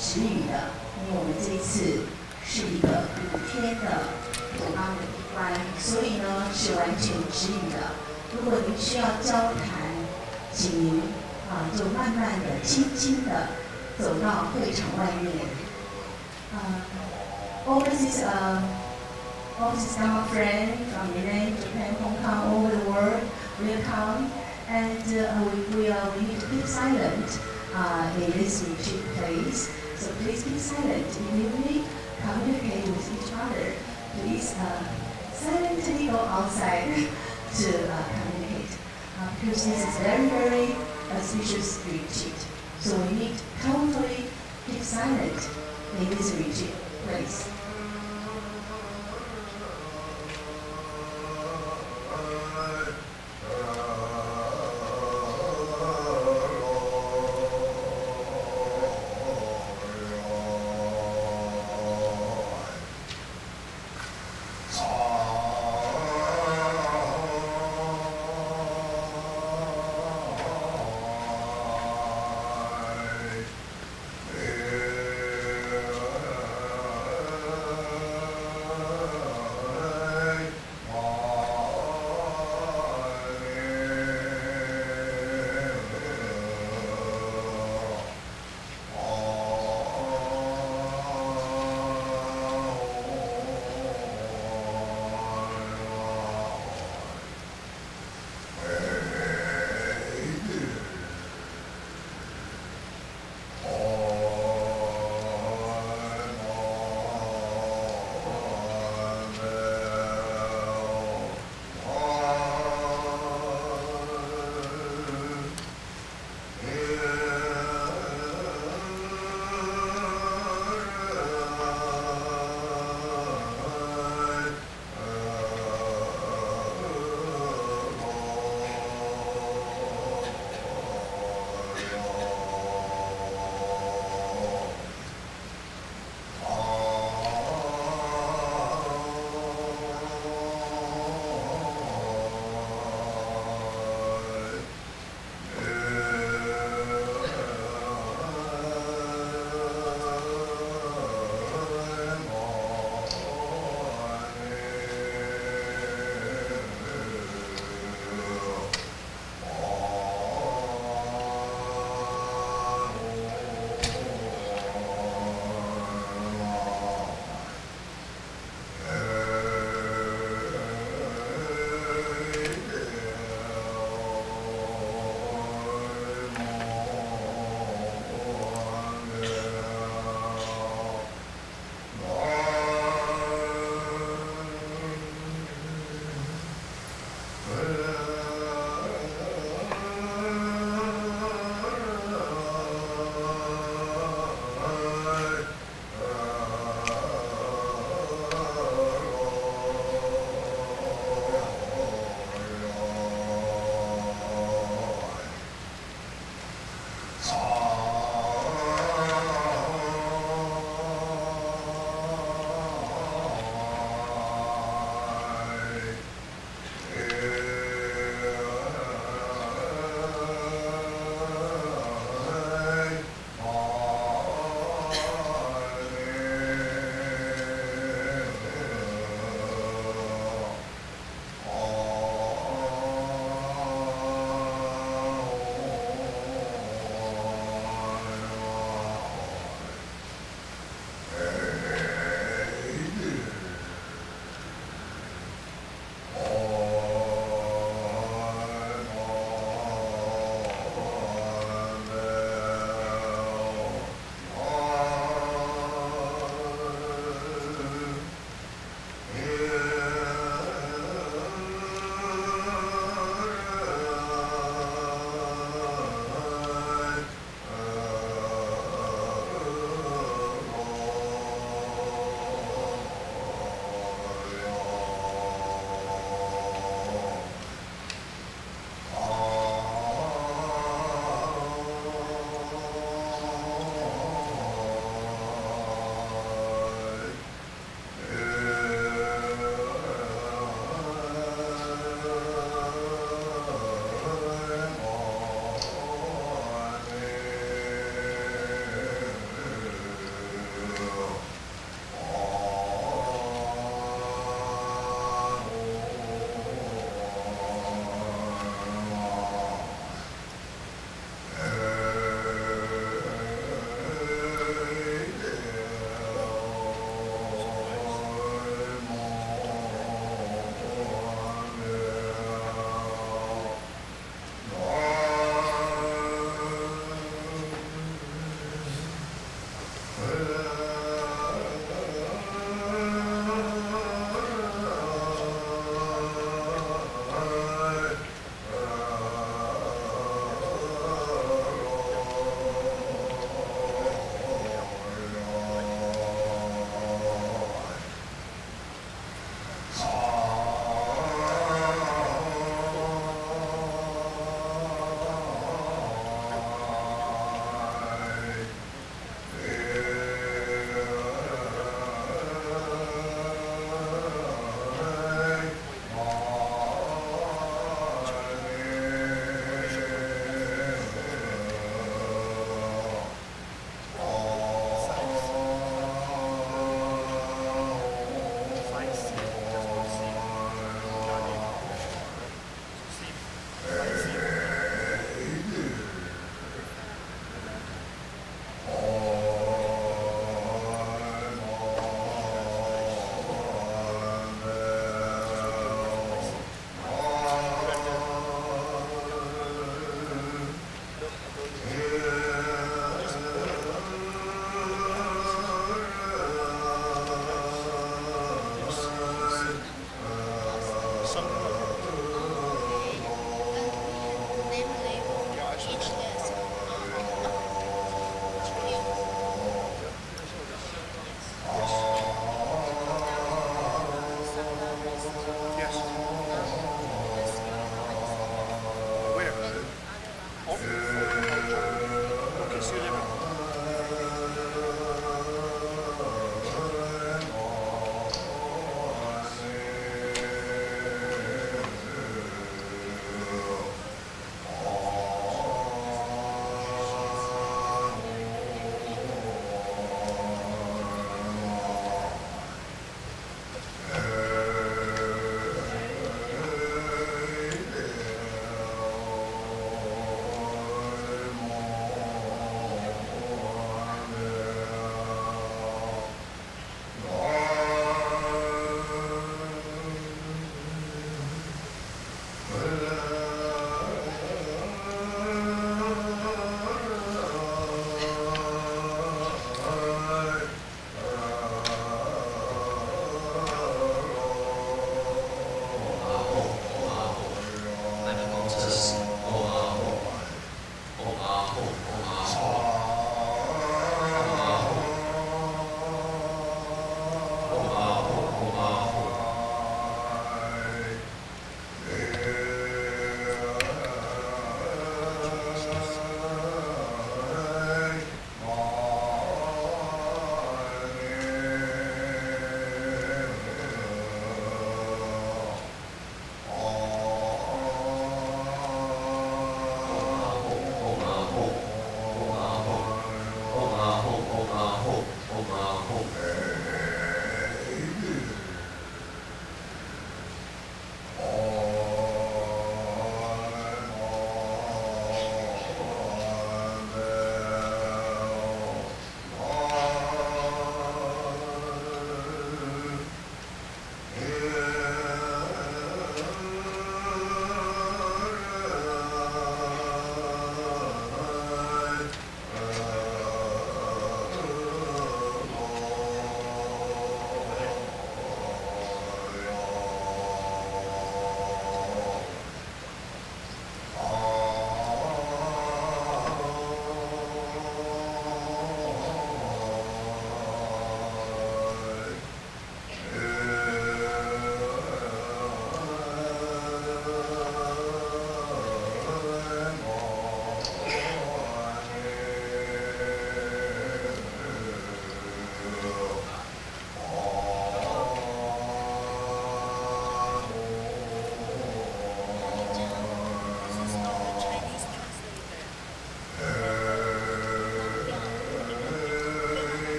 止语的，因为我们这一次是一个5天的友邦的闭关，所以呢是完全止语的。如果您需要交谈，请您就慢慢的、轻轻的走到会场外面。Overseas Lama friend from Iran, Japan, Hong Kong, all over the world will come, and we need to keep silent in this retreat place. So please keep silent. If you need communicate with each other, please silently go outside to communicate. Because this is very, very auspicious retreat. So we need to totally keep silent in this retreat place.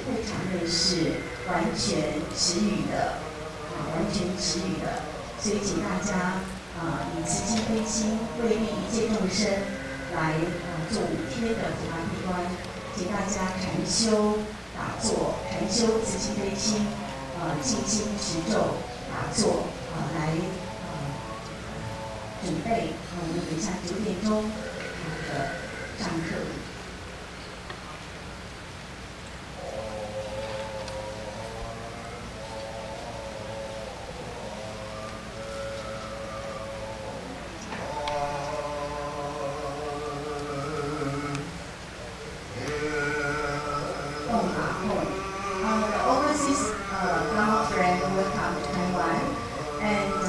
会场内是完全持语的，完全持语的，所以请大家以慈心悲心为利一切众生来做5天的普拉闭关，请大家禅修打坐，禅修慈心悲心，静心持咒打坐，来准备我们等一下9点钟的上课。The overseas Lama friend welcome to Taiwan, and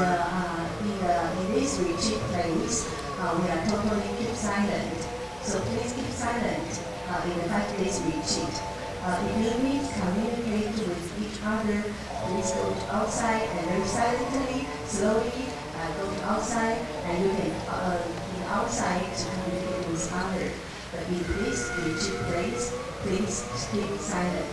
in this retreat place, we are totally keep silent. So please keep silent in the 5 days retreat. If you need to communicate with each other, please go to outside and very silently, slowly go to outside, and you can in outside to communicate with others. But in this retreat place, please keep silent.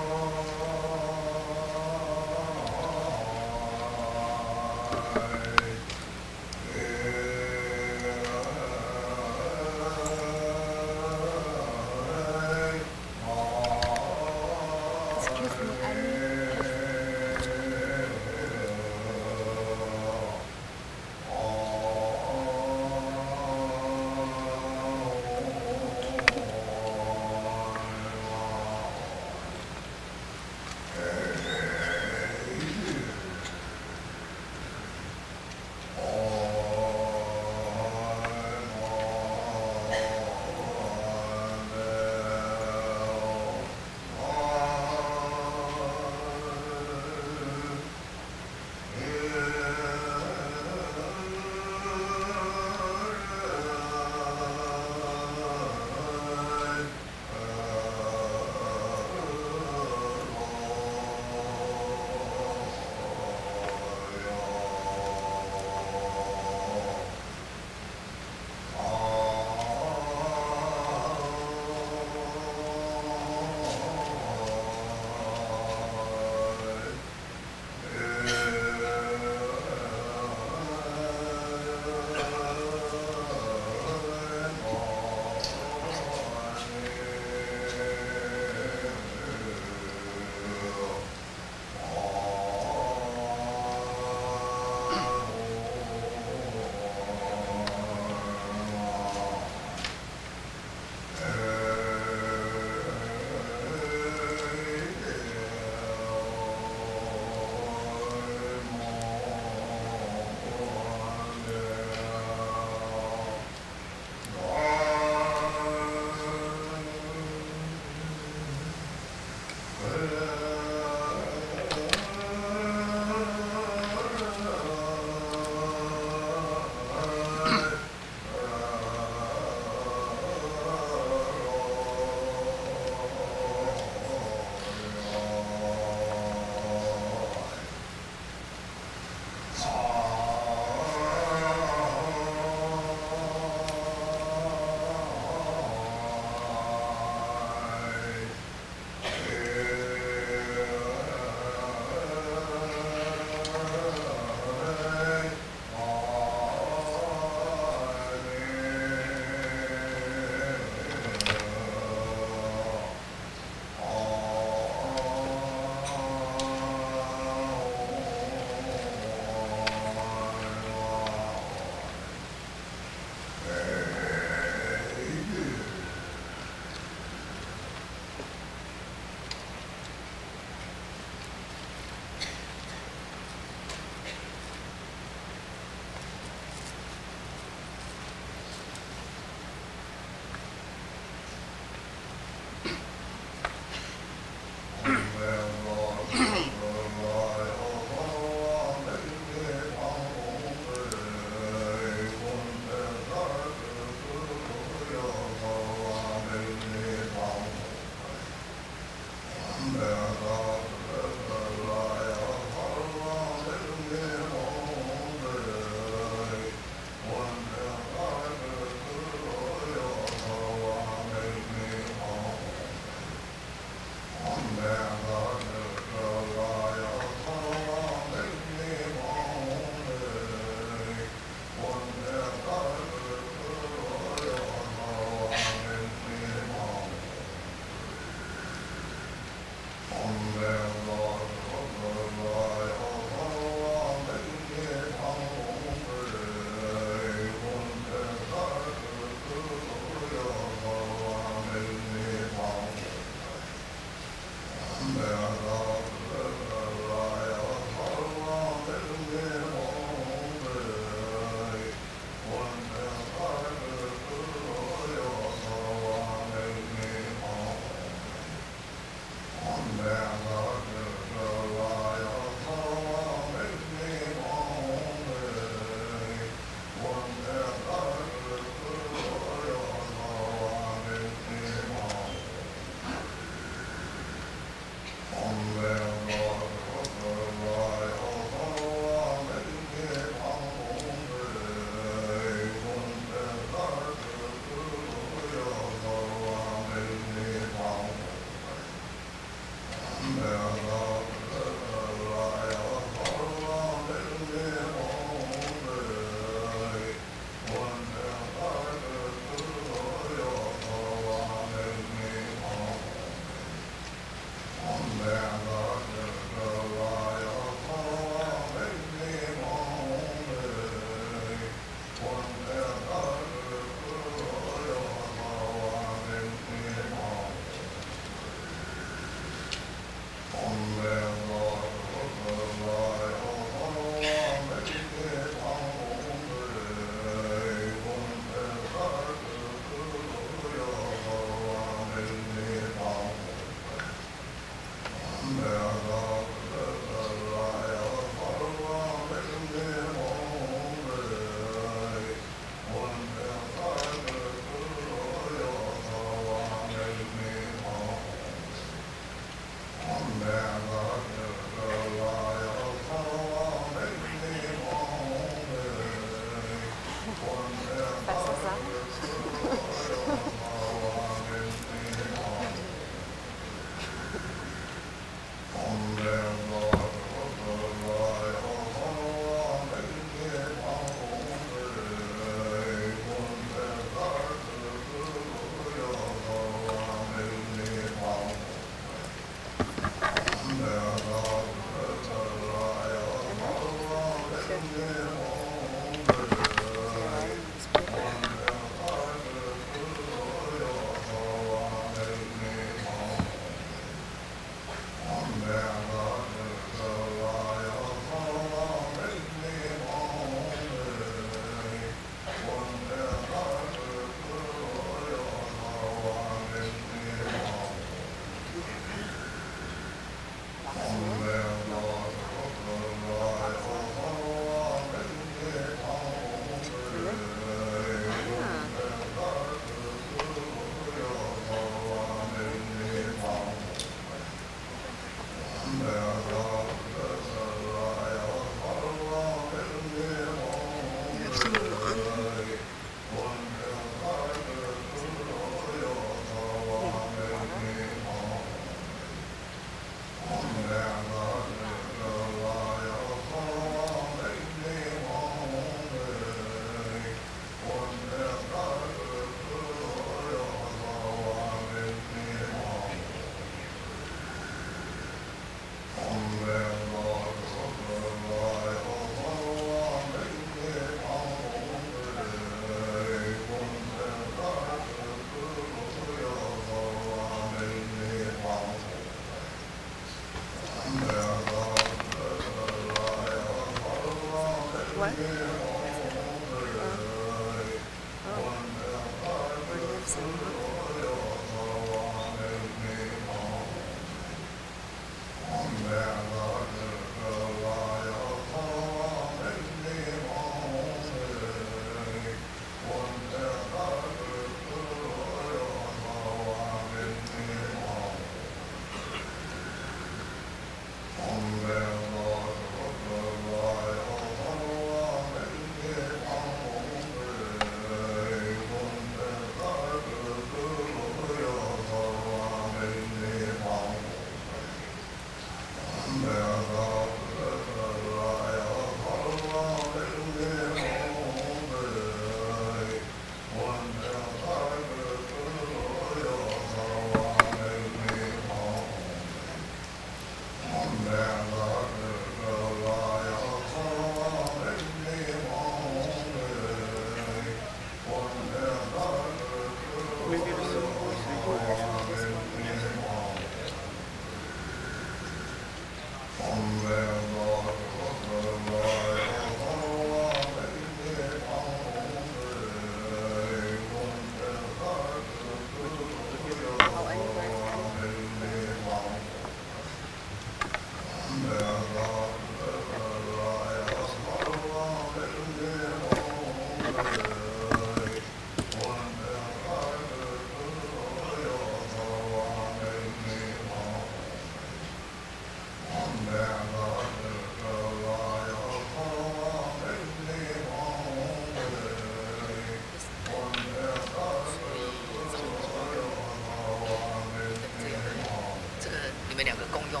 你们两个共用，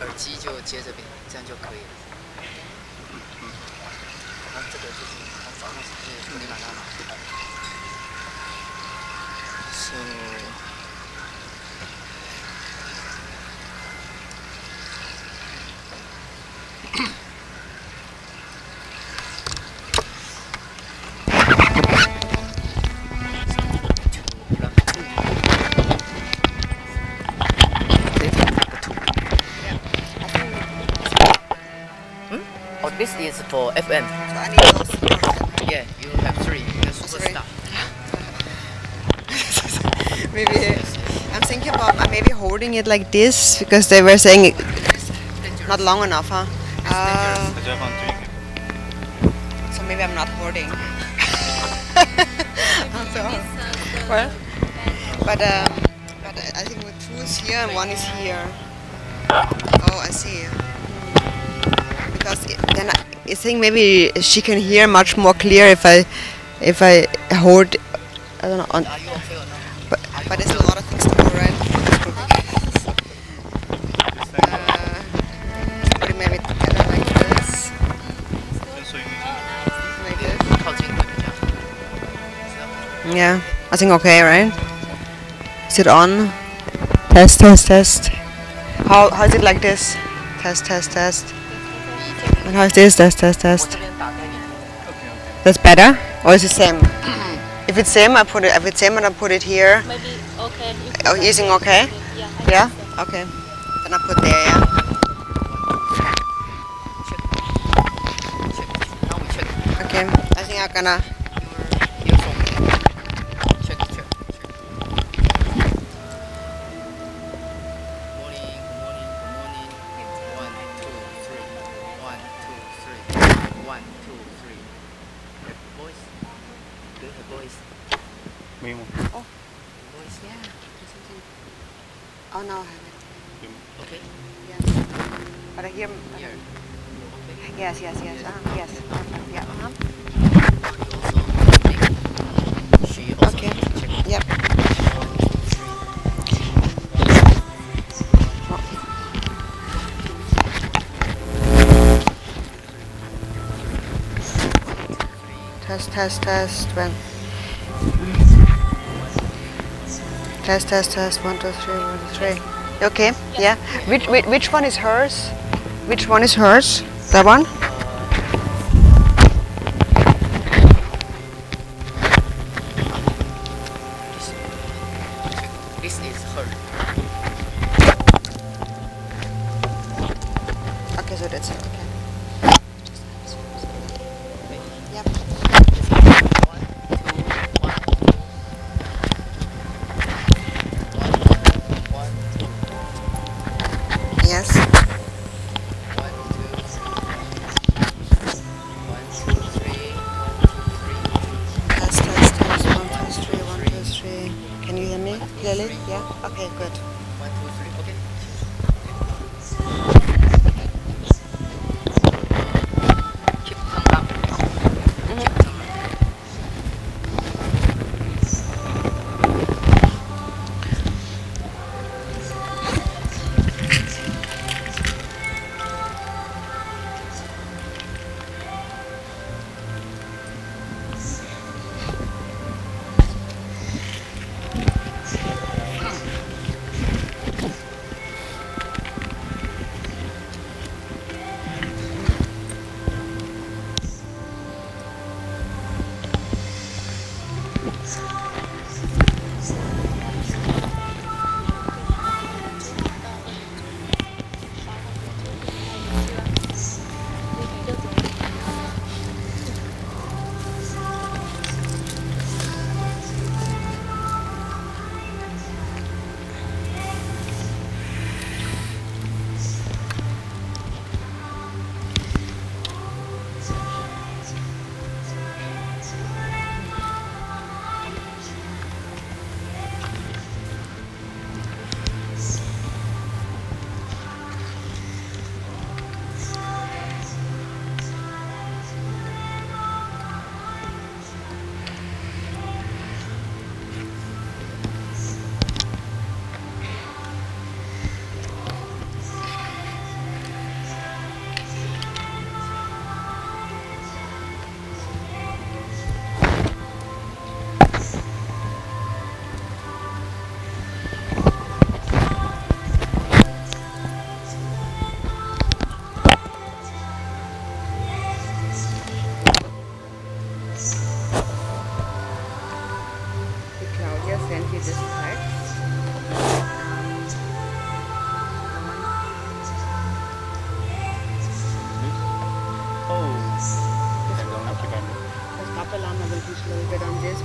耳机就接这边，这样就可以了。然后这个就是他早上是布里马拉嘛。So. Oh, this is for FM. So I need those. Yeah, you have 3. You're superstar. Maybe I'm thinking about maybe holding it like this because they were saying it not long enough, huh? So maybe I'm not holding. Well, but I think with 2 is here and 1 is here. Oh, I see. Because then I think maybe she can hear much more clear if I hold. I don't know. On, but there's a lot of things to hold, right? Put it maybe together like this. Like this. Yeah, I think okay, right? Is it on? Test, test, test. How is it like this? Test, test, test. And how is this? Test, test, test. That's better, or is it same? If it's same, I put it. If it's same, I put it here. Maybe okay. Oh, using okay? Yeah. Yeah. Okay. Then I put there. Yeah. Okay. I think I'm gonna. Oh no, I have it. Okay. Yeah. But I hear. Here. Yes, yes, yes. Yes. Yeah. She also Okay. check. Yep. Test, test, test. When. Test, test, test. 1, 2, 3, 1, 2, 3. Okay. Yeah. Which one is hers? Which one is hers? That one? This is her. Okay, so that's it. Okay. Yep. Yes. Test, test, test. 1, 2, 3, 1, 2, 3. Can you hear me clearly? Yeah. Okay, good. 1, 2, 3. Okay. Keep thumb up. Keep thumb up.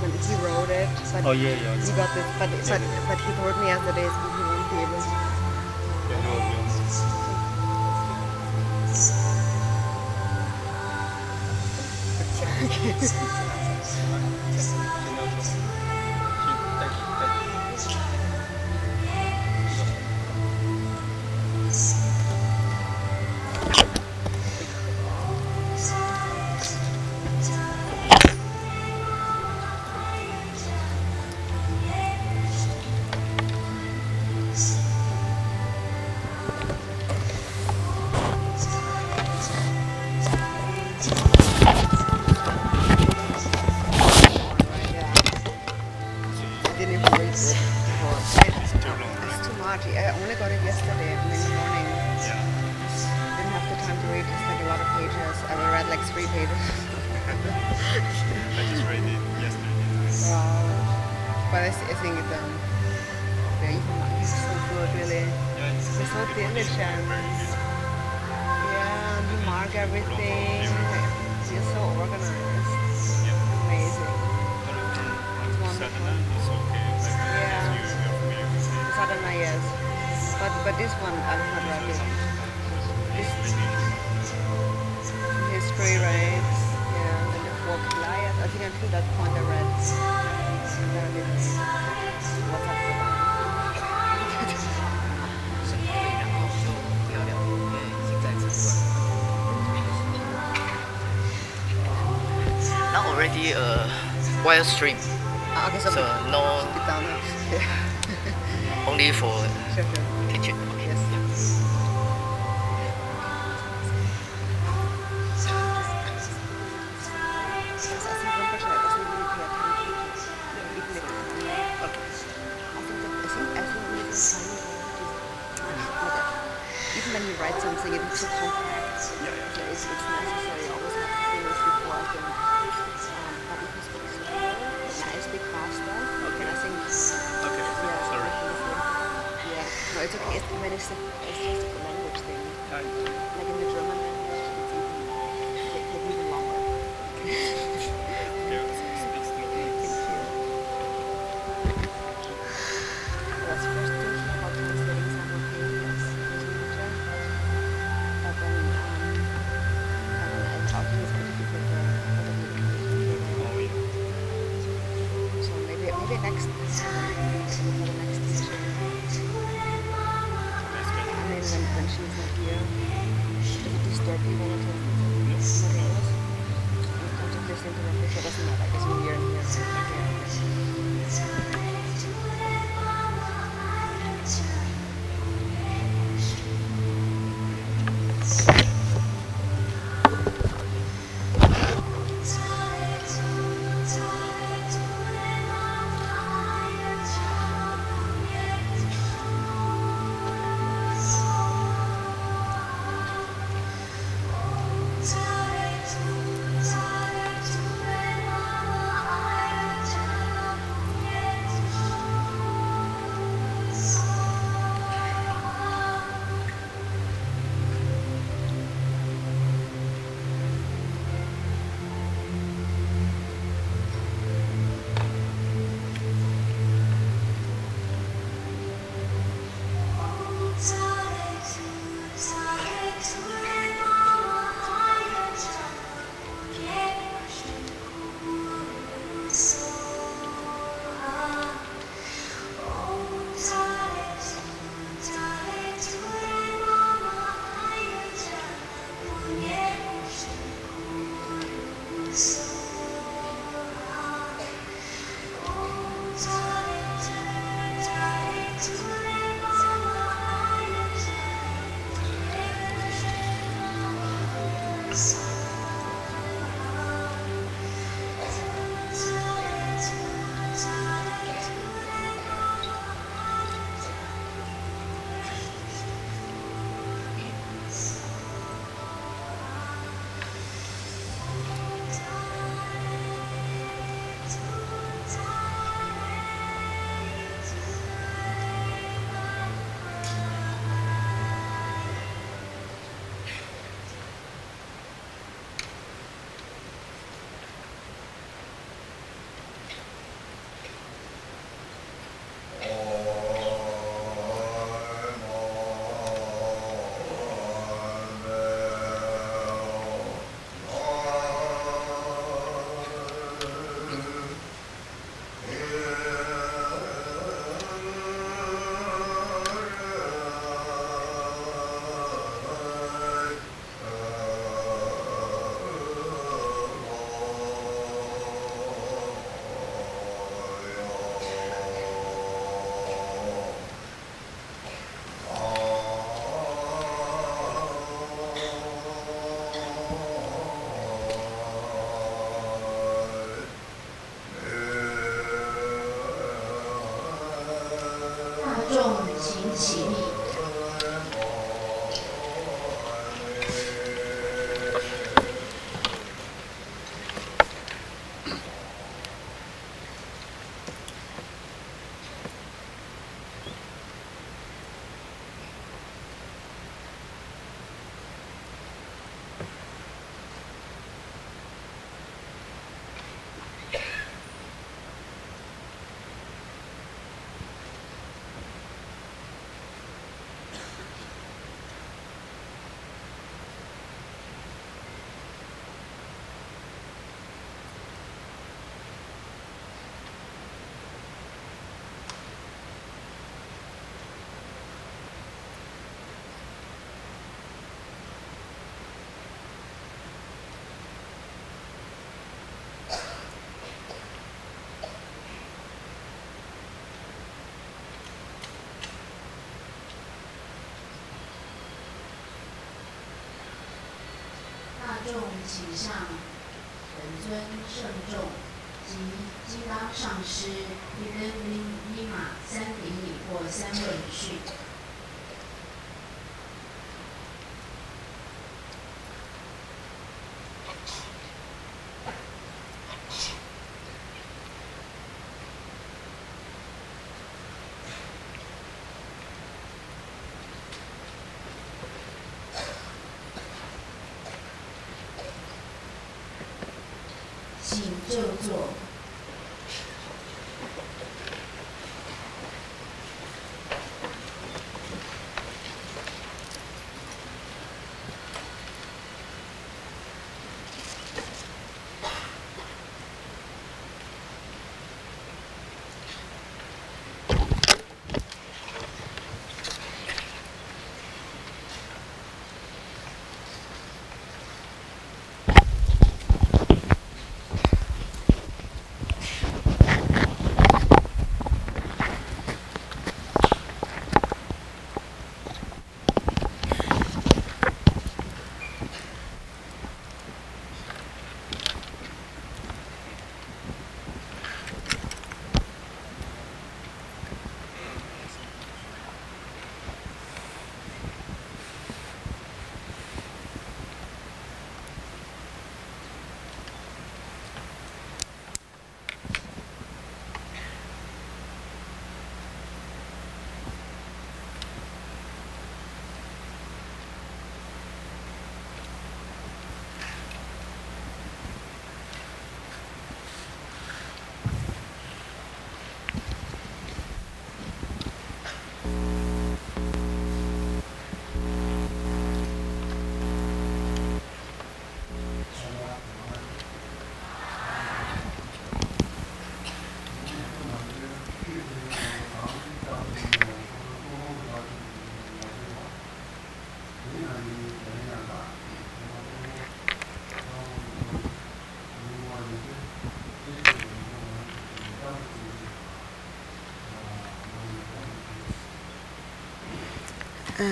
when he wrote it, but Oh yeah, yeah. he got this. But he told me yesterday he won't be able. Yeah, he will be on. I only got it yesterday in the morning. Yeah. Didn't have the time to read just like a lot of pages. I read like 3 pages. I just read it yesterday. Wow. But I think it's yeah, he's so good really. Yeah, He's so diligent. very good. Yeah, and he mark everything. He's so organized. Yeah. Amazing. Sadhana is okay. Yeah. You're familiar with it. Sadhana, yes. But this one I have not read it. This history, right? Yeah, and then the Vajrakilaya. I think until that point I read. And then I didn't read. What's after that? 然后就聊聊因为已经在这段。Now already wire stream, Okay, so so no keep it down now. Yeah. only for Sure. teaching. Yes. Even when you write something, it's so compact. So it's necessary always have to finish before I think. But if you speak slower, and I speak faster, then I think. Okay. Yeah. Sorry. Yeah. No, it's okay. It's just a language thing. Like in the German language, it's even longer. Okay, speak slowly. Thank you. I was first thinking about translating some of pages into literature, but then I thought it was pretty difficult for the Oh yeah. so maybe next time for the next teacher. I mean, when she's not here, does it disturb you when I talk to somebody else? I'm just listening to them, so it doesn't matter. I guess we're here and here. 众请上本尊圣众及金刚上师Untitled Nima三顶礼或三问讯。请就坐。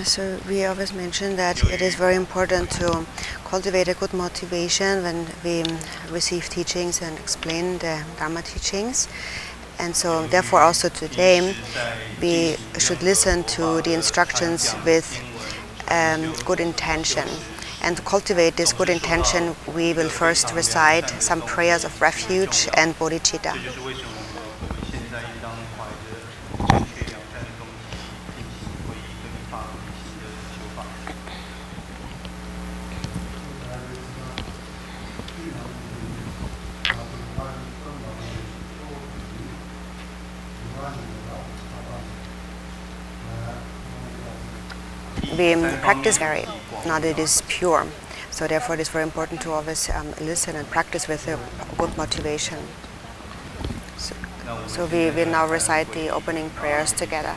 So we always mention that it is very important to cultivate a good motivation when we receive teachings and explain the Dharma teachings. And so therefore also today we should listen to the instructions with good intention. And to cultivate this good intention, we will first recite some prayers of refuge and bodhicitta. We practice very, now that it is pure. So therefore it is very important to always listen and practice with a good motivation. So we will now recite the opening prayers together.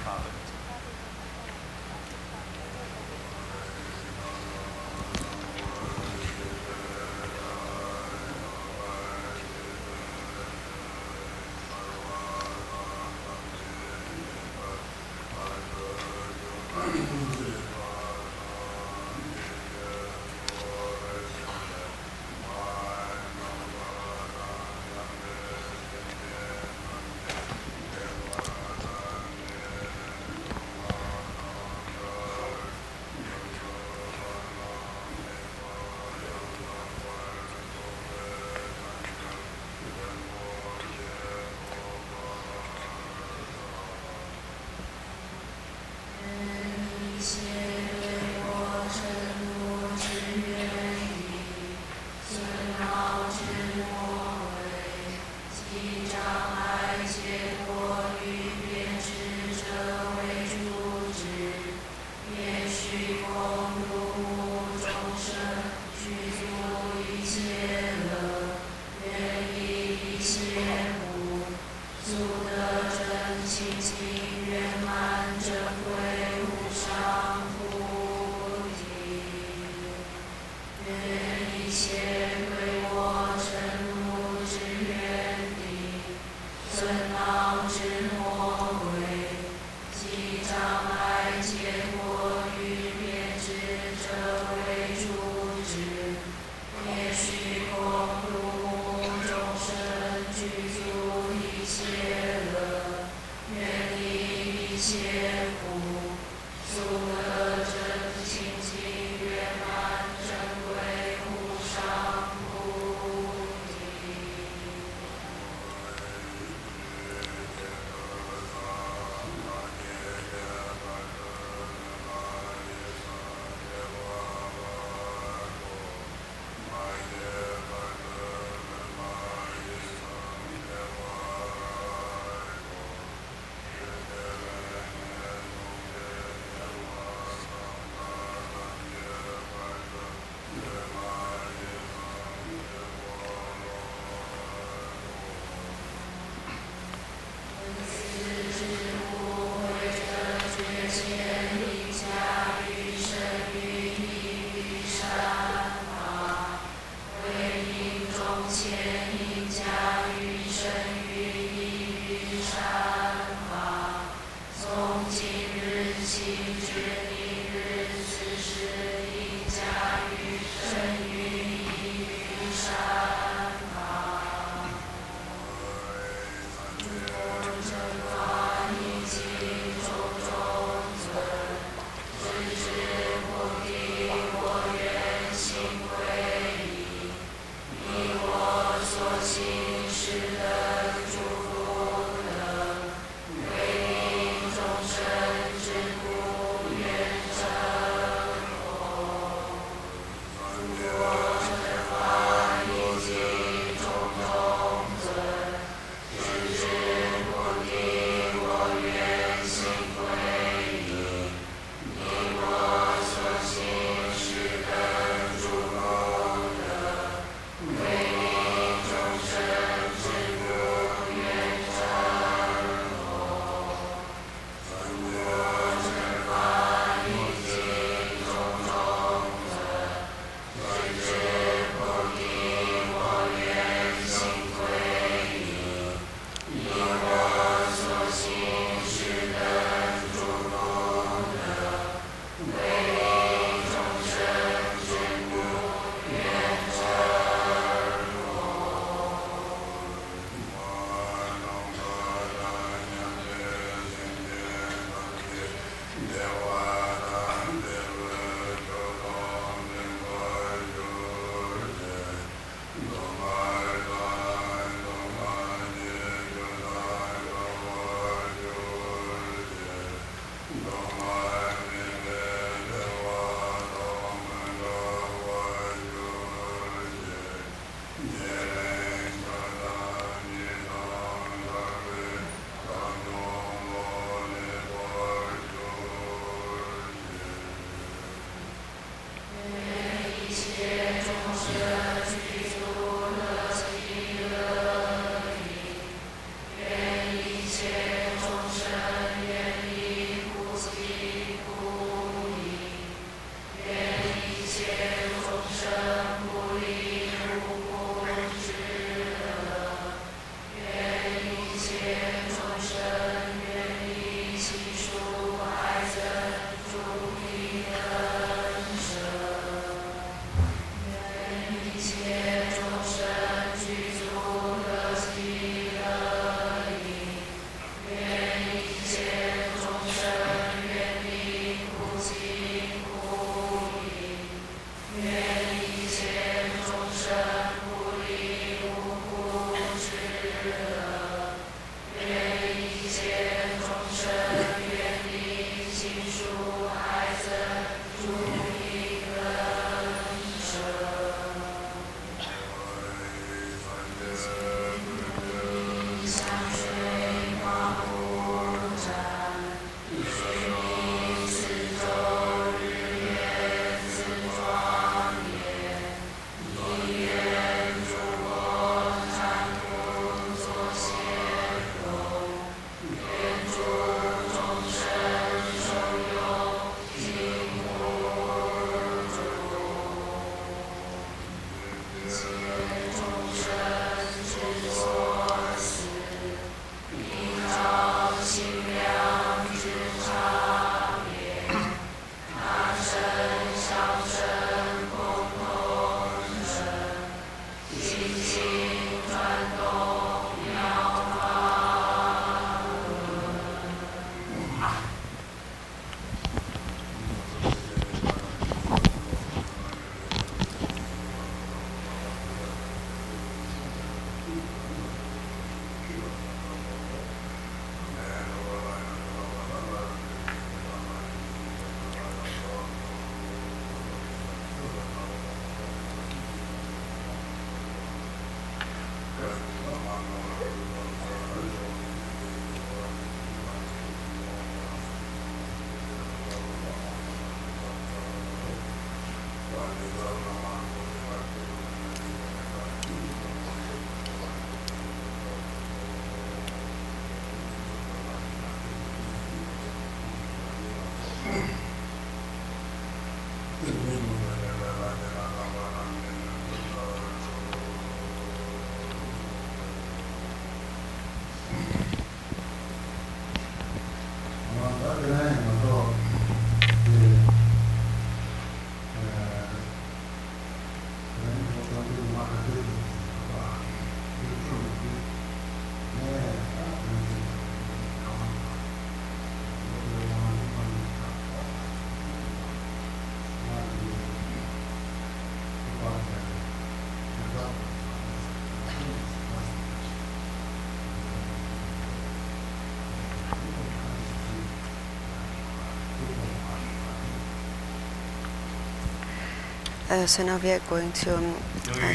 So now we are going to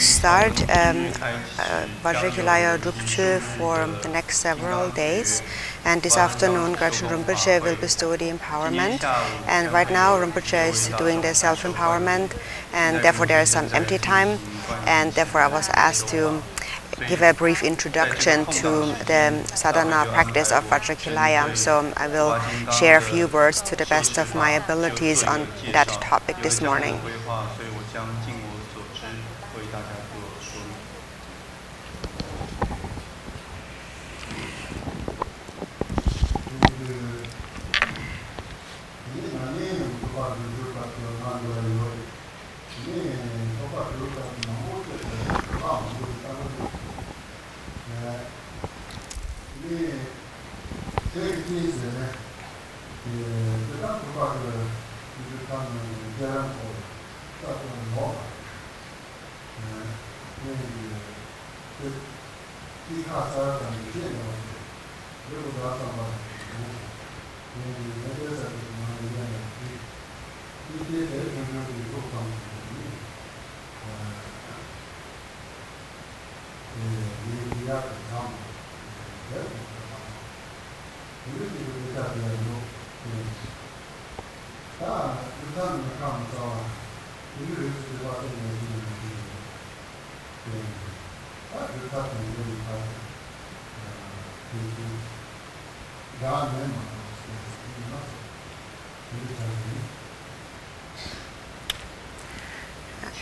start Vajrakilaya Rupchu for the next several days. And this afternoon, Gretchen Rinpoche will bestow the empowerment. And right now, Rinpoche is doing the self-empowerment, and therefore there is some empty time. And therefore, I was asked to give a brief introduction to the sadhana practice of Vajrakilaya. So I will share a few words to the best of my abilities on that topic this morning.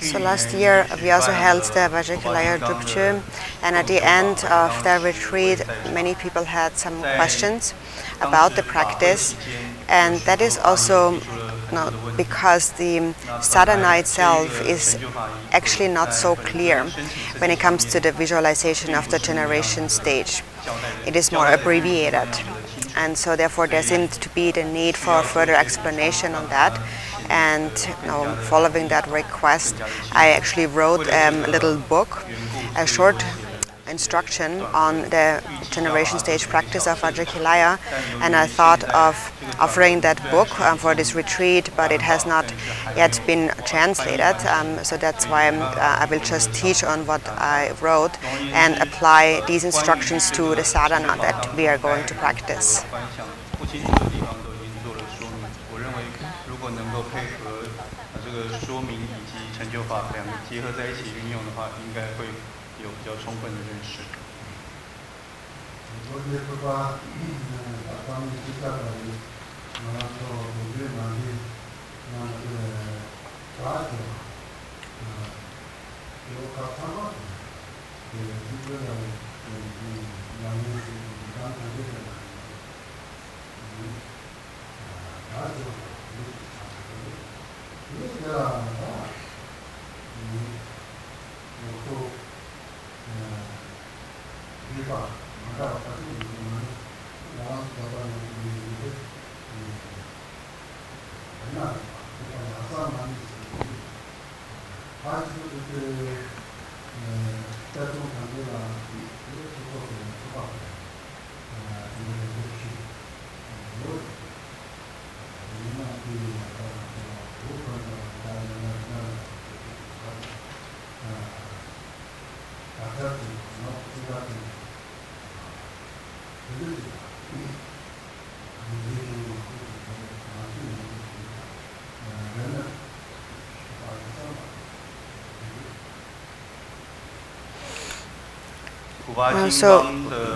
So last year we also held the Vajrakilaya Drupche, and at the end of the retreat many people had some questions about the practice, and that is also because the sadhana itself is actually not so clear when it comes to the visualization of the generation stage. It is more abbreviated, and so therefore there seemed to be the need for further explanation on that. And following that request, I actually wrote a little book, a short instruction on the generation stage practice of Vajrakilaya, and I thought of offering that book for this retreat, but it has not yet been translated, so that's why I will just teach on what I wrote and apply these instructions to the sadhana that we are going to practice. So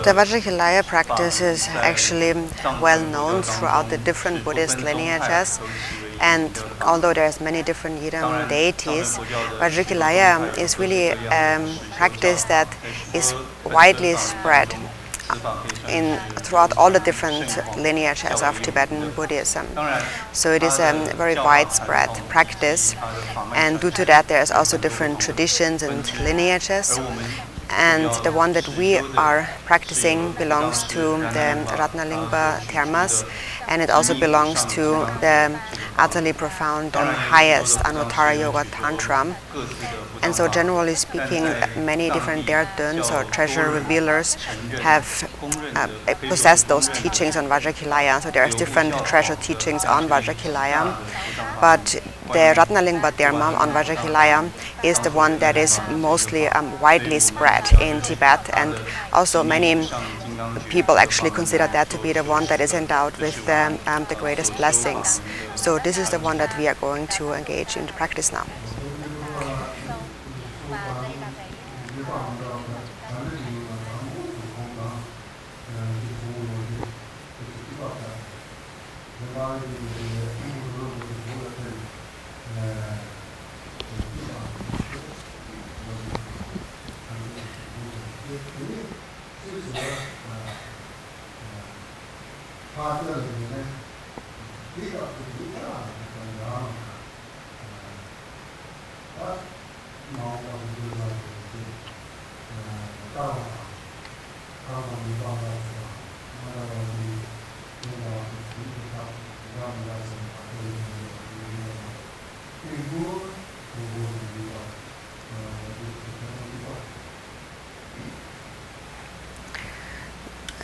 the Vajrakilaya practice is actually well known throughout the different Buddhist lineages, and although there's many different Yidam deities, Vajrakilaya is really a practice that is widely spread throughout all the different lineages of Tibetan Buddhism. So it is a very widespread practice, and due to that there's also different traditions and lineages. And the one that we are practicing belongs to the Ratnalingpa Thermas, and it also belongs to the utterly profound highest Anuttara Yoga Tantra. And so generally speaking, many different Dertuns or treasure revealers have possessed those teachings on Vajrakilaya. So there's different treasure teachings on Vajrakilaya, but the Ratnalingpa Dharma on Vajrakilaya is the one that is mostly widely spread in Tibet, and also many people actually consider that to be the one that is endowed with the greatest blessings. So this is the one that we are going to engage in the practice now.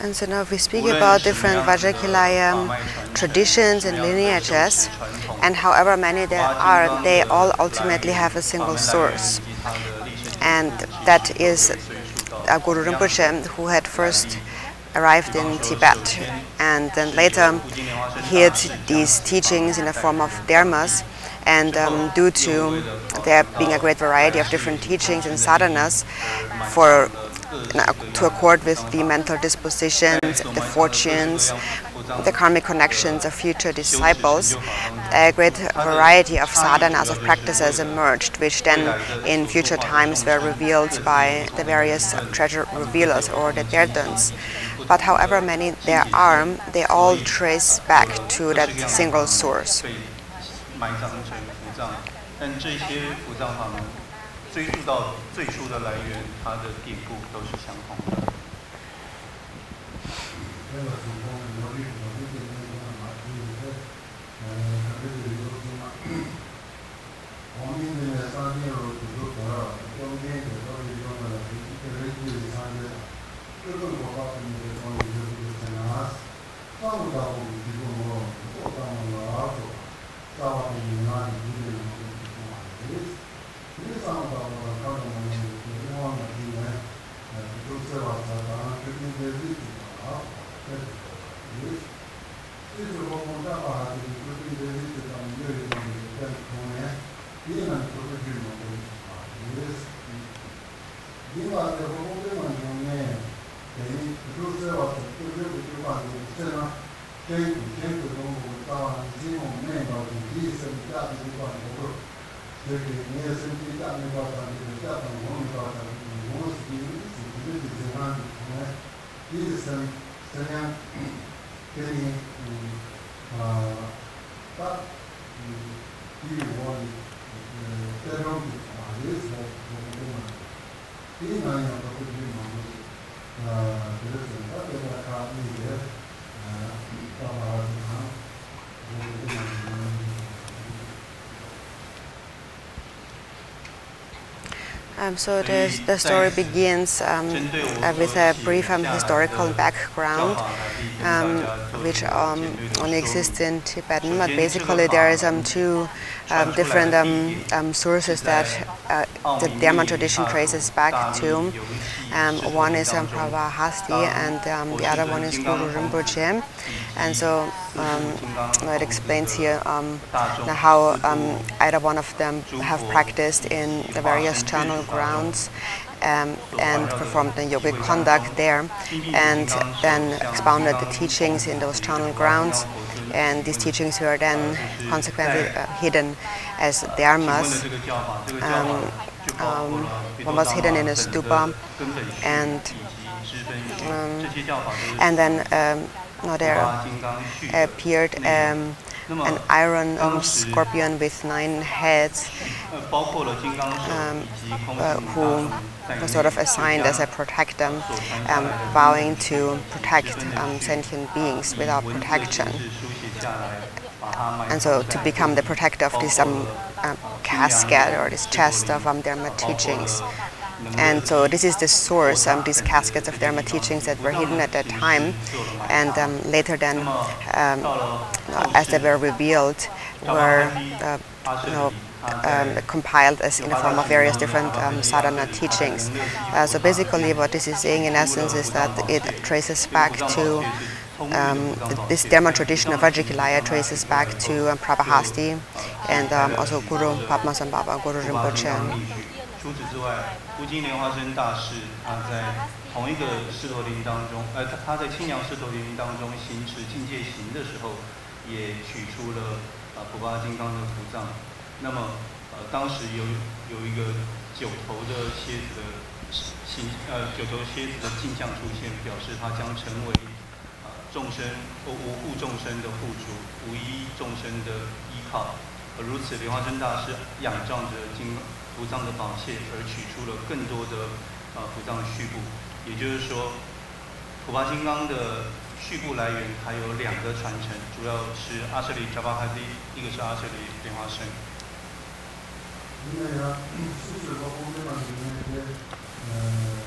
And so now we speak about different Vajrakilaya traditions and lineages, and however many there are, they all ultimately have a single source. And that is Guru Rinpoche, who had first arrived in Tibet and then later hid these teachings in the form of dharmas And due to there being a great variety of different teachings and sadhanas to accord with the mental dispositions, the fortunes, the karmic connections of future disciples, a great variety of sadhanas, of practices emerged, which then in future times were revealed by the various treasure revealers or the Tirthans. But however many there are, they all trace back to that single source. 追溯到最初的来源，它的典故都是相同的。So the story begins with a brief historical background, which only exists in Tibetan. But basically, there is two different sources that the Dharma tradition traces back to. One is Prabhahasti, and the other one is Guru Rinpoche. And so it explains here how either one of them have practiced in the various charnel grounds and performed the yogic conduct there, and then expounded the teachings in those charnel grounds. And these teachings were then consequently hidden as dharmas. One was hidden in a stupa, and then there appeared an iron scorpion with 9 heads, who was sort of assigned as a protector, vowing to protect sentient beings without protection. And so to become the protector of this casket or this chest of Dharma teachings. And so this is the source, these caskets of Dharma teachings that were hidden at that time, and later then, as they were revealed, were compiled as in the form of various different sadhana teachings. So basically what this is saying in essence is that it traces back to this Dharma tradition of Vajrakilaya traces back to Prabhahasti and also Guru Padmasambhava, Guru Rinpoche. 除此之外，无尽莲花生大士在同一个狮驼林当中，他在清凉狮驼林当中行持境界行的时候，也取出了普巴金刚的图藏。那么当时有一个9头的蝎子的9头蝎子的镜像出现，表示他将成为众生无护众生的护主，无依众生的依靠。如此，莲花生大师仰仗着图藏的宝械，而取出了更多的图藏序部。也就是说，普巴金刚的序部来源还有2个传承，主要是阿舍利扎巴哈蒂，一个是阿舍利莲花生。因为呢，狮子和公鸡嘛，里面一些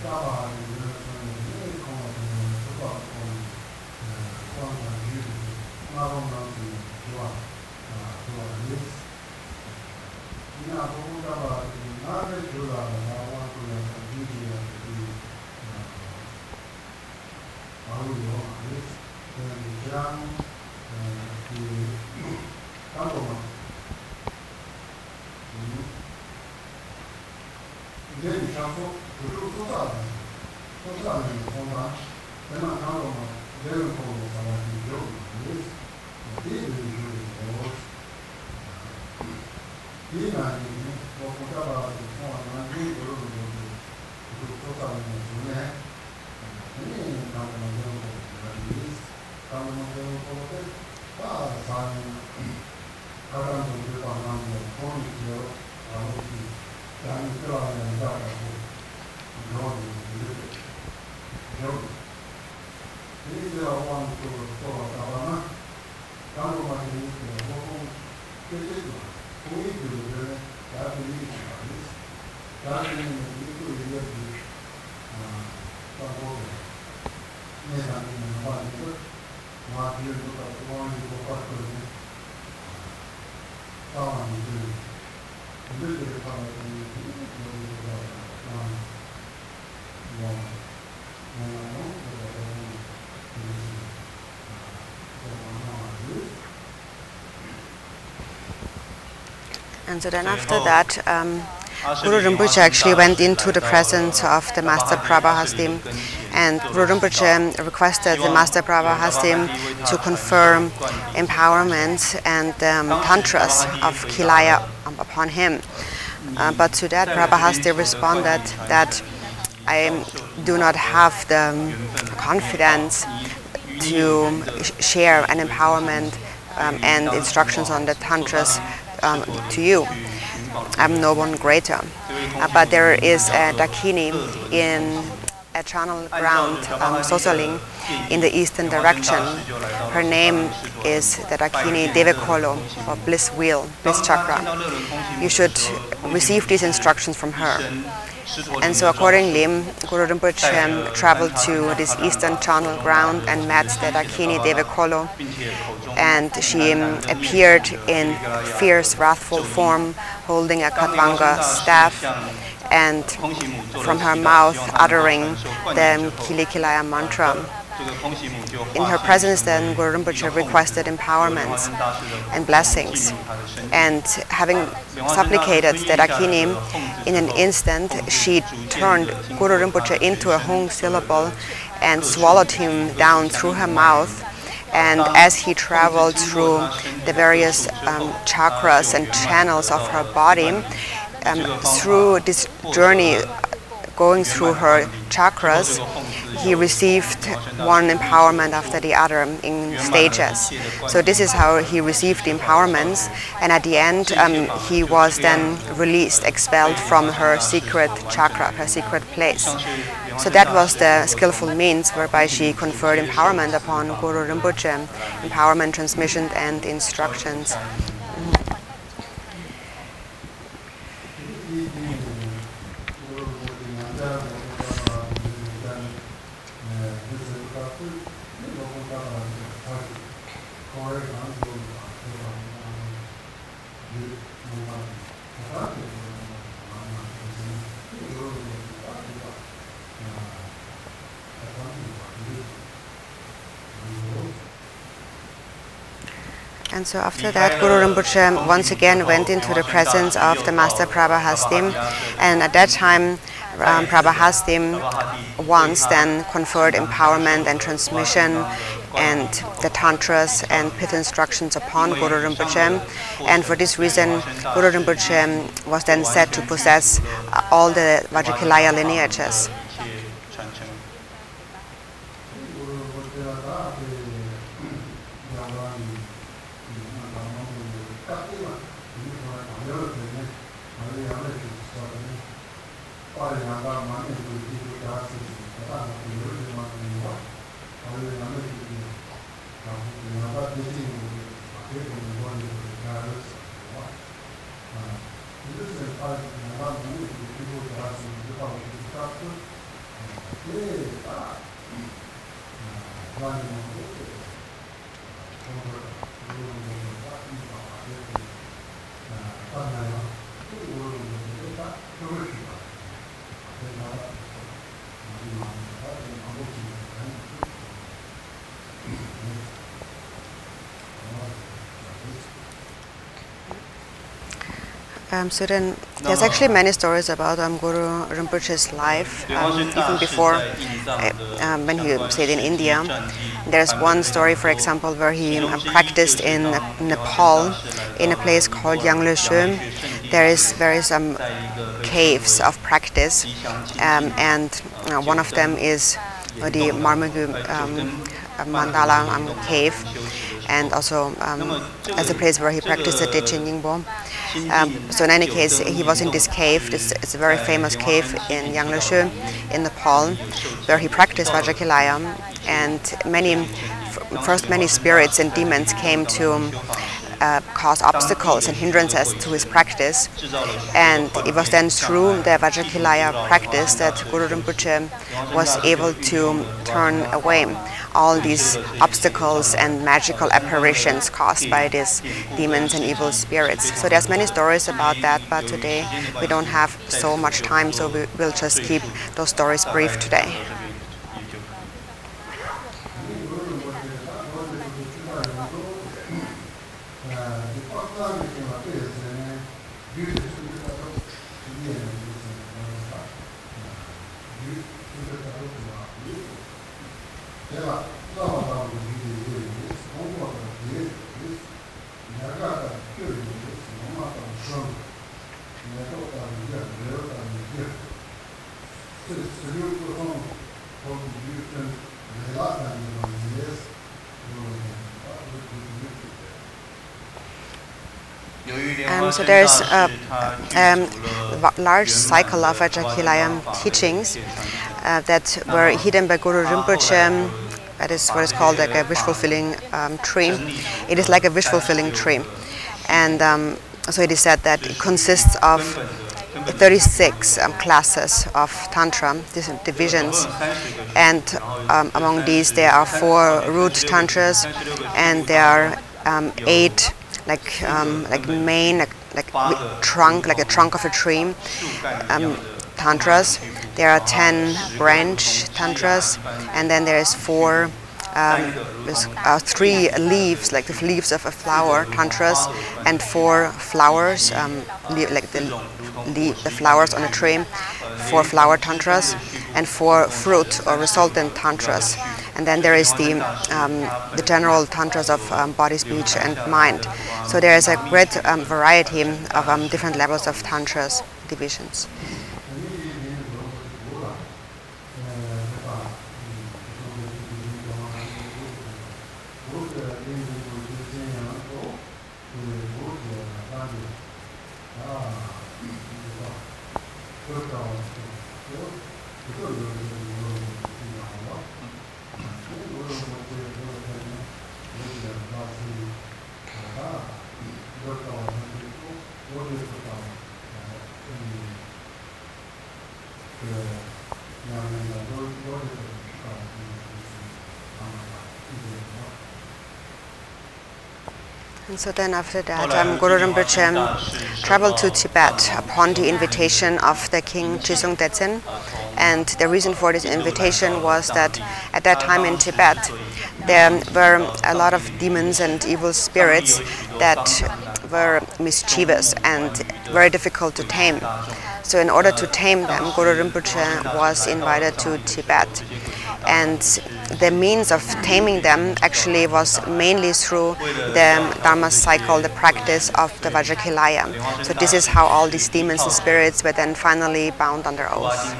扎巴里面的因为空了不到光传序，那我们是吧？是吧？那公鸡吧。And so then after that, Guru Rinpoche actually went into the presence of the Master Prabhahastim, and Guru Rinpoche requested the Master Prabhahastim to confirm empowerment and tantras of Kilaya upon him. But to that, Prabhahastim responded that I do not have the confidence to share an empowerment and instructions on the tantras to you. I'm no one greater. But there is a Dakini in a channel ground, Sosaling, in the eastern direction. Her name is the Dakini Devakolo, or bliss wheel, bliss chakra. You should receive these instructions from her. And so accordingly, Guru Rinpoche traveled to this eastern channel ground and met the Dakini Devakolo, and she appeared in fierce, wrathful form, holding a Khatvanga staff, and from her mouth uttering the Kilikilaya mantra. In her presence then, Guru Rinpoche requested empowerments and blessings, and having supplicated the Dakini, in an instant she turned Guru Rinpoche into a Hung syllable and swallowed him down through her mouth. And as he traveled through the various chakras and channels of her body, through this journey going through her chakras, he received one empowerment after the other in stages. So this is how he received the empowerments, and at the end he was then released, expelled from her secret chakra, her secret place. So that was the skillful means whereby she conferred empowerment upon Guru Rinpoche, empowerment, transmission and instructions. And so after that, Guru Rinpoche once again went into the presence of the Master Prabhahastim, and at that time Prabhahastim once then conferred empowerment and transmission and the tantras and pith instructions upon Guru Rinpoche, and for this reason Guru Rinpoche was then said to possess all the Vajrakilaya lineages. So then There's actually many stories about Guru Rinpoche's life, even before when he stayed in India. There's one story, for example, where he practiced in Nepal, in a place called Yangleshö. There is caves of practice, and one of them is the Marmagu Mandala cave, and also as a place where he practiced the Dechen Yingbo. So in any case, he was in this cave. It's a very famous cave in Yangleshö in Nepal, where he practiced Vajrakilaya, and many spirits and demons came to cause obstacles and hindrances to his practice. And it was then through the Vajrakilaya practice that Guru Rinpoche was able to turn away all these obstacles and magical apparitions caused by these demons and evil spirits. So there's many stories about that, but today we don't have so much time, so we'll just keep those stories brief today. So there's a large cycle of Vajrakilaya teachings that were hidden by Guru Rinpoche. That is what is called like a wish-fulfilling tree. It is like a wish-fulfilling tree. And so it is said that it consists of 36 classes of Tantra, divisions. And among these there are 4 root Tantras, and there are 8 like trunk, like a trunk of a tree, tantras. There are 10 branch tantras, and then there is 4, 3 leaves, like the leaves of a flower tantras, and 4 flowers, like the flowers on a tree, 4 flower tantras, and 4 fruit or resultant tantras. And then there is the general tantras of body, speech, and mind. So there is a great variety of different levels of tantras, divisions. And so then after that, Guru Rinpoche traveled to Tibet upon the invitation of the king Chisung Detsen. And the reason for this invitation was that at that time in Tibet, there were a lot of demons and evil spirits that were mischievous and very difficult to tame. So in order to tame them, Guru Rinpoche was invited to Tibet. And the means of taming them actually was mainly through the Dharma cycle, the practice of the Vajrakilaya. So this is how all these demons and spirits were then finally bound under oath.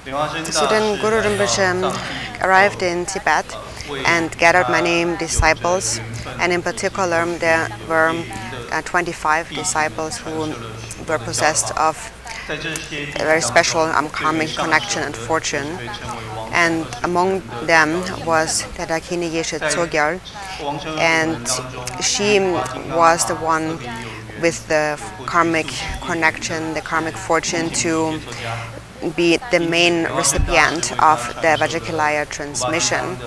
So then Guru Rinpoche arrived in Tibet and gathered many disciples, and in particular there were 25 disciples who were possessed of a very special karmic connection and fortune. And among them was the Dakini Yeshe Tsogyal, and she was the one with the karmic connection, the karmic fortune to be the main recipient of the Vajrakilaya transmission.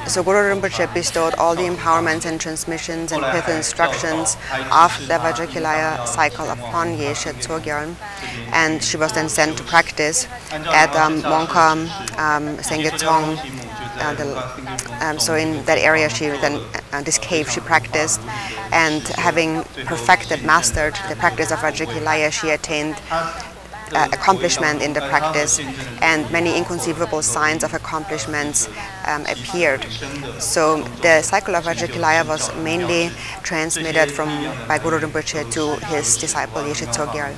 So Guru Rinpoche bestowed all the empowerments and transmissions and pith instructions of the Vajrakilaya cycle upon Yeshe Tsogyal, and she was then sent to practice at Mongka Sengetong. So in that area, she then this cave she practiced, and having perfected, mastered the practice of Vajrakilaya, she attained accomplishment in the practice, and many inconceivable signs of accomplishments appeared. So the cycle of Vajrakilaya was mainly transmitted by Guru Rinpoche to his disciple Yeshe Tsogyal.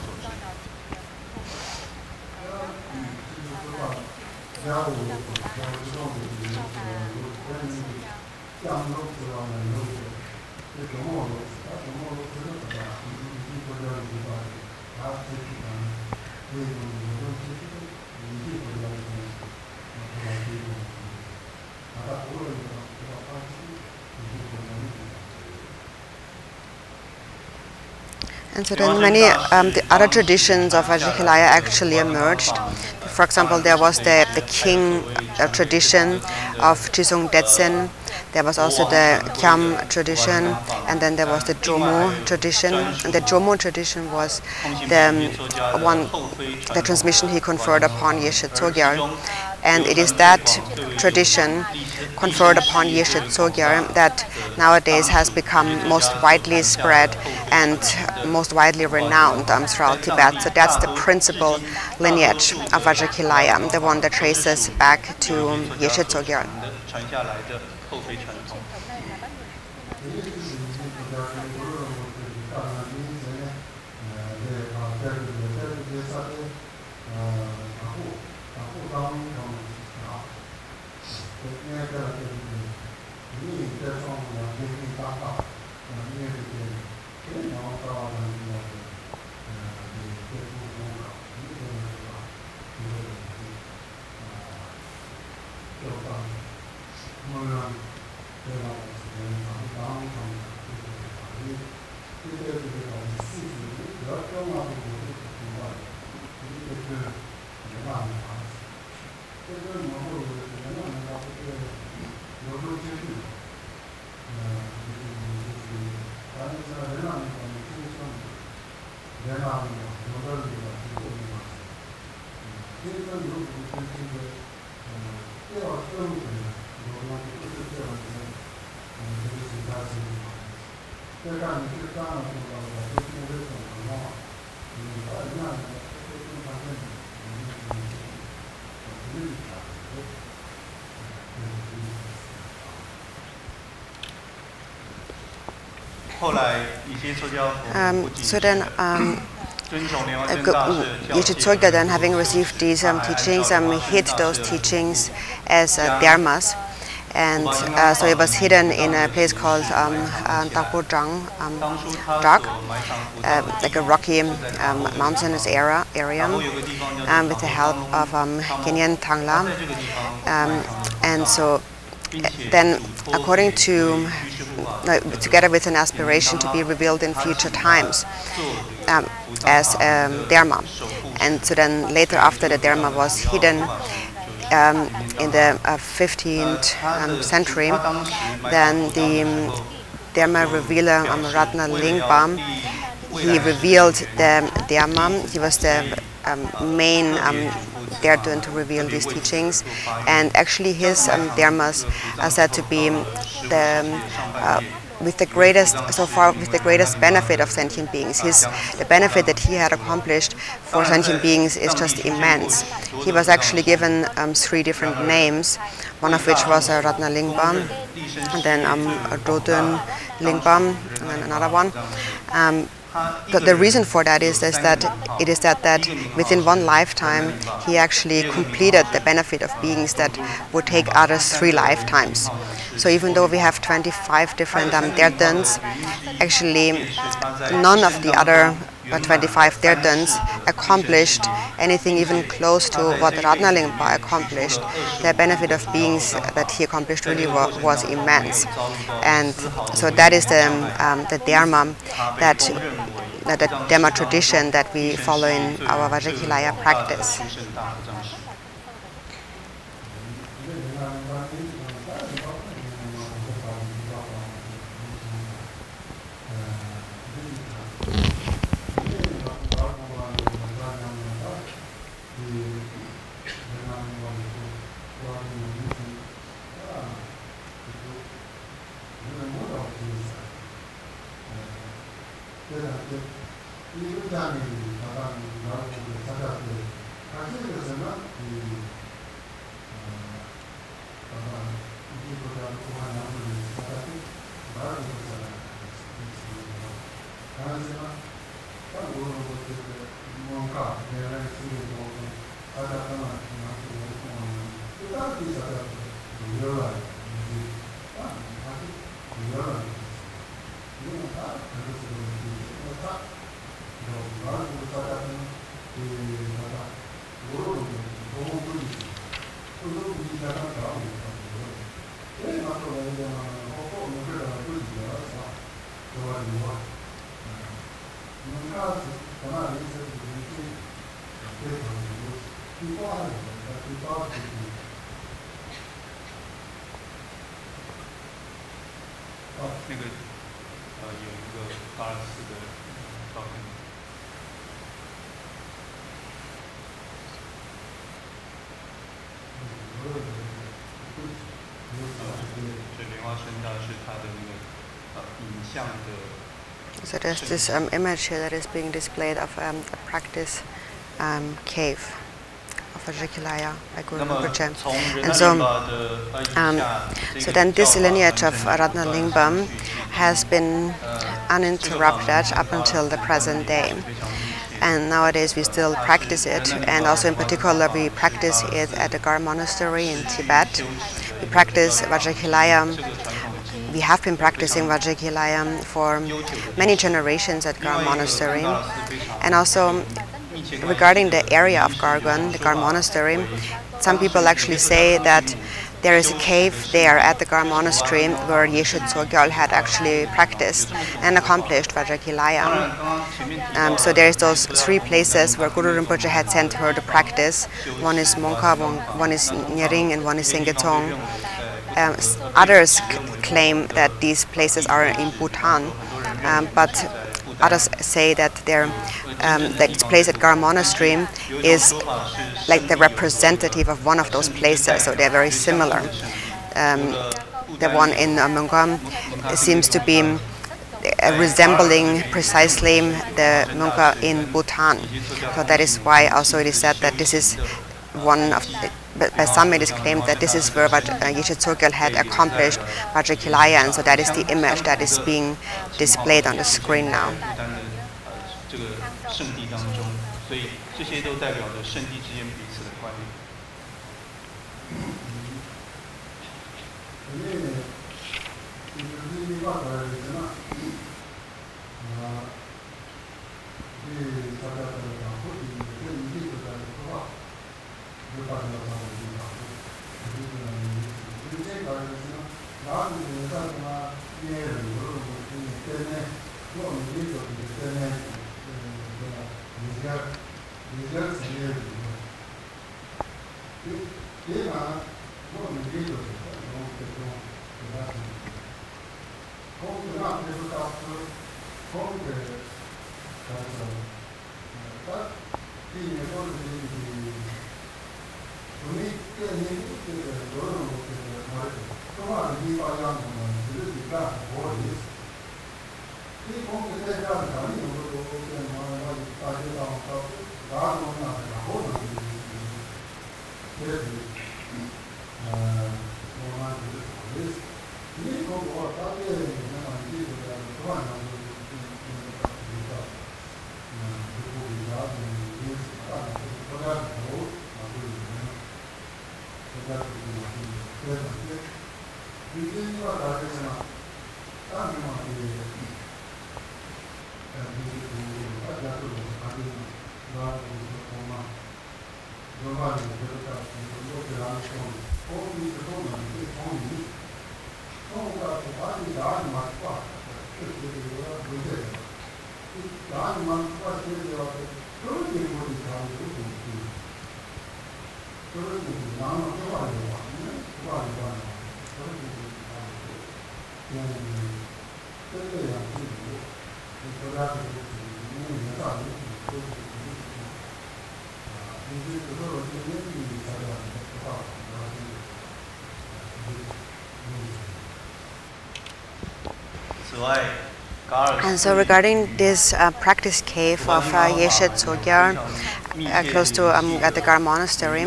And so then many the other traditions of Vajrakilaya actually emerged. For example, there was the king tradition of Chisung Detsen. There was also the Kyam tradition, and then there was the Jomo tradition. And the Jomo tradition was the transmission he conferred upon Yeshe Tsogyal. And it is that tradition conferred upon Yeshe Tsogyal that nowadays has become most widely spread and most widely renowned throughout Tibet. So that's the principal lineage of Vajrakilaya, the one that traces back to Yeshe Tsogyal. So then Yeshe Tsogyal, then having received these teachings, hid those teachings as dharmas, and so it was hidden in a place called Dakpo like a rocky mountainous area with the help of Genyen Tangla, and so then according to together with an aspiration to be revealed in future times as Dharma. And so then later, after the Dharma was hidden in the 15th century, then the Dharma revealer Ratna Lingpa, he revealed the Dharma. He was the main there to reveal these teachings, and actually his dharmas are said to be with the greatest benefit of sentient beings. The benefit that he had accomplished for sentient beings is just immense. He was actually given 3 different names, one of which was Ratna Lingpa, and then Drodun Lingpa, and then another one. the reason for that is that within one lifetime he actually completed the benefit of beings that would take others 3 lifetimes. So even though we have 25 different Tirthans, actually none of the other 25 Tirthans accomplished anything even close to what Ratnalingpa accomplished. The benefit of beings that he accomplished really was immense. And so that is the Dharma, the Dharma tradition that we follow in our Vajrakilaya practice. So there's this image here that is being displayed of a practice cave of Vajrakilaya by Guru Rinpoche. And so then this lineage of Ratnalingpa has been uninterrupted up until the present day. And nowadays we still practice it, and also in particular we practice it at the Gar Monastery in Tibet. We practice Vajrakilaya. We have been practicing Vajrakilaya for many generations at Gar Monastery. And also regarding the area of Gargon, the Gar Monastery, some people actually say that there is a cave there at the Gar Monastery where Yeshe Tsogyal had actually practiced and accomplished Vajrakilaya. So there's those 3 places where Guru Rinpoche had sent her to practice. One is Mongka, one is Nyering, and one is Singetong. Others claim that these places are in Bhutan, but others say that the place at Gar Monastery is like the representative of one of those places, so they're very similar. The one in Mongka seems to be resembling precisely the Mongka in Bhutan. So that is why also it is said that this is one of by some it is claimed that this is where Yeshe Tsogyal had accomplished Vajrakilaya, and so that is the image that is being displayed on the screen now. And so regarding this practice cave of Yeshe Tsogyal, close to at the Gar monastery,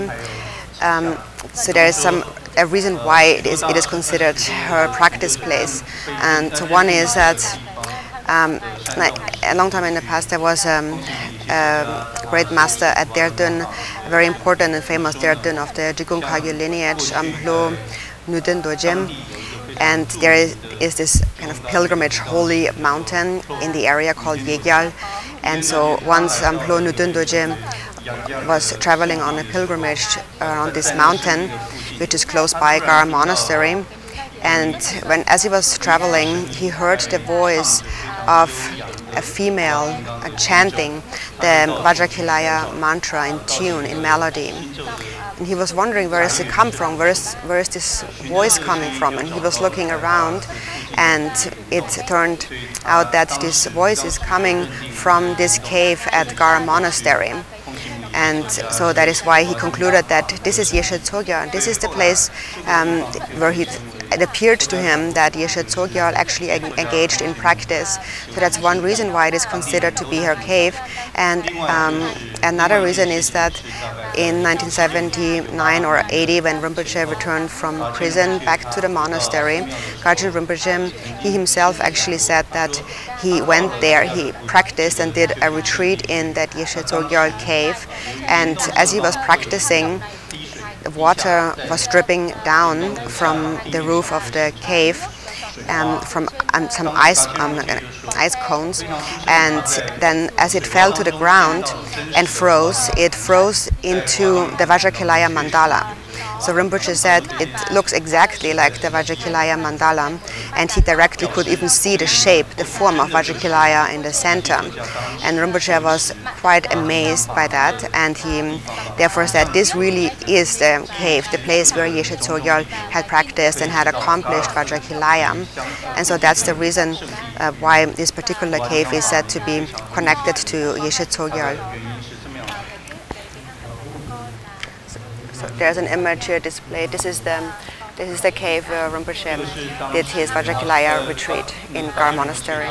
so there is a reason why it is considered her practice place. And so one is that like a long time in the past there was a great master at Derdun, a very important and famous Derdun of the Jigung Kagyu lineage, Lo Nuden Dojem. And there is this kind of pilgrimage holy mountain in the area called Yegyal. And so once Lo Nuden Dojem was traveling on a pilgrimage around this mountain, which is close by Gar monastery. And as he was traveling, he heard the voice of a female chanting the Vajrakilaya mantra in tune, in melody. And he was wondering, where does it come from? Where is this voice coming from? And he was looking around, and it turned out that this voice is coming from this cave at Gar monastery. And so that is why he concluded that this is Yeshe Tsogyal. This is the place where it appeared to him that Yeshe Tsogyal actually engaged in practice. So that's one reason why it is considered to be her cave. And another reason is that in 1979 or 80, when Rinpoche returned from prison back to the monastery, Gajin Rinpoche, he himself actually said that he went there, he practiced and did a retreat in that Yeshe Tsogyal cave. And as he was practicing, the water was dripping down from the roof of the cave, from some ice cones, and then as it fell to the ground and froze, it froze into the Vajrakilaya mandala. So Rinpoche said it looks exactly like the Vajrakilaya mandala, and he directly could even see the shape, the form of Vajrakilaya in the center. And Rinpoche was quite amazed by that, and he therefore said this really is the cave, the place where Yeshe Tsogyal had practiced and had accomplished Vajrakilaya. And so that's the reason why this particular cave is said to be connected to Yeshe Tsogyal. So there's an image here displayed. This is the cave where Rinpoche did his Vajrakilaya retreat in Gar monastery.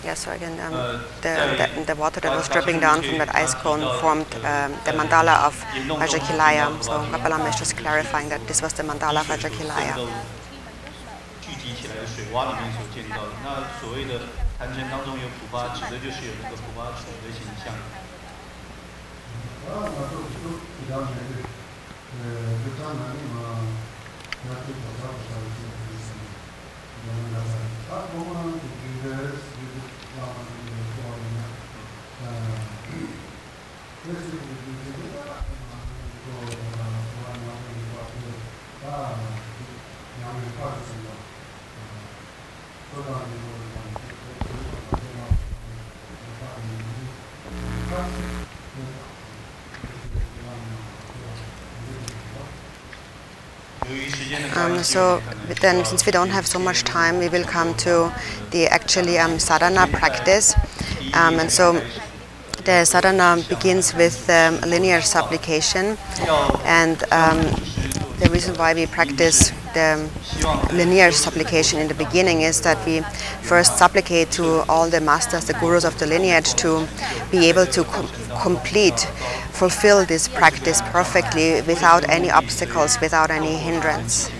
Yeah, so again, the water that was dripping down from that ice cone formed the mandala of Vajrakilaya. So Kapalama is just clarifying that this was the mandala of Vajrakilaya. So then, since we don't have so much time, we will come to the actually sadhana practice. And so the sadhana begins with linear supplication, and the reason why we practice the linear supplication in the beginning is that we first supplicate to all the masters, the gurus of the lineage, to be able to fulfill this practice perfectly without any obstacles, without any hindrance.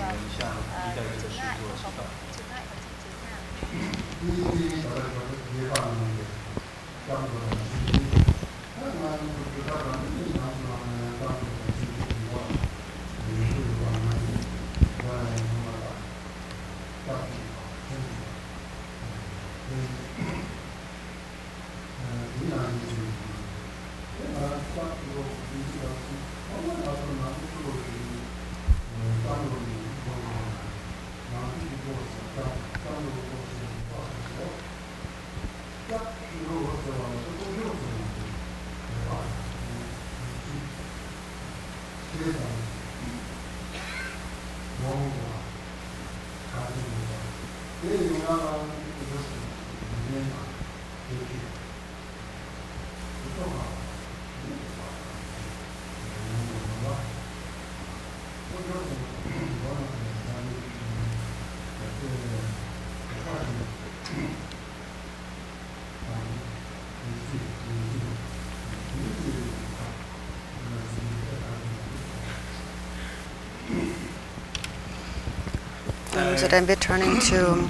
So then we're turning to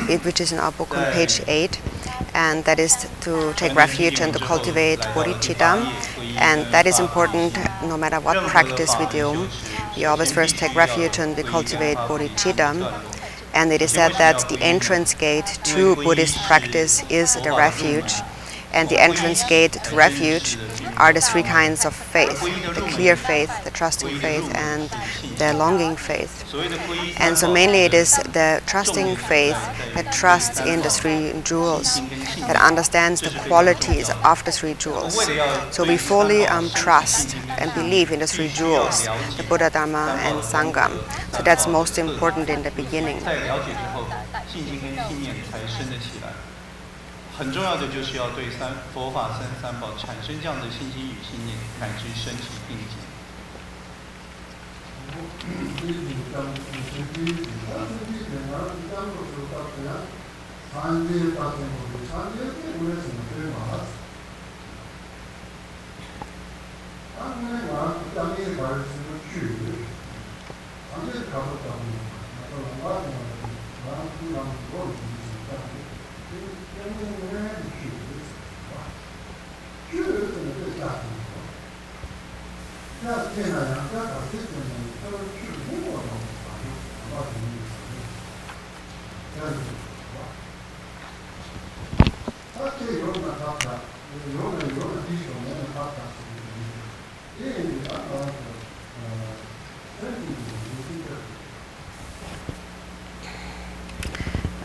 it, which is in our book on page 8, and that is to take refuge and to cultivate bodhicitta. And that is important no matter what practice we do. We always first take refuge and we cultivate bodhicitta. And it is said that the entrance gate to Buddhist practice is the refuge. And the entrance gate to refuge are the three kinds of faith: the clear faith, the trusting faith, and the longing faith. And so mainly it is the trusting faith that trusts in the three jewels, that understands the qualities of the three jewels. So we fully trust and believe in the three jewels, the Buddha, Dharma, and Sangha. So that's most important in the beginning. 很重要的就是要对佛法三宝产生这样的信心与信念，乃至身体并进。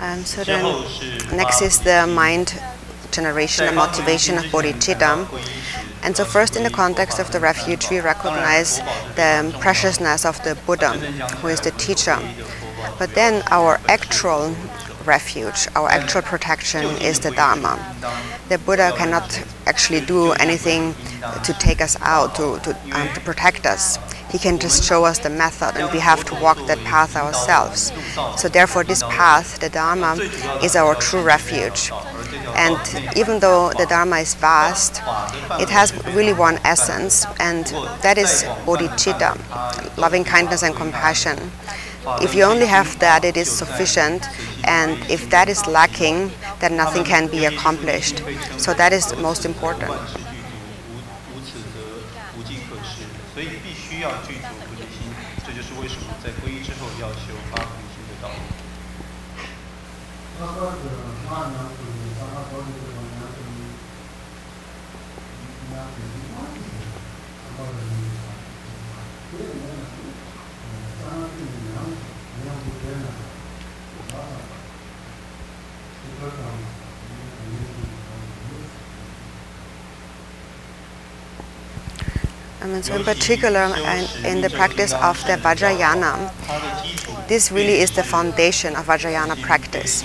And so then next is the mind generation and motivation of bodhicitta. And so first, in the context of the refuge, we recognize the preciousness of the Buddha, who is the teacher. But then our actual refuge, our actual protection is the Dharma. The Buddha cannot actually do anything to take us out, to protect us. He can just show us the method, and we have to walk that path ourselves. So therefore this path, the Dharma, is our true refuge. And even though the Dharma is vast, it has really one essence, and that is bodhicitta, loving kindness and compassion. If you only have that, it is sufficient, and if that is lacking, then nothing can be accomplished. So that is most important. So in particular, in the practice of the Vajrayana, this really is the foundation of Vajrayana practice.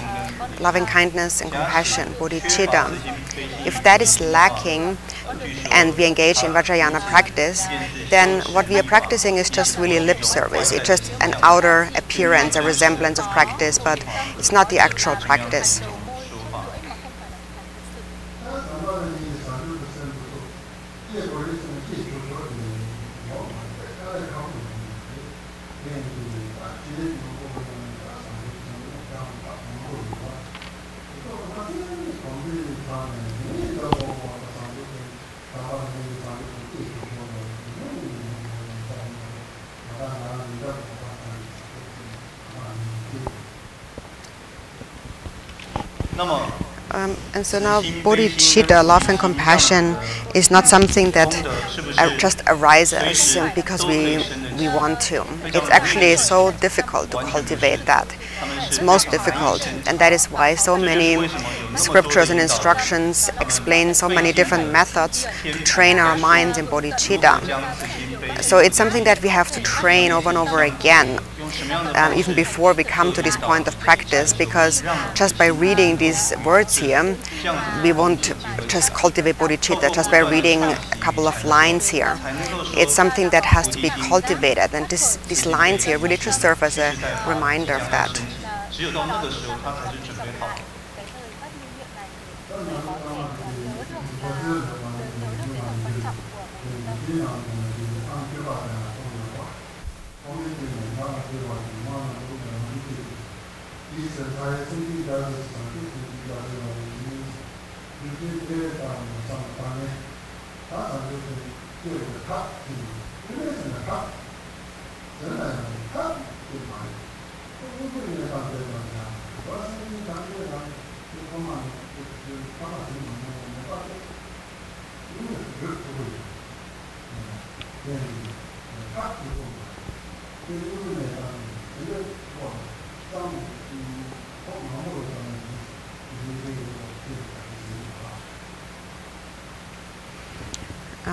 Loving kindness and compassion, bodhicitta. If that is lacking, and we engage in Vajrayana practice, then what we are practicing is just really lip service. It's just an outer appearance, a resemblance of practice, but it's not the actual practice. And so now bodhicitta, love and compassion, is not something that just arises because we want to. It's actually so difficult to cultivate that. It's most difficult, and that is why so many scriptures and instructions explain so many different methods to train our minds in bodhicitta. So it's something that we have to train over and over again, even before we come to this point of practice, because just by reading these words here, we won't just cultivate bodhicitta just by reading a couple of lines here. It's something that has to be cultivated, and these lines here really just serve as a reminder of that.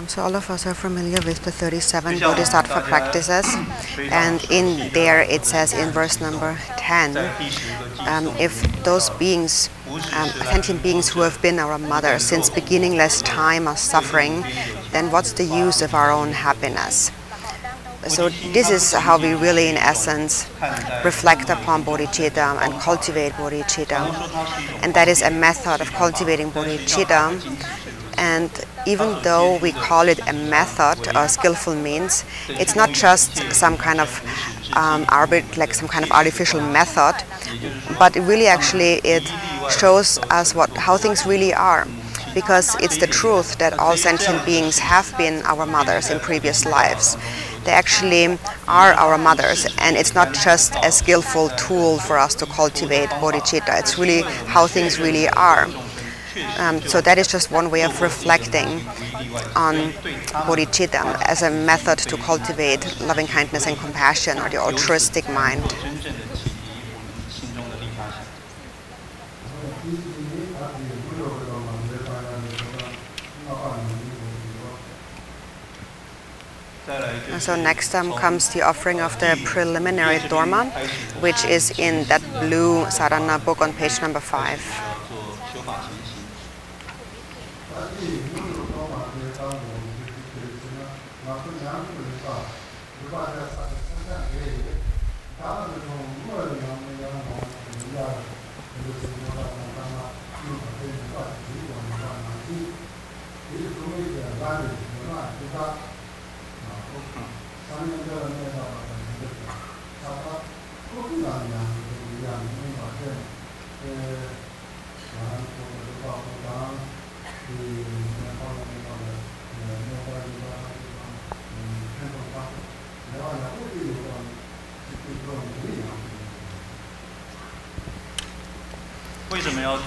So all of us are familiar with the 37 Bodhisattva practices, and in there it says in verse number 10, if those beings, sentient beings who have been our mother since beginningless time of suffering, then what's the use of our own happiness? So this is how we really, in essence, reflect upon bodhicitta and cultivate bodhicitta. And that is a method of cultivating bodhicitta. And even though we call it a method or skillful means, it's not just some kind of some kind of artificial method, but it really actually it shows us how things really are. Because it's the truth that all sentient beings have been our mothers in previous lives. They actually are our mothers, and it's not just a skillful tool for us to cultivate bodhicitta. It's really how things really are. So that is just one way of reflecting on bodhicitta as a method to cultivate loving kindness and compassion, or the altruistic mind. And so next comes the offering of the preliminary dharma, which is in that blue Sadhana book on page number 5.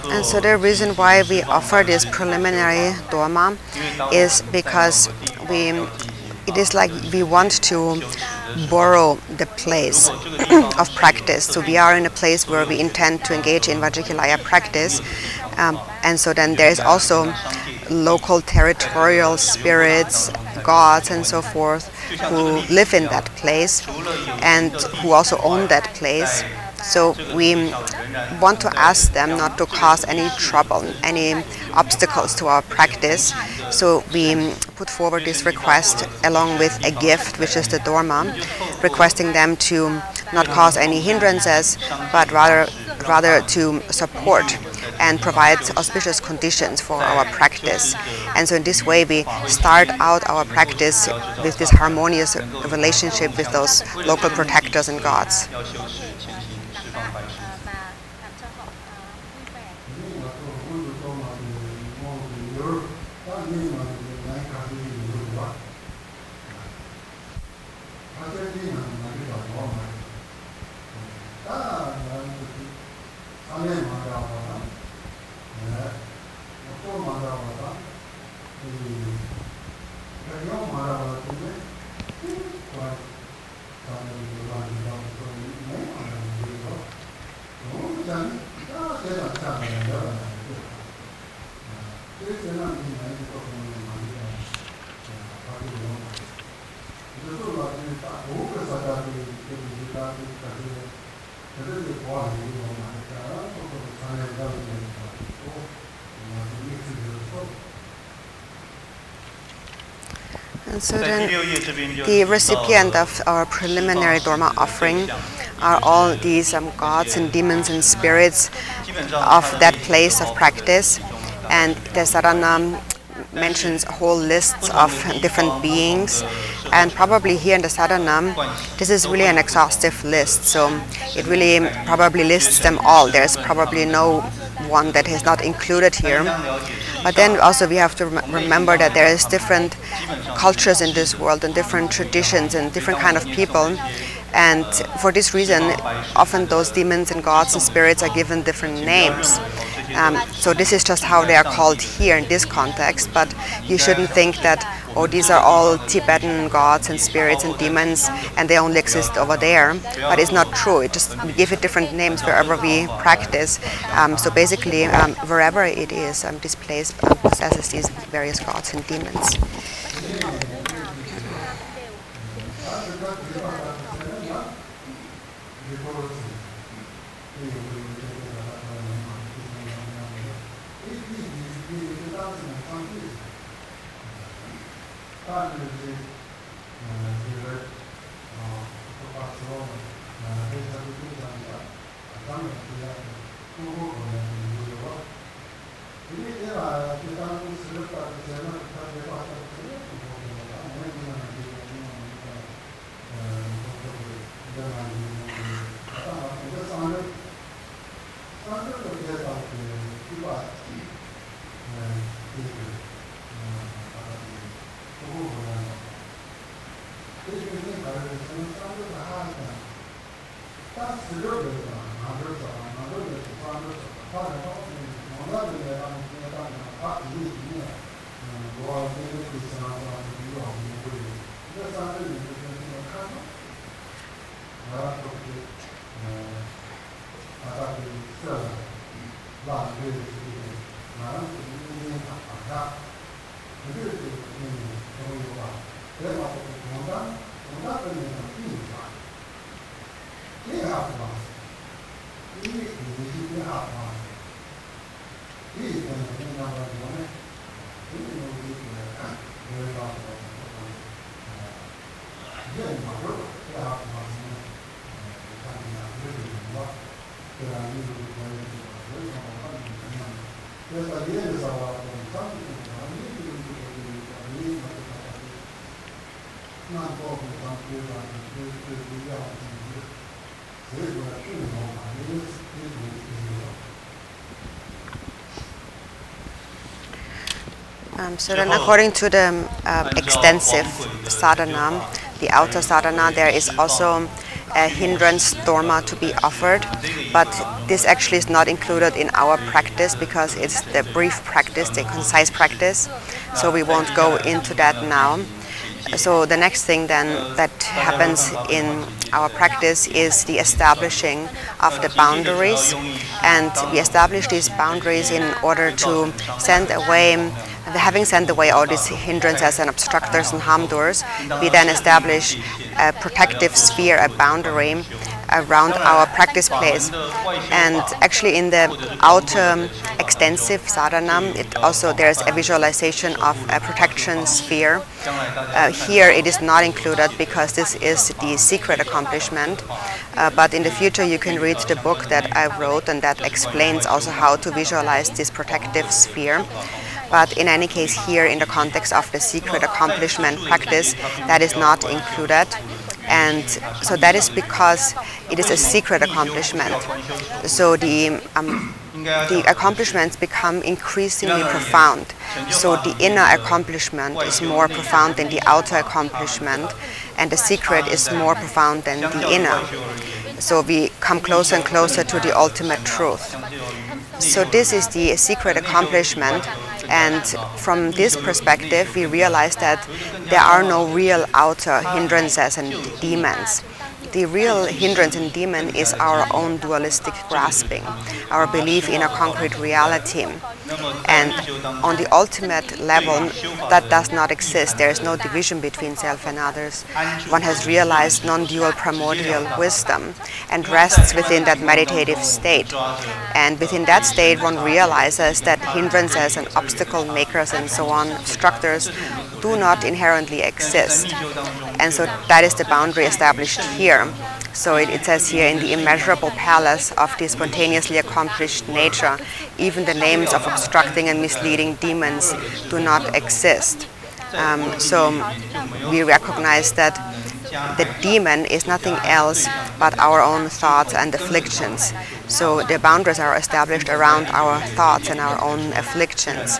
And so the reason why we offer this preliminary dharma is because it is like we want to borrow the place of practice. So we are in a place where we intend to engage in Vajrakilaya practice, and so then there is also local territorial spirits, gods and so forth, who live in that place and who also own that place. So we want to ask them not to cause any trouble, any obstacles to our practice. So we put forward this request along with a gift, which is the Dharma, requesting them to not cause any hindrances, but rather to support and provide auspicious conditions for our practice. And so in this way we start out our practice with this harmonious relationship with those local protectors and gods. And so then the recipient of our preliminary Dharma offering are all these gods and demons and spirits of that place of practice. And the Sadhana mentions whole lists of different beings. And probably here in the Sadhana, this is really an exhaustive list. So it really probably lists them all. There's probably no one that is not included here. But then also we have to remember that there is different cultures in this world and different traditions and different kind of people. And for this reason, often those demons and gods and spirits are given different names. So this is just how they are called here in this context, but you shouldn't think that, oh, these are all Tibetan gods and spirits and demons and they only exist over there. But it's not true. It just we give it different names wherever we practice. So basically, wherever it is, this place possesses these various gods and demons. So then according to the extensive sadhana, the outer sadhana, there is also a hindrance dharma to be offered, but this actually is not included in our practice because it's the brief practice, the concise practice, so we won't go into that now. So the next thing then that happens in our practice is the establishing of the boundaries, and we establish these boundaries in order to send away, having sent away all these hindrances and obstructors and harm doers, we then establish a protective sphere, a boundary around our practice place. And actually in the outer extensive sadhana, there's a visualization of a protection sphere. Here it is not included because this is the secret accomplishment. But in the future you can read the book that I wrote, and that explains also how to visualize this protective sphere. But in any case, here in the context of the secret accomplishment practice, that is not included. And so that is because it is a secret accomplishment. So the accomplishments become increasingly profound. So the inner accomplishment is more profound than the outer accomplishment, and the secret is more profound than the inner. So we come closer and closer to the ultimate truth. So this is the secret accomplishment. And from this perspective, we realize that there are no real outer hindrances and demons. The real hindrance and demon is our own dualistic grasping, our belief in a concrete reality. And on the ultimate level, that does not exist. There is no division between self and others. One has realized non-dual primordial wisdom and rests within that meditative state. And within that state, one realizes that hindrances and obstacle makers and so on, obstructors, do not inherently exist. And so that is the boundary established here. So it says here, in the immeasurable palace of the spontaneously accomplished nature, even the names of obstructing and misleading demons do not exist. So we recognize that the demon is nothing else but our own thoughts and afflictions. So the boundaries are established around our thoughts and our own afflictions.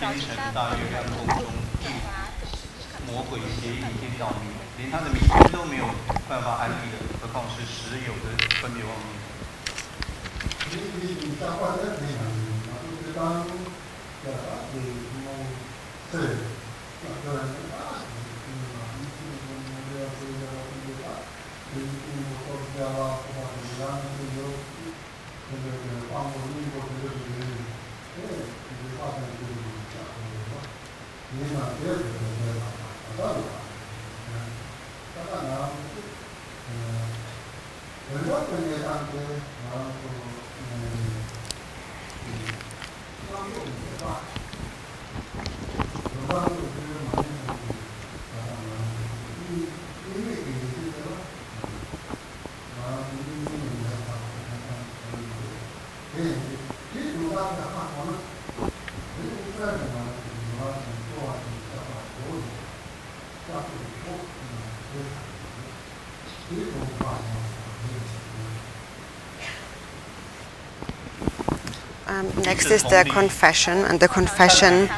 'Next is the confession, and the confession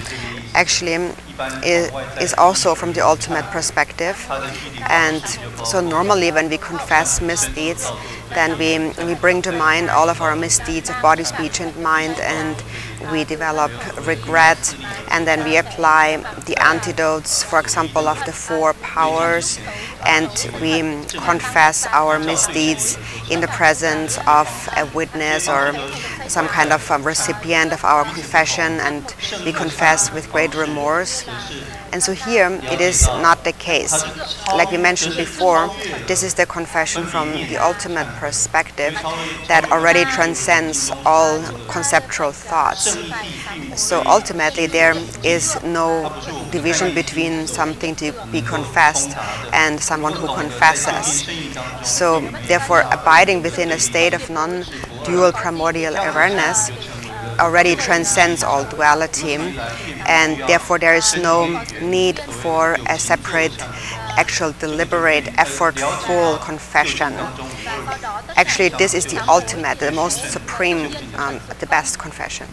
actually is also from the ultimate perspective. And so normally when we confess misdeeds, then we bring to mind all of our misdeeds of body, speech and mind, and we develop regret, and then we apply the antidotes, for example, of the 4 powers, and we confess our misdeeds in the presence of a witness or some kind of recipient of our confession, and we confess with great remorse. And so here it is not the case. Like we mentioned before, this is the confession from the ultimate perspective that already transcends all conceptual thoughts. So ultimately there is no division between something to be confessed and someone who confesses. So therefore abiding within a state of non-dual primordial awareness already transcends all duality, and therefore there is no need for a separate, actual, deliberate, effortful confession. Actually, this is the ultimate, the most supreme, the best confession.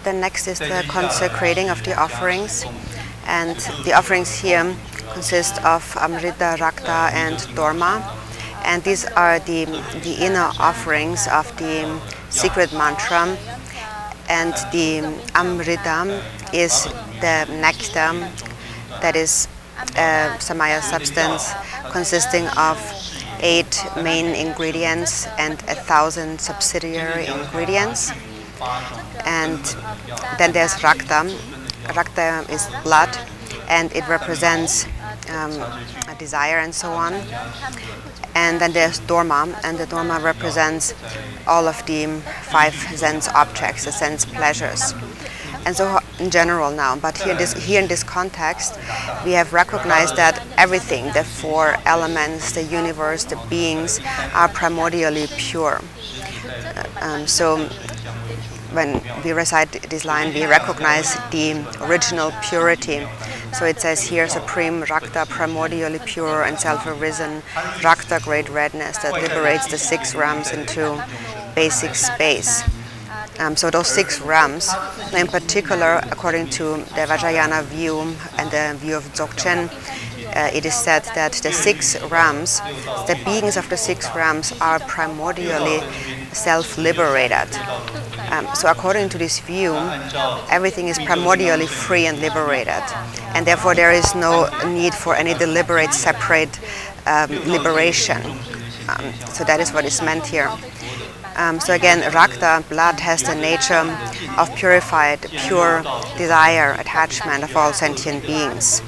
The next is the consecrating of the offerings, and the offerings here consist of Amrita, Rakta and Dorma, and these are the inner offerings of the secret mantra, and the Amrita is the nectar, that is Samaya substance consisting of 8 main ingredients and 1,000 subsidiary ingredients. And then there's Rakta. Rakta is blood, and it represents a desire and so on. And then there's Dorma, and the Dorma represents all of the 5 sense objects, the sense pleasures. And so in general now, but here in this context, we have recognized that everything, the 4 elements, the universe, the beings, are primordially pure. So when we recite this line, we recognize the original purity. So it says here, Supreme Rakta, primordially pure and self-arisen, Rakta, great redness that liberates the 6 realms into basic space. So those 6 realms, in particular, according to the Vajrayana view and the view of Dzogchen, it is said that the 6 realms, the beings of the 6 realms, are primordially self-liberated. So according to this view, everything is primordially free and liberated, and therefore there is no need for any deliberate, separate liberation. So that is what is meant here. So again, Rakta, blood, has the nature of purified, pure desire, attachment of all sentient beings.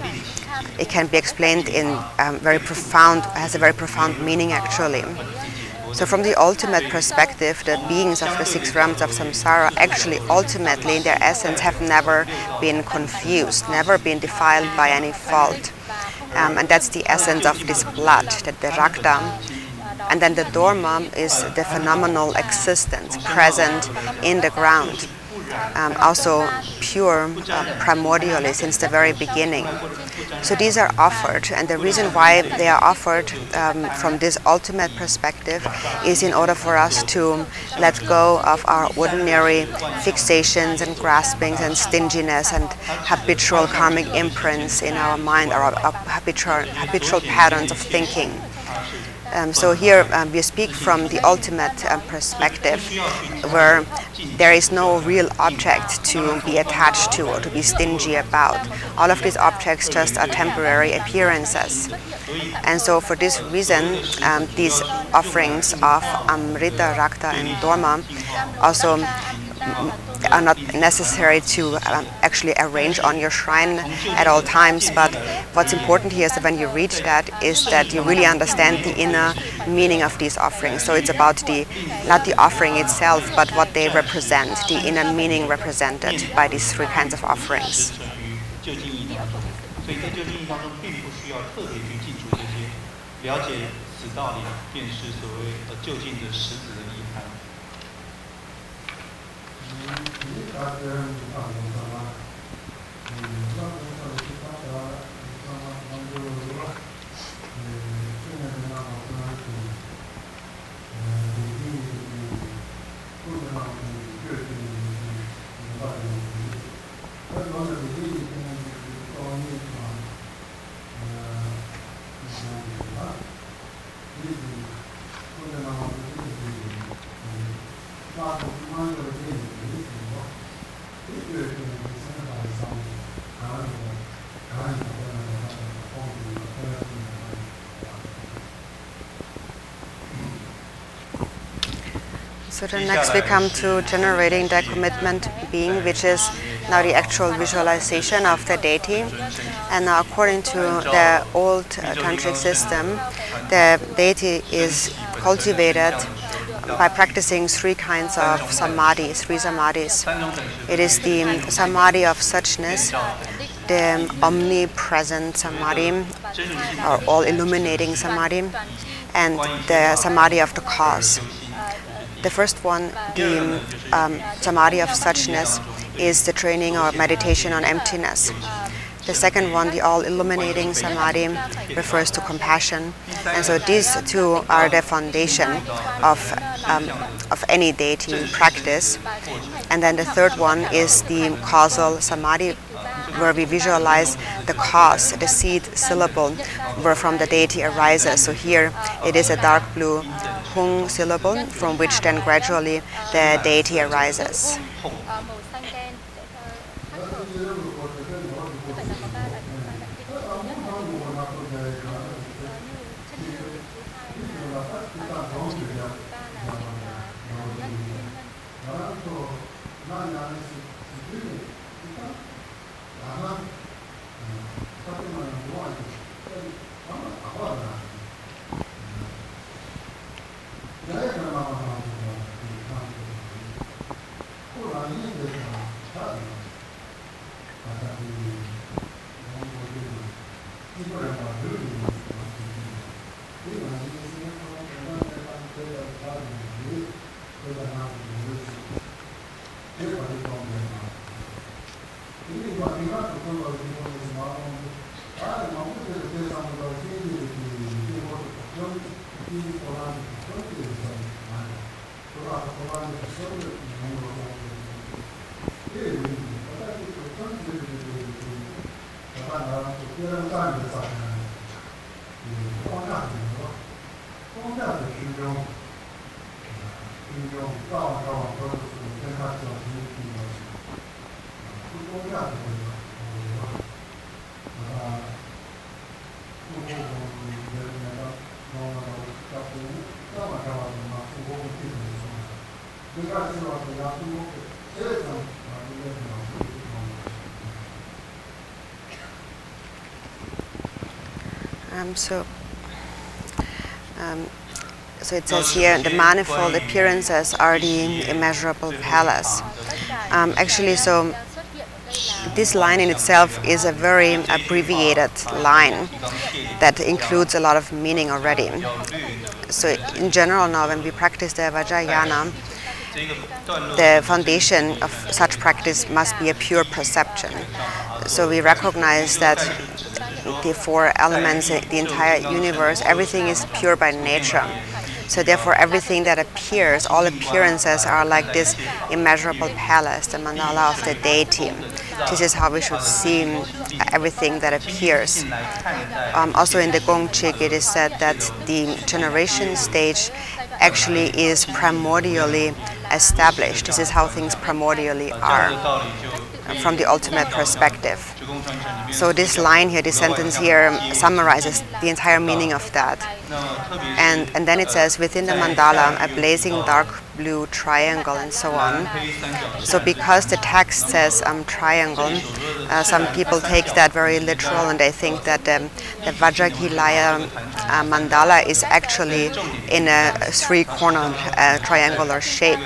It can be explained in has a very profound meaning actually. So from the ultimate perspective, the beings of the 6 realms of samsara actually ultimately in their essence have never been confused, never been defiled by any fault. And that's the essence of this blood, that the Rakta. And then the Dorma is the phenomenal existence present in the ground, also pure primordially since the very beginning. So these are offered, and the reason why they are offered from this ultimate perspective is in order for us to let go of our ordinary fixations and graspings and stinginess and habitual karmic imprints in our mind, our habitual patterns of thinking. So here we speak from the ultimate perspective, where there is no real object to be attached to or to be stingy about. All of these objects just are temporary appearances. And so for this reason, these offerings of Amrita, Rakta and Dorma also are not necessary to actually arrange on your shrine at all times, but what's important here is that when you reach that, is that you really understand the inner meaning of these offerings. So it's about not the offering itself, but what they represent, the inner meaning represented by these three kinds of offerings. 所以在就近义当中，并不需要特别去记住这些，了解此道理，便是所谓的就近的实质的意涵。So then next we come to generating the commitment being, which is now the actual visualization of the deity. And now according to the old tantric system, the deity is cultivated by practicing three kinds of samadhis, three samadhis. It is the samadhi of suchness, the omnipresent samadhi, or all-illuminating samadhi, and the samadhi of the cause. The first one, the samadhi of suchness, is the training or meditation on emptiness. The second one, the all-illuminating samadhi, refers to compassion. And so these two are the foundation of any deity practice. And then the third one is the causal samadhi, where we visualize the cause, the seed syllable, where from the deity arises. So here it is a dark blue hung syllable, from which then gradually the deity arises. So it says here, the manifold appearances are the immeasurable palace. Actually, so this line in itself is a very abbreviated line that includes a lot of meaning already. So in general now, when we practice the Vajrayana, the foundation of such practice must be a pure perception. So we recognize that the four elements, the entire universe, everything is pure by nature. So therefore everything that appears, all appearances are like this immeasurable palace, the mandala of the deity. This is how we should see everything that appears. Also in the Gongchik it is said that the generation stage actually is primordially established. This is how things primordially are from the ultimate perspective. So this line here, this sentence here summarizes the entire meaning of that. And then it says, within the mandala, a blazing dark blue triangle, and so on. So because the text says triangle, some people take that very literal, and they think that the Vajrakilaya mandala is actually in a three-cornered triangular shape.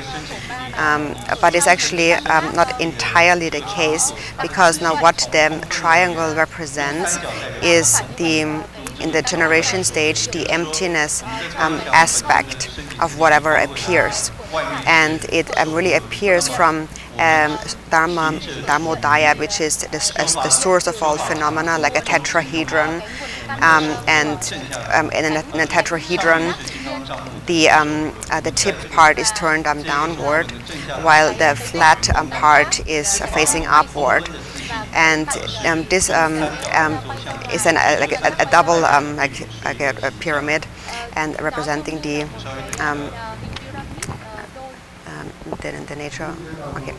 But it's actually not entirely the case, because now what the triangle represents is in the generation stage, the emptiness aspect of whatever appears. And it really appears from Dharmodaya, which is the source of all phenomena, like a tetrahedron. And in a tetrahedron, the tip part is turned downward, while the flat part is facing upward. And this is like a double, like a pyramid, and representing the nature. Okay.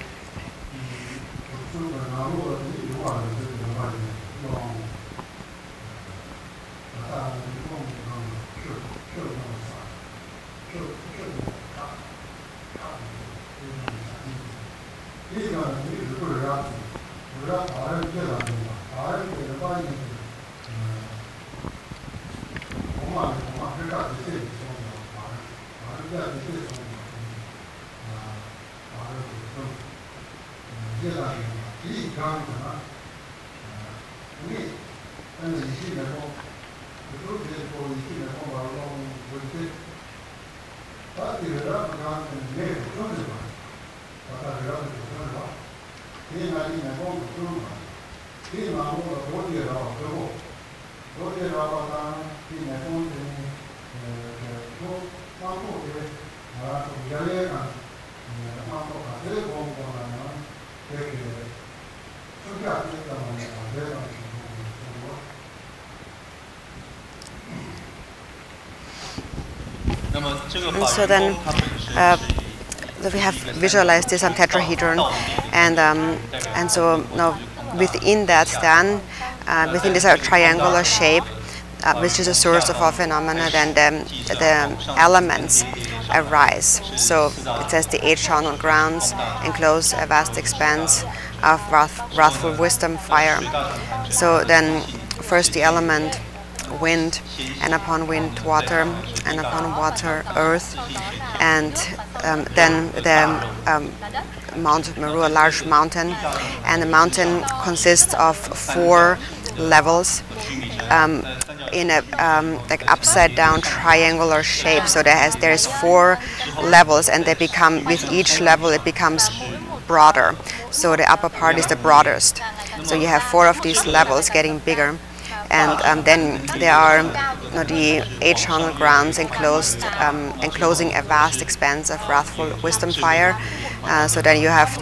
And so then we have visualized this tetrahedron, and so now within that then, within this triangular shape, which is the source of all phenomena, then the elements arise. So it says the 8 charnel grounds enclose a vast expanse of wrathful wisdom, fire. So then first the element wind, and upon wind water, and upon water earth, and then the Mount Meru, a large mountain, and the mountain consists of 4 levels in a like upside down triangular shape. So there is 4 levels, and they become, with each level it becomes broader. So the upper part is the broadest. So you have 4 of these levels getting bigger. And then there are the 8 charnel grounds enclosing a vast expanse of wrathful wisdom, fire. So then you have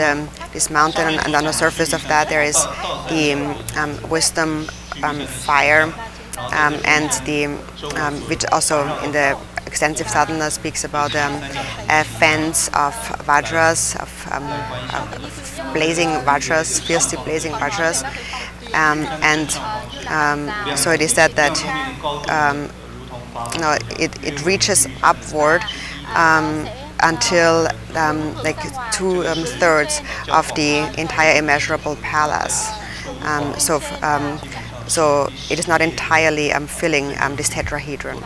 this mountain, and on the surface of that there is the wisdom, fire, and the which also in the extensive sadhana speaks about a fence of vajras, of blazing vajras, fiercely blazing vajras. So it is said that it reaches upward until like 2/3 of the entire immeasurable palace. So it is not entirely filling this tetrahedron.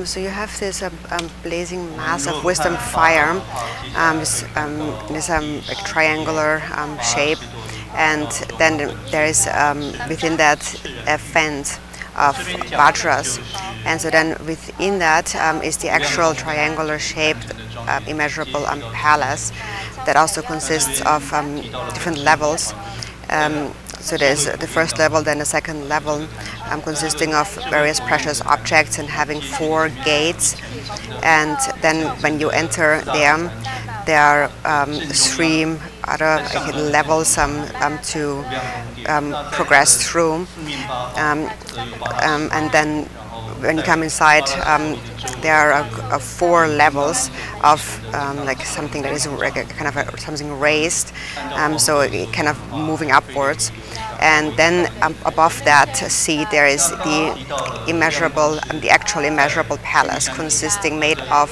So you have this blazing mass of wisdom fire, this like triangular shape, and then there is within that a fence of Vajras, and so then within that is the actual triangular shaped immeasurable palace that also consists of different levels. So there's the first level, then the second level, consisting of various precious objects and having 4 gates. And then when you enter them, there are 3 other levels to progress through. And then when you come inside, there are 4 levels of like something that is kind of something raised, so it kind of moving upwards. And then above that seat there is the immeasurable, the actual immeasurable palace, consisting made of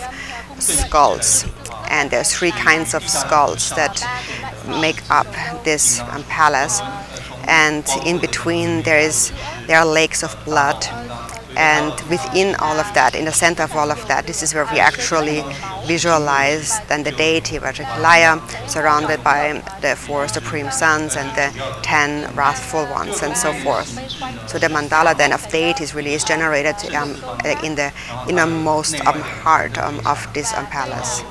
skulls. And there's 3 kinds of skulls that make up this palace. And in between there are lakes of blood. And within all of that, in the center of all of that, this is where we actually visualize then the deity Vajrakilaya, surrounded by the 4 supreme suns and the 10 wrathful ones, and so forth. So the mandala then of deities really is generated in the innermost heart of this palace.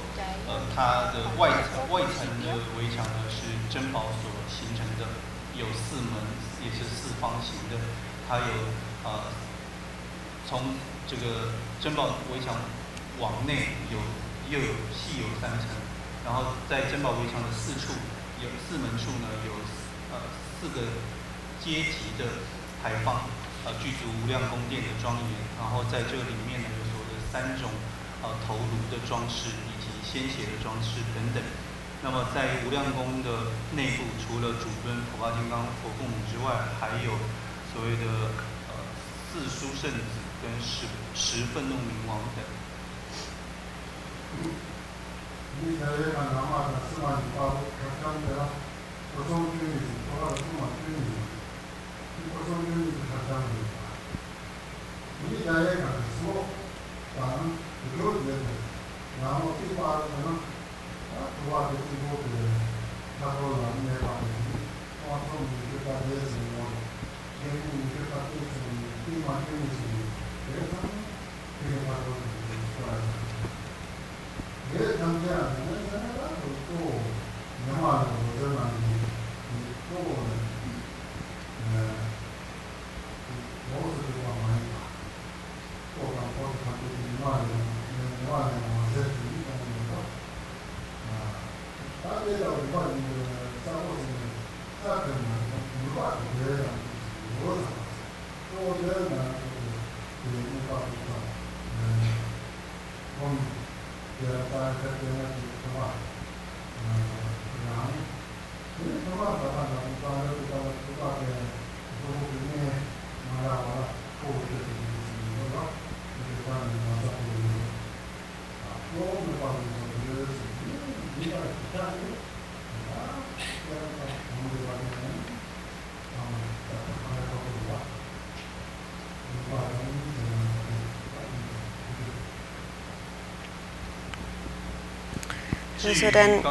So then,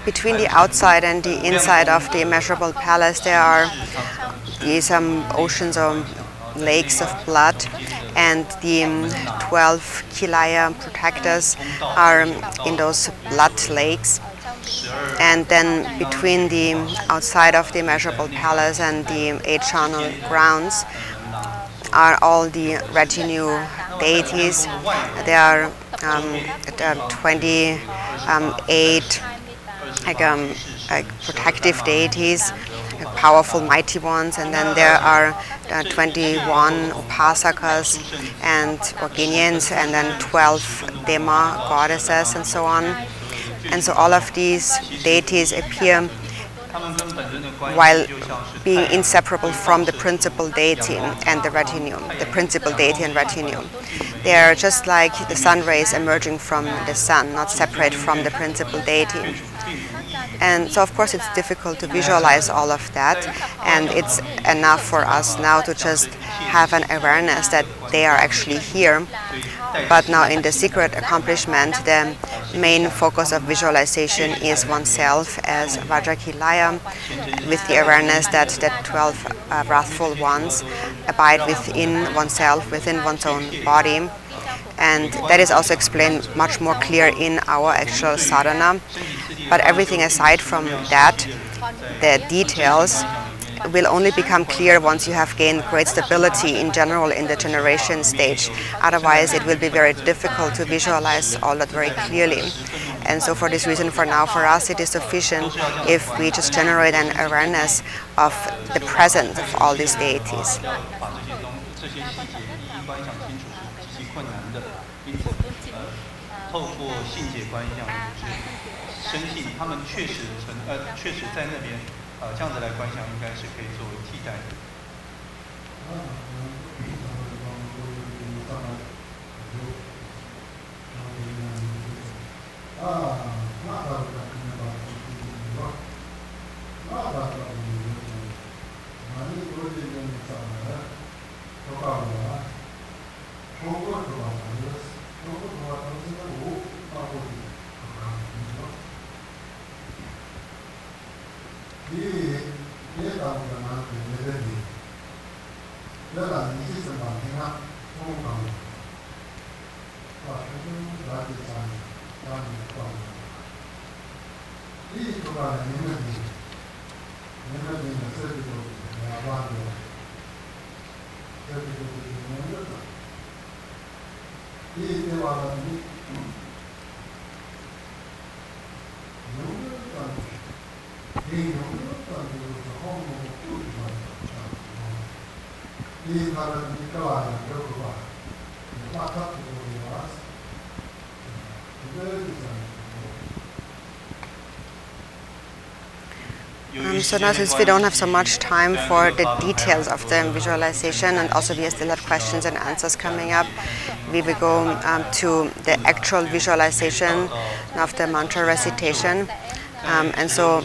between the outside and the inside of the immeasurable palace, there are these oceans or lakes of blood, and the 12 Kilaya protectors are in those blood lakes. And then between the outside of the immeasurable palace and the 8 channel grounds are all the retinue deities. There are 28 protective deities, powerful, mighty ones, and then there are 21 upasakas and Guineans, and then 12 Dema goddesses, and so on. And so all of these deities appear while being inseparable from the principal deity and the retinue, the principal deity and retinue. They are just like the sun rays emerging from the sun, not separate from the principal deity. And so of course it's difficult to visualize all of that, and it's enough for us now to just have an awareness that they are actually here. But now in the secret accomplishment, the main focus of visualization is oneself as Vajrakilaya, with the awareness that the 12 wrathful ones abide within oneself, within one's own body. And that is also explained much more clear in our actual sadhana. But everything aside from that, the details will only become clear once you have gained great stability in general in the generation stage. Otherwise, it will be very difficult to visualize all that very clearly. And so for this reason, for now, for us, it is sufficient if we just generate an awareness of the presence of all these deities. 这样子来观想，应该是可以作为替代的。So now, since we don't have so much time for the details of the visualization, and also we still have questions and answers coming up, we will go to the actual visualization of the mantra recitation. And so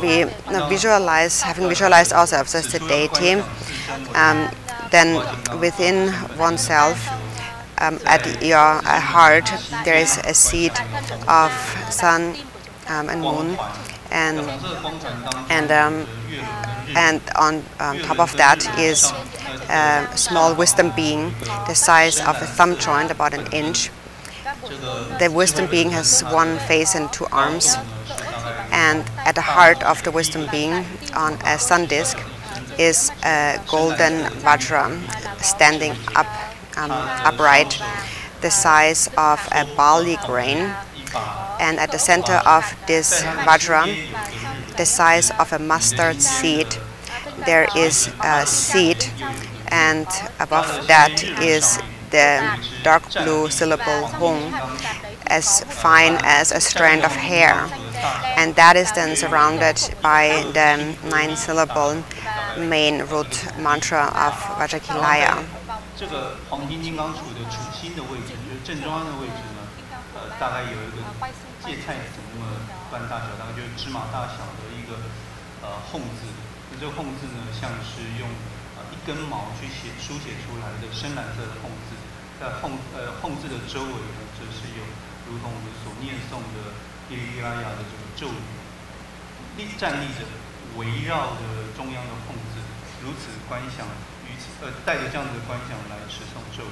we visualize, having visualized ourselves as the deity, then within oneself, at your heart, there is a seed of sun and moon, and on top of that is a small wisdom being the size of a thumb joint, about an inch. The wisdom being has one face and two arms, and at the heart of the wisdom being, on a sun disk, is a golden vajra standing up upright, the size of a barley grain. And at the center of this vajra, the size of a mustard seed, there is a seed, and above that is the dark blue syllable hung, as fine as a strand of hair. And that is then surrounded by the 9-syllable main root mantra of Vajrakilaya. 这个黄金金刚杵的杵心的位置，就是正中央的位置呢，大概有一个芥菜籽那么般大小，大概就是芝麻大小的一个吽字。那这个吽字呢，像是用一根毛去书写出来的深蓝色的吽字。在吽字的周围呢，则是有如同我们所念诵的耶利拉雅的这个咒语，站立着围绕着中央的吽字，如此观想。 带着这样子的观想来持诵咒语。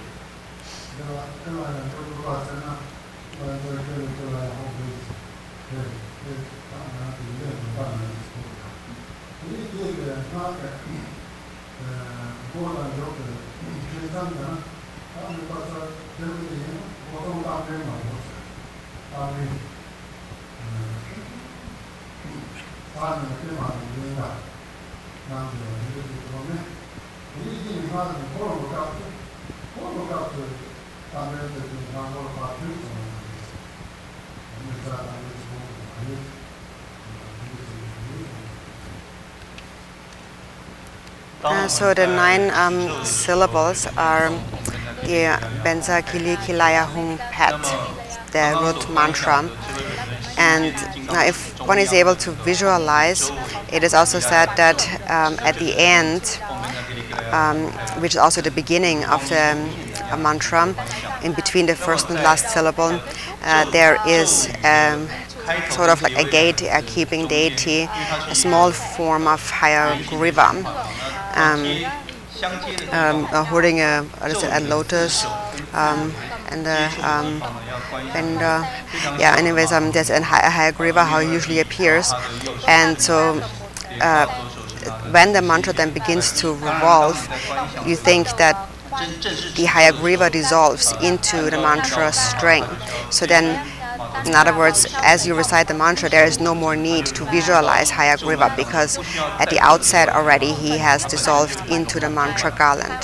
So the 9 syllables are the Vajrakilaya Hum Pet, the root mantra. And if one is able to visualize, it is also said that at the end, which is also the beginning of the mantra, in between the first and last syllable, there is sort of like a gate, a keeping deity, a small form of higher griva, holding a lotus, and yeah. Anyways, there's a higher griva how it usually appears, and so when the mantra then begins to revolve, you think that the higher griva dissolves into the mantra string. So then, in other words, as you recite the mantra, there is no more need to visualize higher griva, because at the outset already he has dissolved into the mantra garland.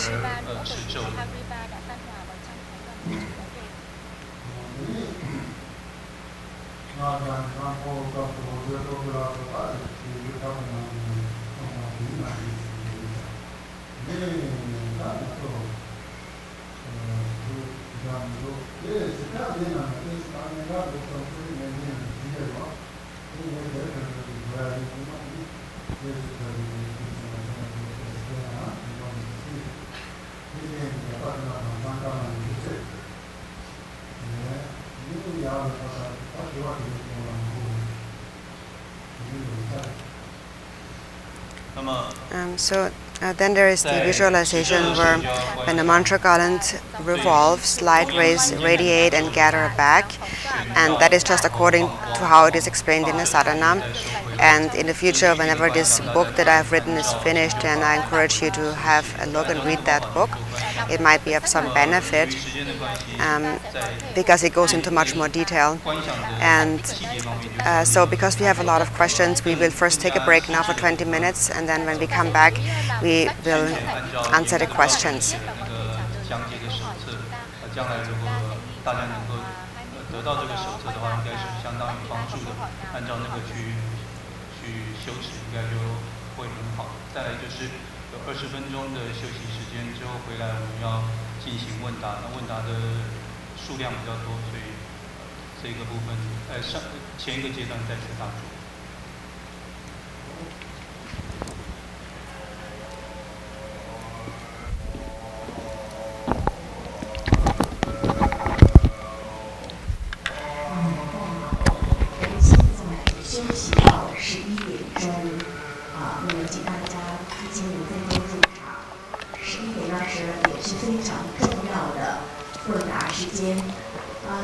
Then there is the visualization where when the mantra garland revolves, light rays radiate and gather back, and that is just according to how it is explained in the sadhana. And in the future, whenever this book that I have written is finished, and I encourage you to have a look and read that book, it might be of some benefit, because it goes into much more detail. And so because we have a lot of questions, we will first take a break now for 20 minutes, and then when we come back, we will answer the questions.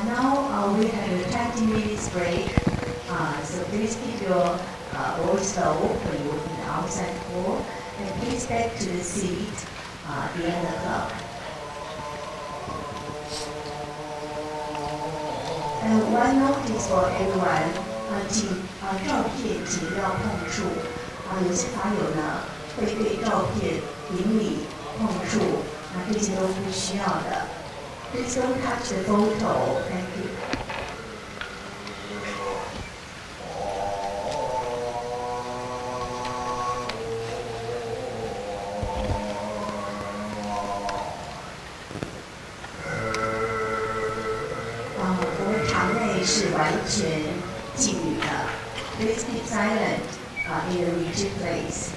Now we have a 20 minutes break, so please keep your voice low when you open the outside door, and please back to the seat behind the clock. And one notice for everyone, 照片请不要碰触，有些法友呢会对照片顶礼碰触，这些都不需要的。Please don't touch the photo. Thank you. Please keep silent in a rigid place.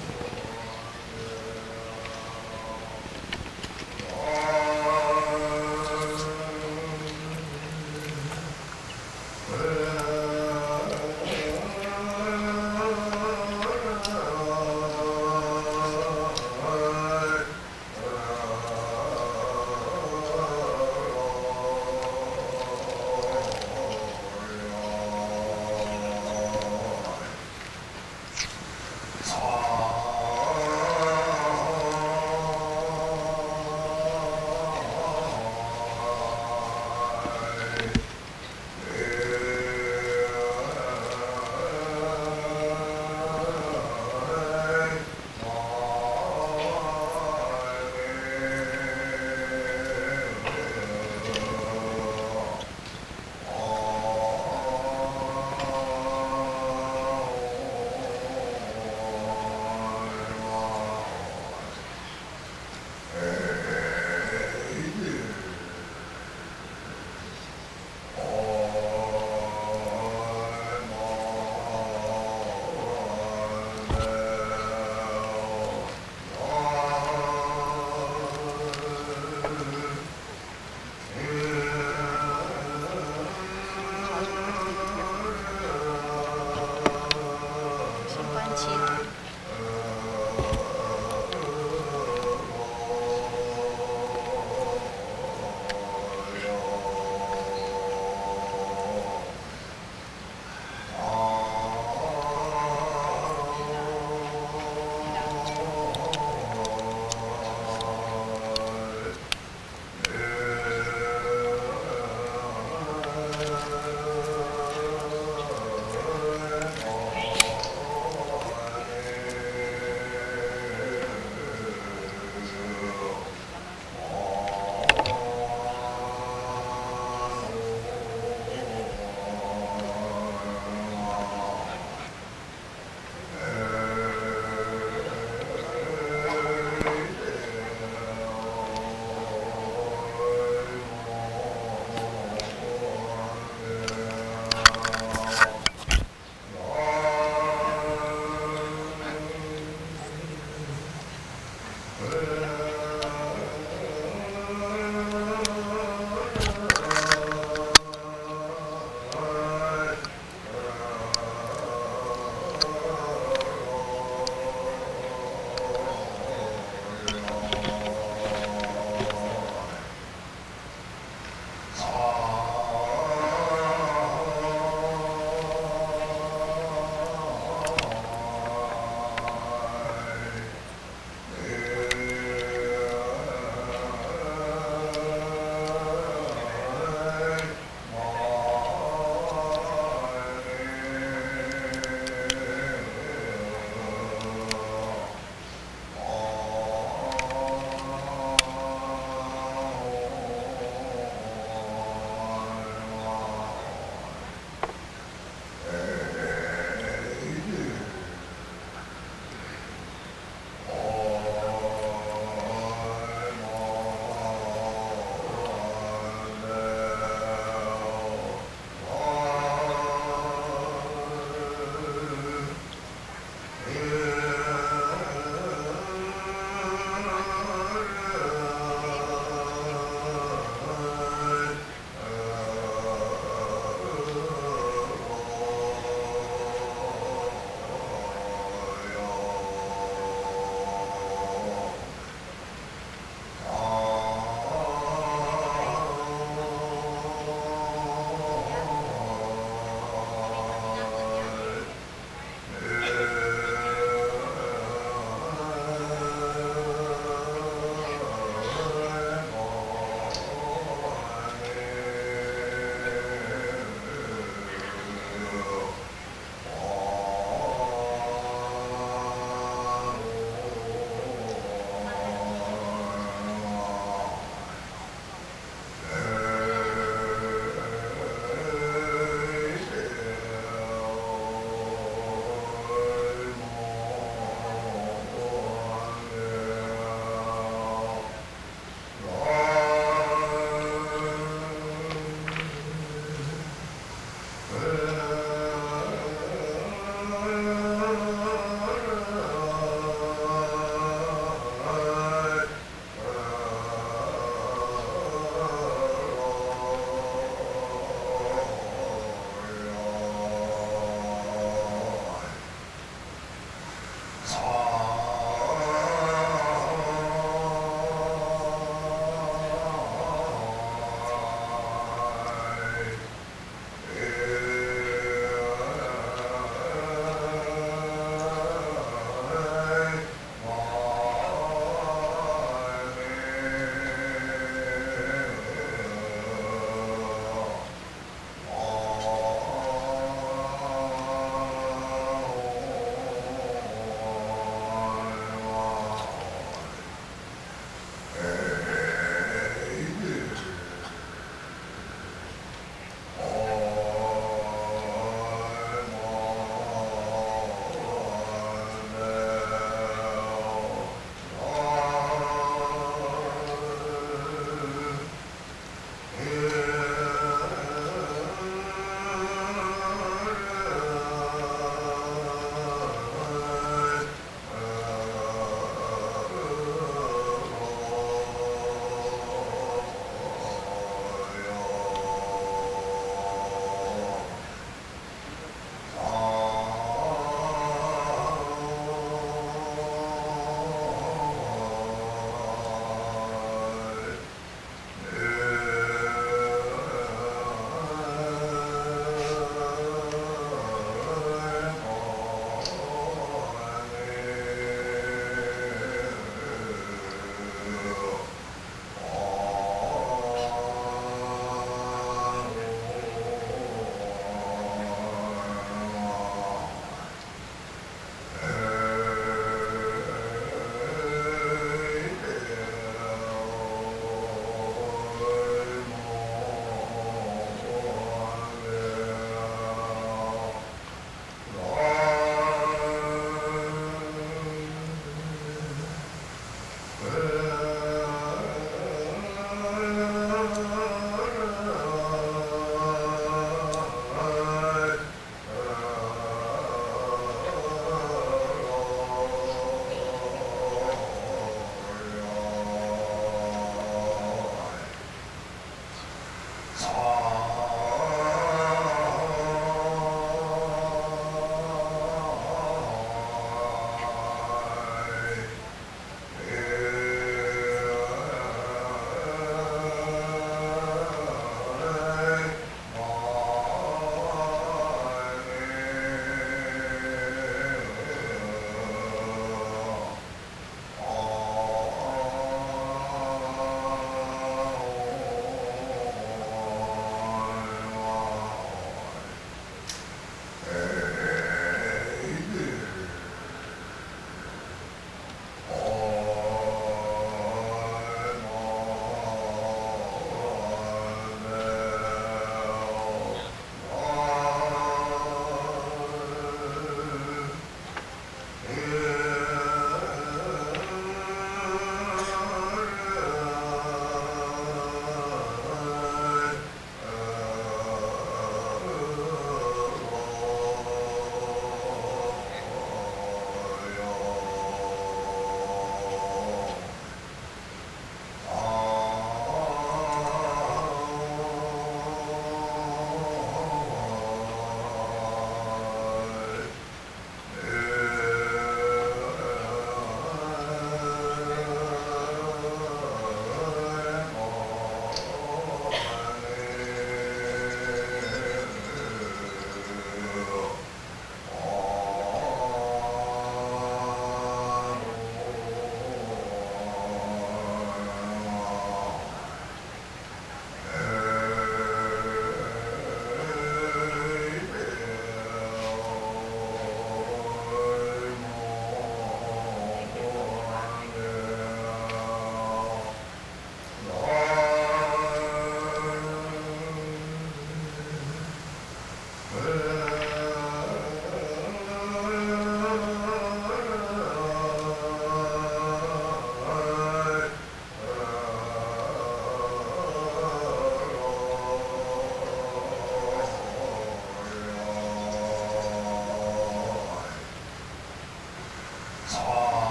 Amen.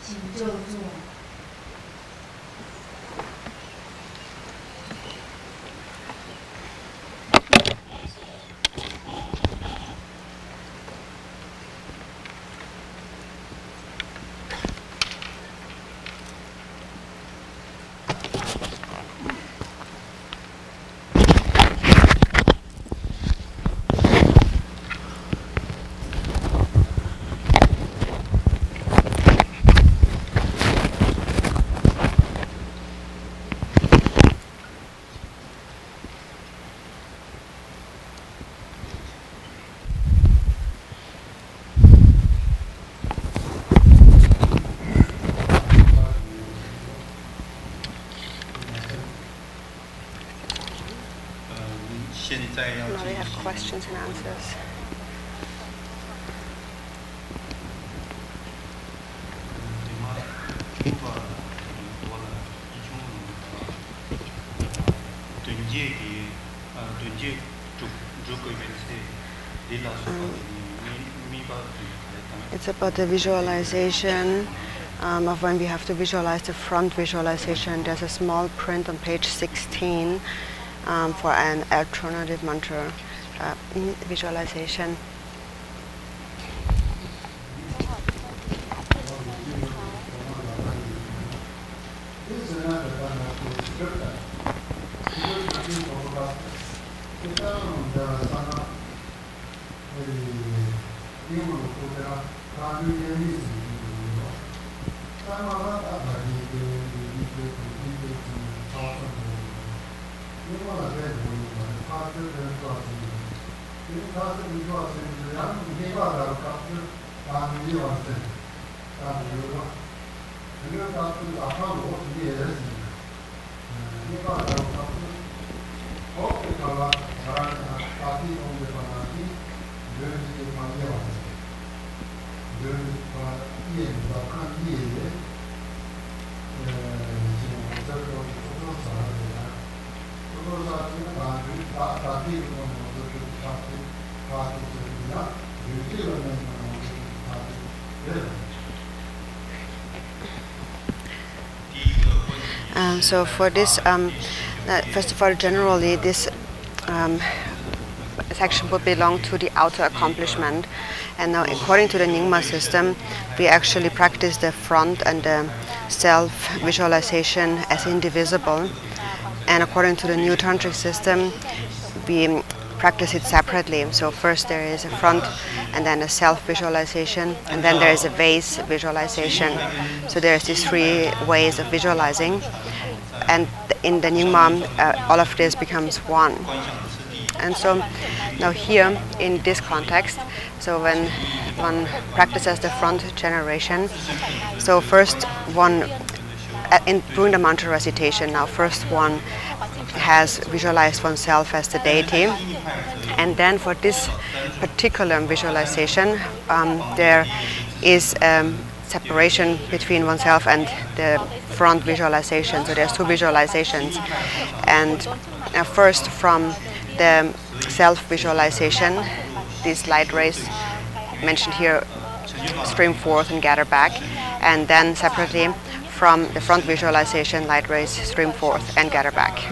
请就坐。Now we have questions and answers. It's about the visualization of when we have to visualize the front visualization. There's a small print on page 16 for an alternative mantra visualization. So for this, first of all, generally this section would belong to the outer accomplishment. And now, according to the Nyingma system, we actually practice the front and the self-visualization as indivisible. And according to the new tantric system, we practice it separately. So first there is a front and then a self-visualization, and then there is a vase visualization. So there's these 3 ways of visualizing. And in the Nyingma, all of this becomes one. And so now here, in this context, so when one practices the front generation, so first one, during the mantra recitation, now first one has visualized oneself as the deity, and then for this particular visualization, there is separation between oneself and the front visualization. So there's 2 visualizations, and first from the self-visualization, these light rays mentioned here stream forth and gather back, and then separately from the front visualization, light rays stream forth and gather back.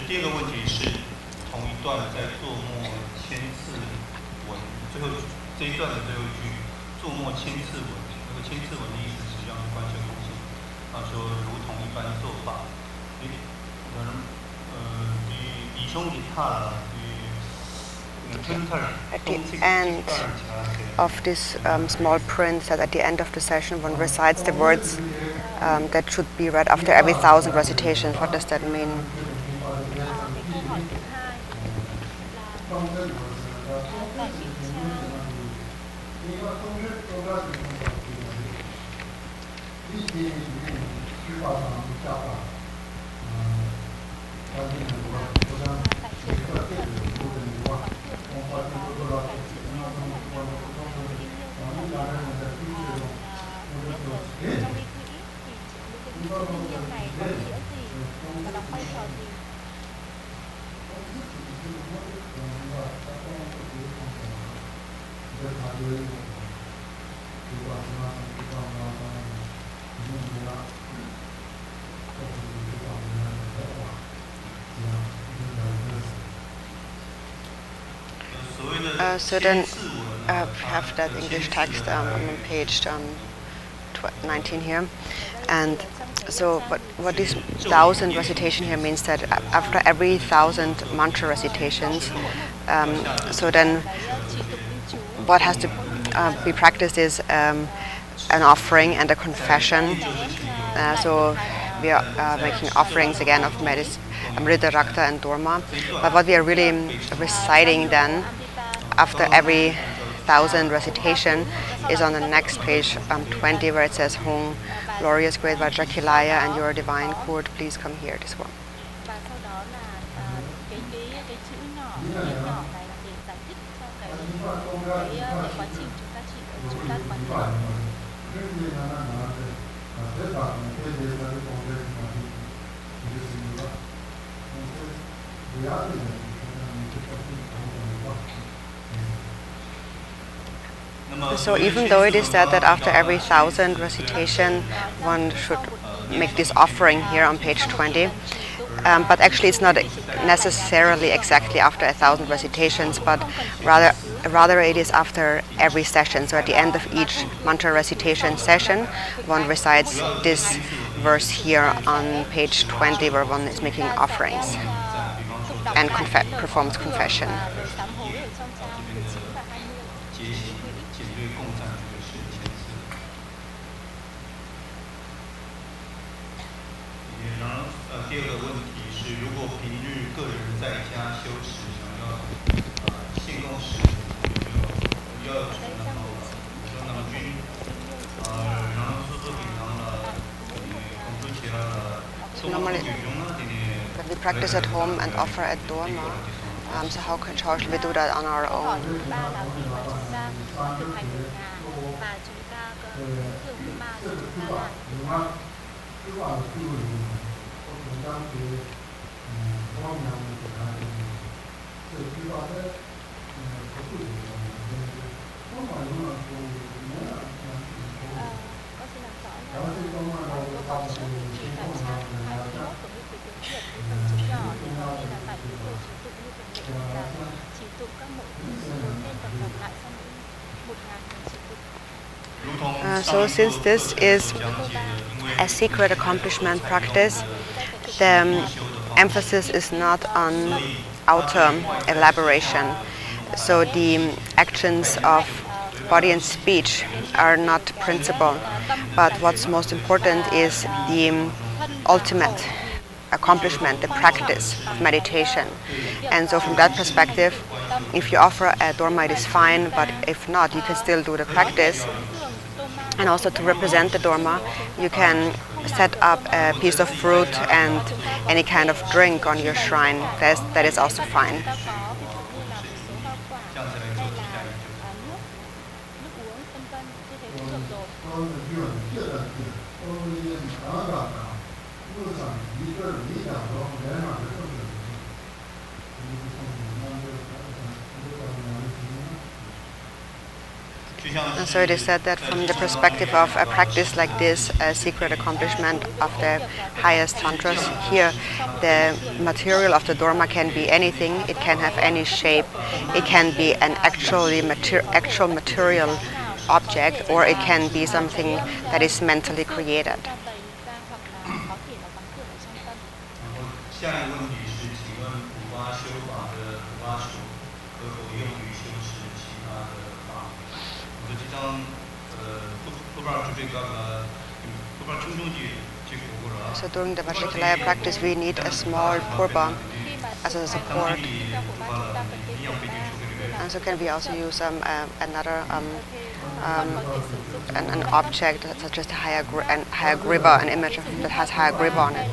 第二个问题是同一段在坐默千次文，最后这一段的最后一句坐默千次文，这个千次文的意思实际上是观修空性。他说如同一般做法，At the end of this small print, that at the end of the session one recites the words that should be read after every 1,000 recitations. What does that mean? So then have that English text on page 19 here, and So, but what this 1,000 recitation here means that after every 1,000 mantra recitations, so then what has to be practiced is an offering and a confession. So we are making offerings again of Amrita, Rakta and Dorma. But what we are really reciting then after every 1,000 recitation is on the next page 20, where it says Hong, glorious great Vajrakilaya and your divine court, please come here, this one. Và sau đó là cái chữ nhỏ này là để giải thích cho cái quá trình chúng ta quán niệm. So even though it is said that after every 1,000 recitation one should make this offering here on page 20, but actually it's not necessarily exactly after 1,000 recitations, but rather it is after every session. So at the end of each mantra recitation session, one recites this verse here on page 20, where one is making offerings and performs confession. Normally, when we practice at home and offer at Dharma, so how should we do that on our own? So since this is a secret accomplishment practice, the emphasis is not on outer elaboration. So the actions of body and speech are not principal, but what's most important is the ultimate accomplishment, the practice of meditation. And so from that perspective, if you offer a Dharma, it is fine, but if not, you can still do the practice. And also to represent the Dharma, you can set up a piece of fruit and any kind of drink on your shrine. That is also fine. And so it is said that from the perspective of a practice like this, a secret accomplishment of the highest tantras, here the material of the Dharma can be anything, it can have any shape, it can be an actual material object, or it can be something that is mentally created. So during the Vajrakilaya practice, we need a small purba as a support. And so can we also use another an object such as the Hayagriva, an image that has Hayagriva on it.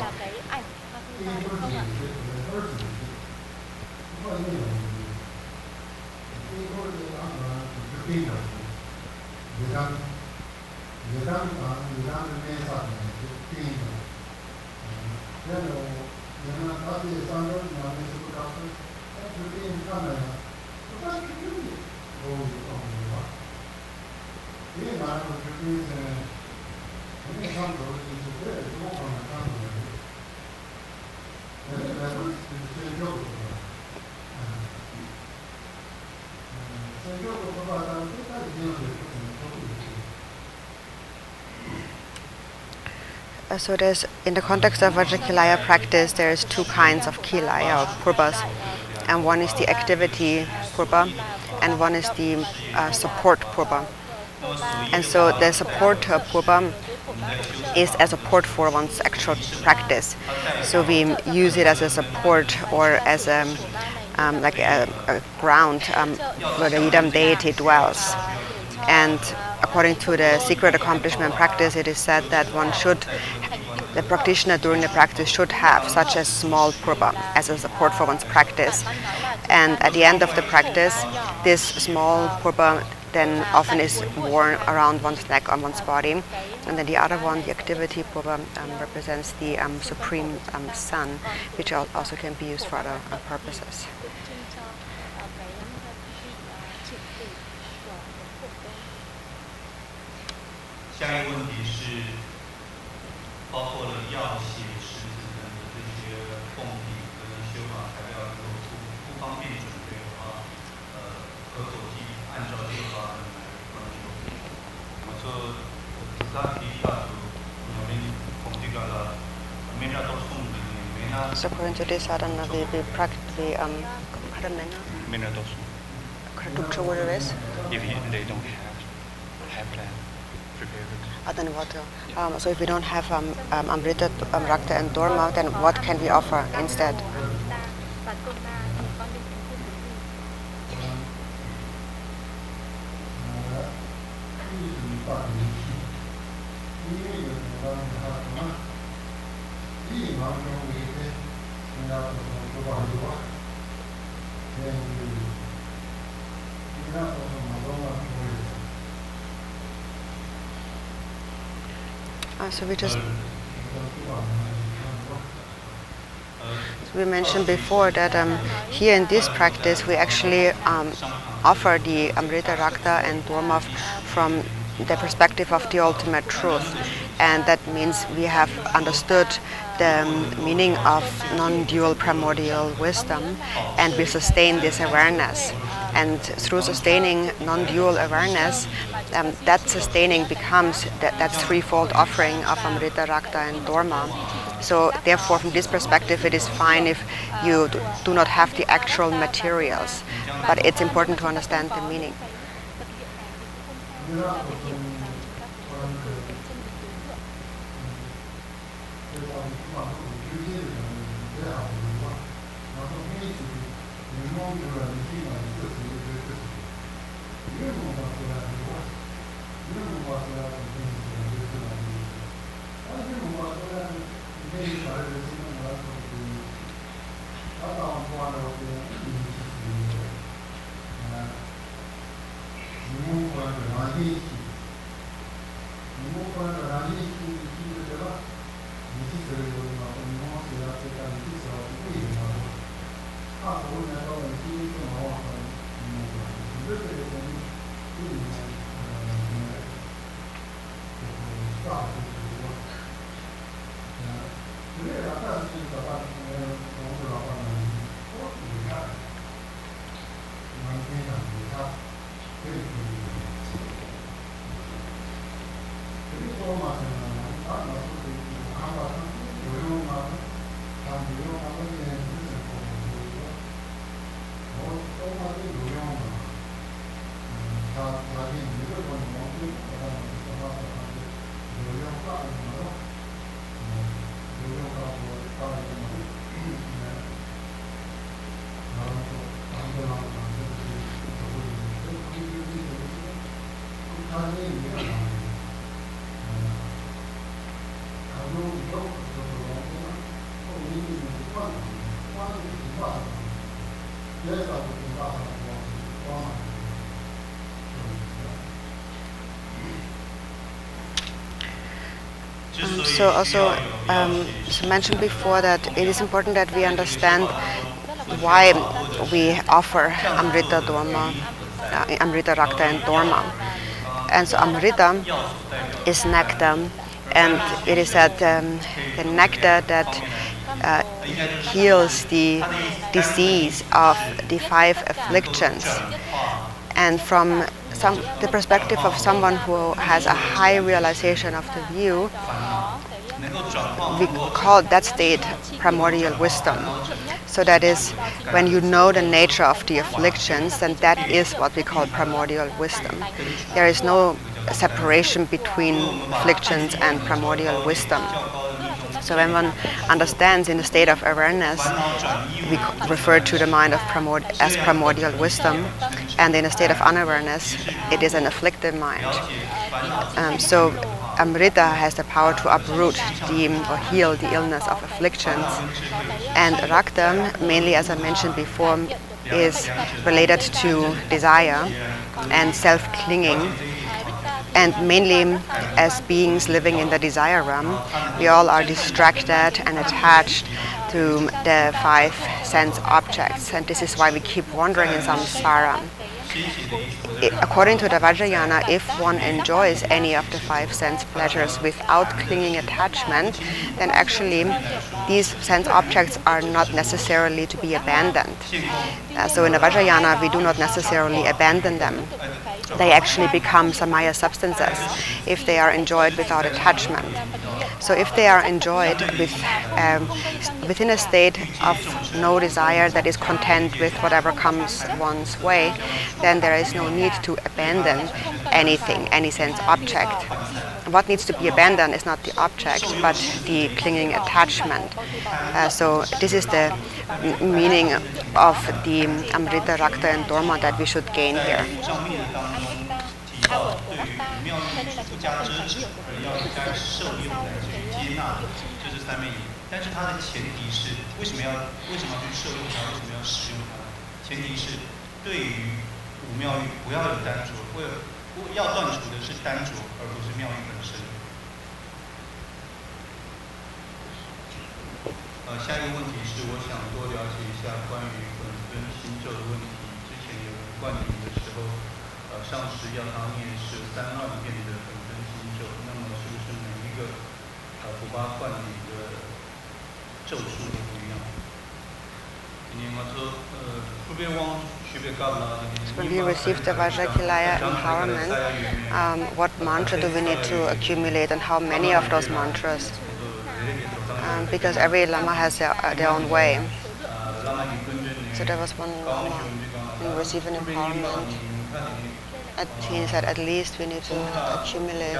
So there's, in the context of Vajrakilaya practice, there's two kinds of kilaya or purbas, and one is the activity purba, and one is the support purba. And so the support purba is a support for one's actual practice. So we use it as a support or as a like a ground where the Idam deity dwells. And according to the secret accomplishment practice, it is said that the practitioner during the practice should have such a small purba as a support for one's practice. And at the end of the practice, this small purba then often is worn around one's neck or one's body. And then the other one, the activity purba, represents the supreme sun, which also can be used for other purposes. So according to this sadhana, we practically what it is? If they don't have plan prepared. Then what? So if we don't have Amrita, Rakta and Dharma, then what can we offer instead? So we mentioned before that here in this practice we actually offer the Amrita, Rakta and Dharma from the perspective of the ultimate truth, and that means we have understood the meaning of non-dual primordial wisdom, and we sustain this awareness. And through sustaining non-dual awareness, that sustaining becomes that threefold offering of Amrita, Rakta and Dharma. So therefore, from this perspective, it is fine if you do not have the actual materials, but it's important to understand the meaning. So also mentioned before that it is important that we understand why we offer Amrita, Dharma, Amrita, Rakta and Dharma. And so Amrita is nectar, and it is that the nectar that heals the disease of the 5 afflictions. And from the perspective of someone who has a high realization of the view, we call that state primordial wisdom. So that is, when you know the nature of the afflictions, then that is what we call primordial wisdom. There is no separation between afflictions and primordial wisdom. So when one understands in the state of awareness, we refer to the mind as primordial wisdom, and in a state of unawareness, it is an afflicted mind. So Amrita has the power to uproot or heal the illness of afflictions, and Rakta, mainly as I mentioned before, is related to desire and self-clinging. And mainly as beings living in the desire realm, we all are distracted and attached to the five sense objects, and this is why we keep wandering in samsara. According to the Vajrayana, if one enjoys any of the five sense pleasures without clinging attachment, then actually these sense objects are not necessarily to be abandoned. So in the Vajrayana, we do not necessarily abandon them. They actually become samaya substances if they are enjoyed without attachment. So if they are enjoyed within a state of no desire, that is content with whatever comes one's way, then there is no need to abandon anything, any sense object. What needs to be abandoned is not the object, but the clinging attachment. So this is the meaning of the Amrita, Rakta and Dharma that we should gain here. When we receive the Vajrakilaya empowerment, what mantra do we need to accumulate and how many of those mantras? Because every Lama has their own way. So there was one Lama who received an empowerment. He said at least we need to accumulate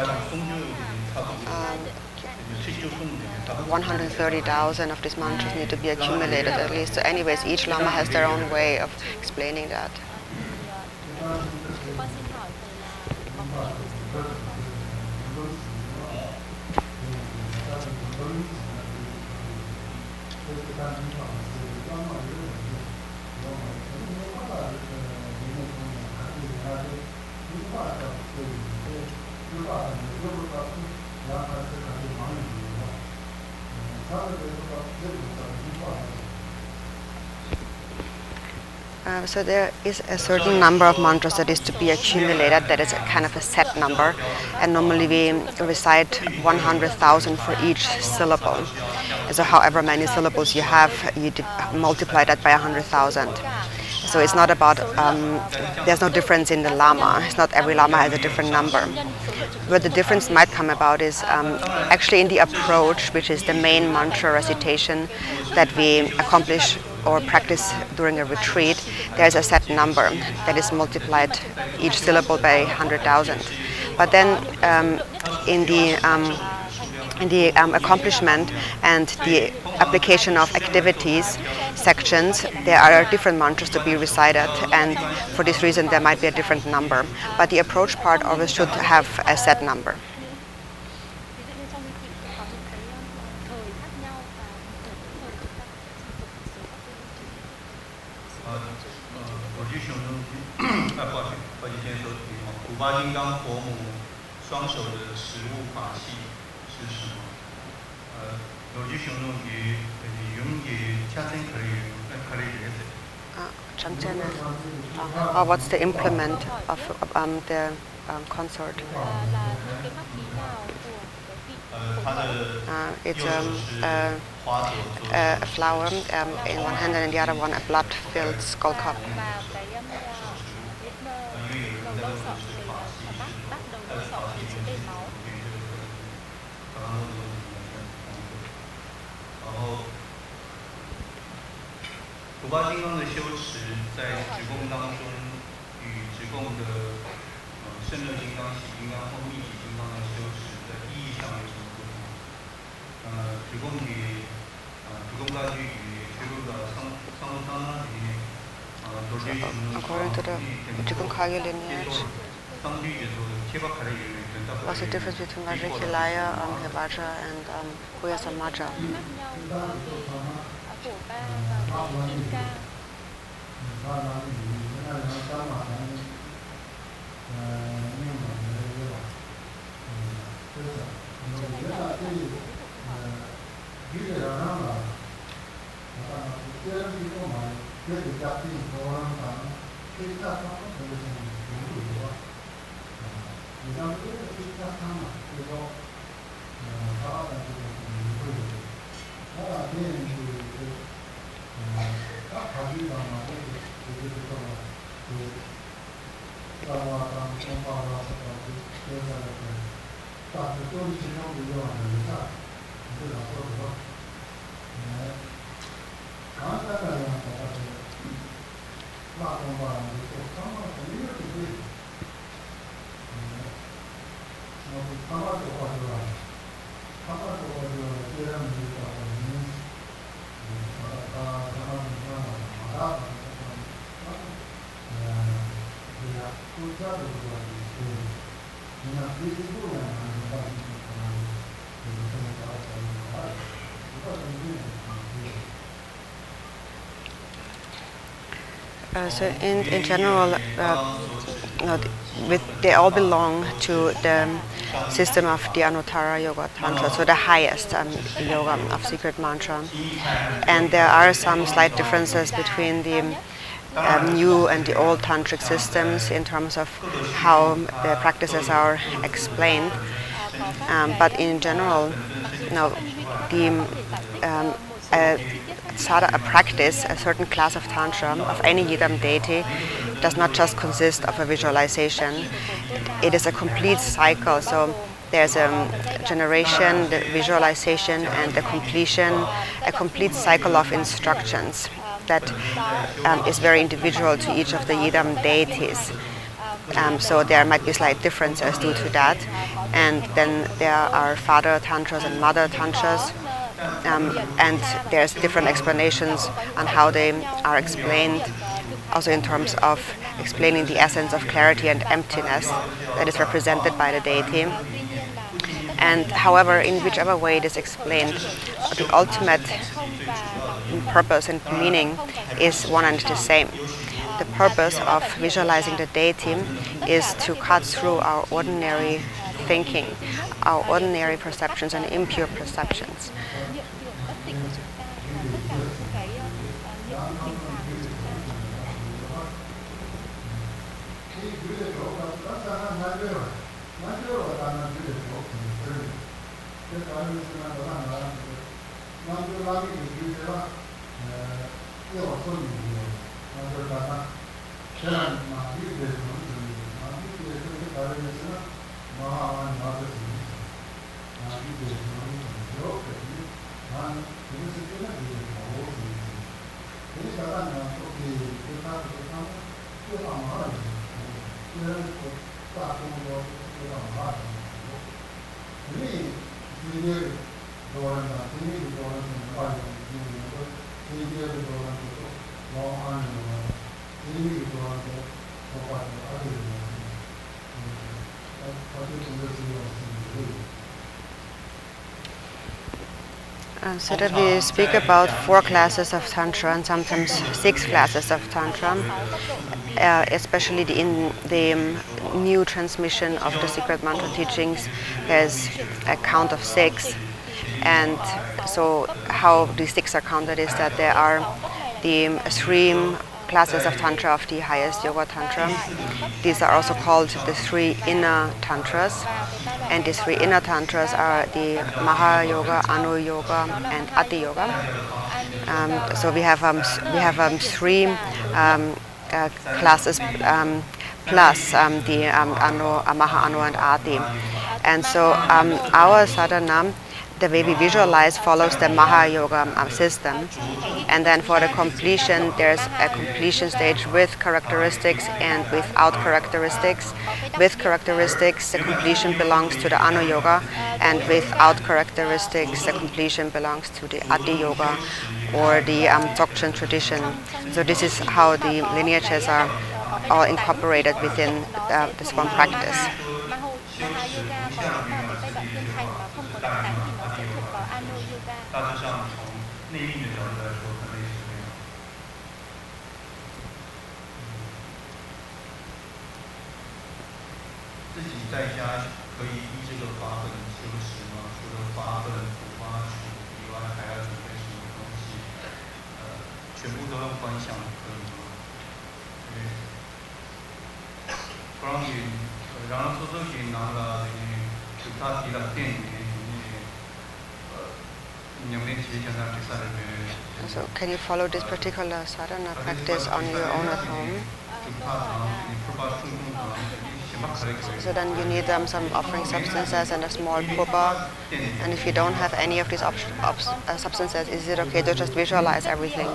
130,000 of these mantras need to be accumulated at least. So anyways, each Lama has their own way of explaining that. So there is a certain number of mantras that is to be accumulated, that is a kind of a set number, and normally we recite 100,000 for each syllable. So however many syllables you have, you multiply that by 100,000. So it's not about, there's no difference in the Lama. It's not every Lama has a different number. Where the difference might come about is actually in the approach, which is the main mantra recitation that we accomplish or practice during a retreat. There's a set number that is multiplied each syllable by 100,000. But then in the accomplishment and the application of activities sections, there are different mantras to be recited, and for this reason there might be a different number. But the approach part always should have a set number. What's the implement of the consort? It's a flower in one hand, and in the other one a blood-filled skull cup. 后普巴金刚的修持在直供当中与直供的胜乐金刚、喜金刚或密集金刚的修持的意义上有什么不同？直供与直供大具与直供的桑罗桑拉里面都是according to the Vajrakilaya lineage, what's the difference between Vajrakilaya, Vajra, and Kuyasamaja? Của ba và của Kim Cang. So in general, they all belong to the system of the Anuttara Yoga Tantra, so the highest yoga of secret mantra. And there are some slight differences between the new and the old tantric systems in terms of how the practices are explained. But in general, a practice, a certain class of tantra of any yidam deity, does not just consist of a visualization. It is a complete cycle. So there's a generation, the visualization, and the completion, a complete cycle of instructions that is very individual to each of the yidam deities. So there might be slight differences due to that. And then there are father tantras and mother tantras. And there's different explanations on how they are explained, also in terms of explaining the essence of clarity and emptiness that is represented by the deity. And however, in whichever way it is explained, the ultimate purpose and meaning is one and the same. The purpose of visualizing the deity is to cut through our ordinary thinking, our ordinary perceptions and impure perceptions. So that we speak about 4 classes of Tantra and sometimes 6 classes of Tantra, especially in the new transmission of the secret mantra teachings. There's a count of 6, and so how the 6 are counted is that there are the 3 classes of Tantra of the highest Yoga Tantra. These are also called the 3 inner Tantras. And these 3 inner Tantras are the Maha Yoga, Anu Yoga, and Ati Yoga. So we have 3 classes plus the Maha, Anu, and Ati. And so our sadhana the way we visualize follows the Maha Yoga system. And then for the completion, there's a completion stage with characteristics and without characteristics. With characteristics, the completion belongs to the Anu Yoga, and without characteristics, the completion belongs to the Adi Yoga or the Dzogchen tradition. So this is how the lineages are all incorporated within this one practice. Maha Yoga có một cái giai đoạn thiên thành mà không có động tánh thì nó sẽ thuộc vào Anu Yoga. 大致上从内力的角度来说，可能也是这样。自己在家可以依这个法本修持吗？除了法本、普发曲以外，还要准备什么东西？全部都用观想可以吗？그런 게 라는 소속이 나가 그다 기다 때 So can you follow this particular sadhana practice on your own at home? So then you need some offering substances and a small pupa. And if you don't have any of these substances, is it okay to just visualize everything?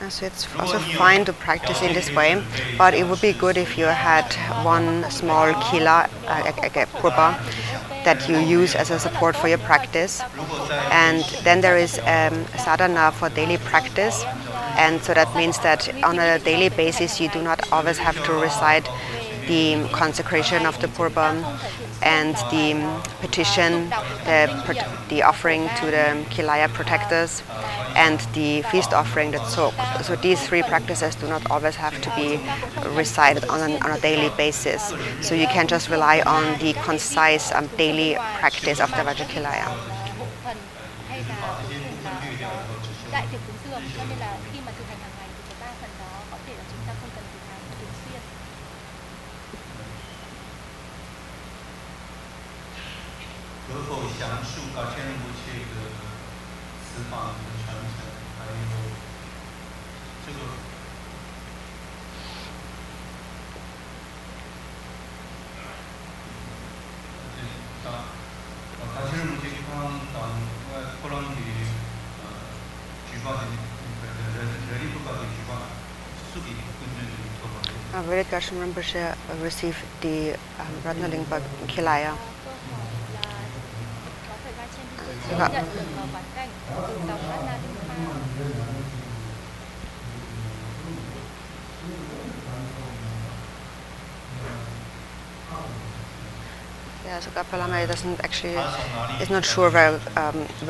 So it's also fine to practice in this way, but it would be good if you had one small kila, a purba, that you use as a support for your practice. And then there is sadhana for daily practice, and so that means that on a daily basis you do not always have to recite the consecration of the purba and the petition, the offering to the Kilaya protectors, and the feast offering, the tsok. So these three practices do not always have to be recited on a daily basis. So you can just rely on the concise daily practice of the Vajrakilaya. Vajrakilaya Darshan Rinpoche received the Ratnalingpa Kilaya. Yeah, so Kapalama is not sure where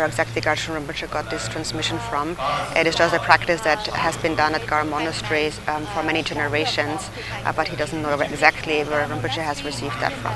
exactly Darshan Rinpoche got this transmission from. It is just a practice that has been done at Gar monasteries for many generations, but he doesn't know exactly where Rinpoche has received that from.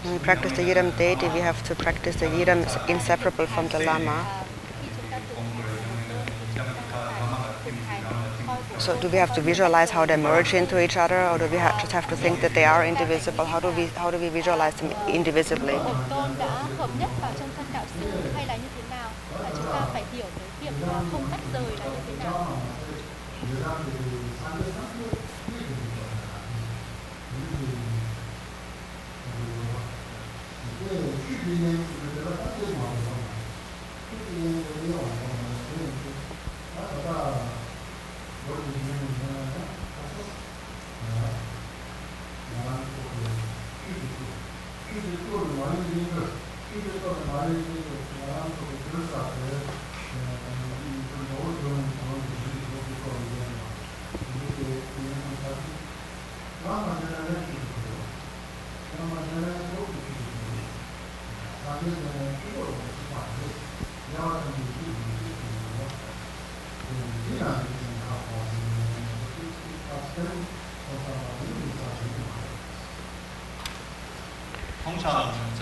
When we practice the Yidam deity, we have to practice the Yidam inseparable from the Lama. So do we have to visualize how they merge into each other, or do we just have to think that they are indivisible? How do we visualize them indivisibly?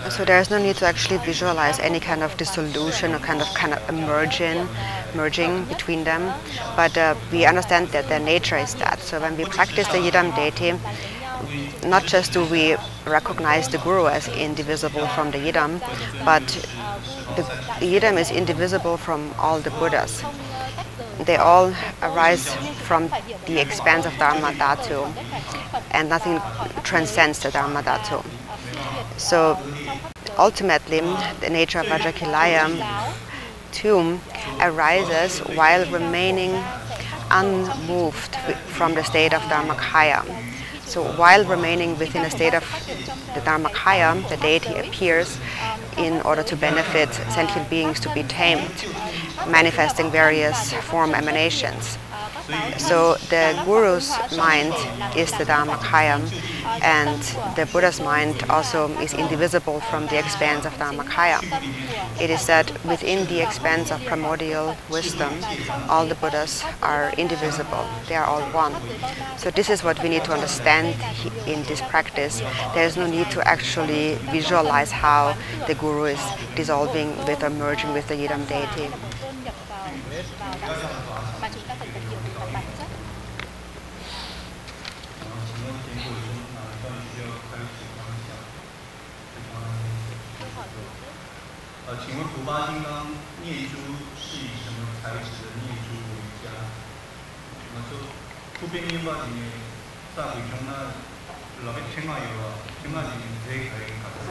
So there is no need to actually visualize any kind of dissolution or kind of merging between them, but we understand that their nature is that. So when we practice the Yidam deity, not just do we recognize the Guru as indivisible from the Yidam, but the Yidam is indivisible from all the Buddhas. They all arise from the expanse of Dharma Dhatu, and nothing transcends the Dharma Dhatu. So ultimately, the nature of Vajrakilaya tomb arises while remaining unmoved from the state of Dharmakaya. So while remaining within a state of the Dharmakaya, the deity appears in order to benefit sentient beings to be tamed, manifesting various form emanations. So the Guru's mind is the Dharmakaya, and the Buddha's mind also is indivisible from the expanse of Dharmakaya. It is that within the expanse of primordial wisdom, all the Buddhas are indivisible. They are all one. So this is what we need to understand in this practice. There is no need to actually visualize how the Guru is dissolving with or merging with the Yidam deity.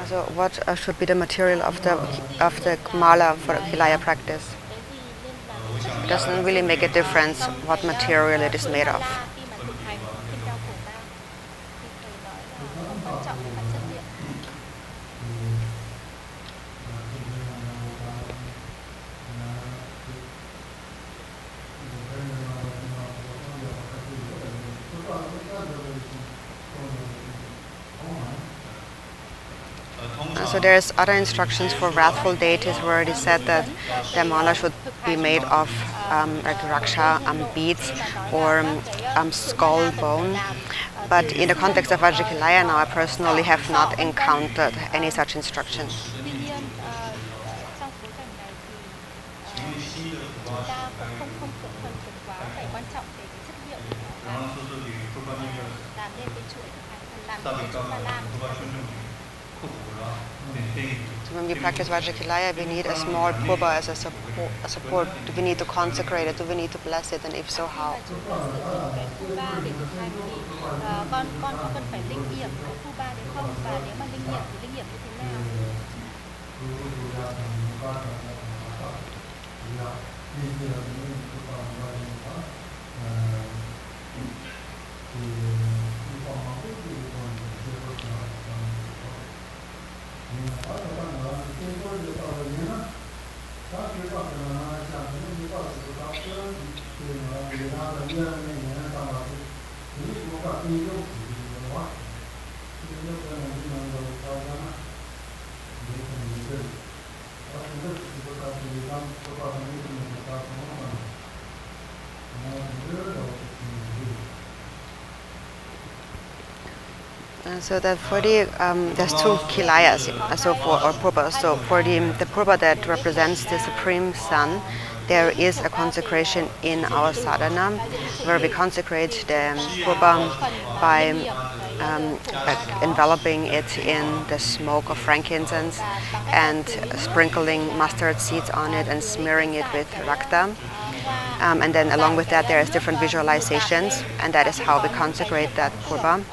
So what should be the material of the mala for Kilaya practice? It doesn't really make a difference what material it is made of. So there's other instructions for wrathful deities where it is said that the mala should be made of like raksha beads or skull bone. But in the context of Vajrakilaya now, I personally have not encountered any such instructions. So when we practice Vajrakilaya, we need a small purba as a support. Do we need to consecrate it? Do we need to bless it? And if so, how? So that for the there's two kilayas, so for or purbas. So for the purba that represents the Supreme Sun, there is a consecration in our sadhana where we consecrate the purba by enveloping it in the smoke of frankincense and sprinkling mustard seeds on it and smearing it with rakta. And then along with that there is different visualizations, and that is how we consecrate that purba.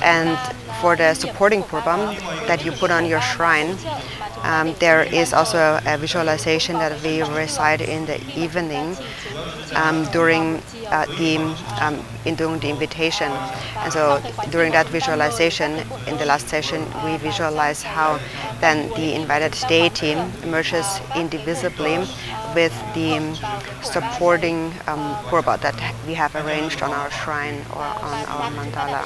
And for the supporting purba that you put on your shrine, there is also a visualization that we recite in the evening during the invitation. And so during that visualization, in the last session, we visualize how then the invited deity emerges indivisibly with the supporting purba that we have arranged on our shrine or on our mandala.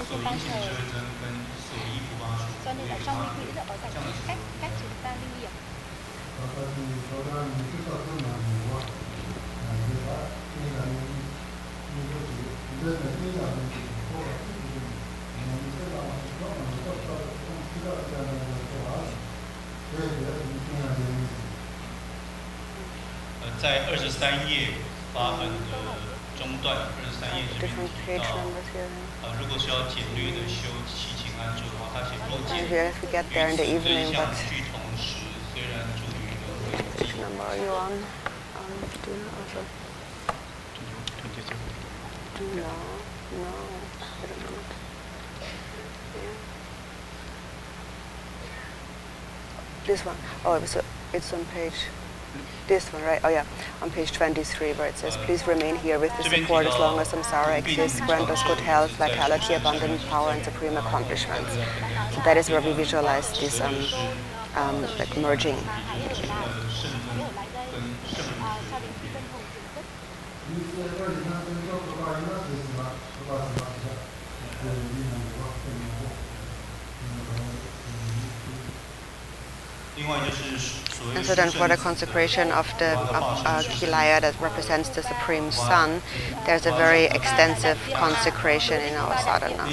在23页发本的中段，23页这边提到，如果是要简略的修七情安住的话，他写若见与此真相俱同时，虽然住于轮回境。This one. Oh, it's on page. This one, right? Oh yeah, on page 23, where it says, "Please remain here with the support as long as samsara exists. Grant us good health, vitality, abundant power, and supreme accomplishments." So that is where we visualize this like merging. And so then for the consecration of the Kilaya that represents the Supreme Sun, there's a very extensive consecration in our sadhana.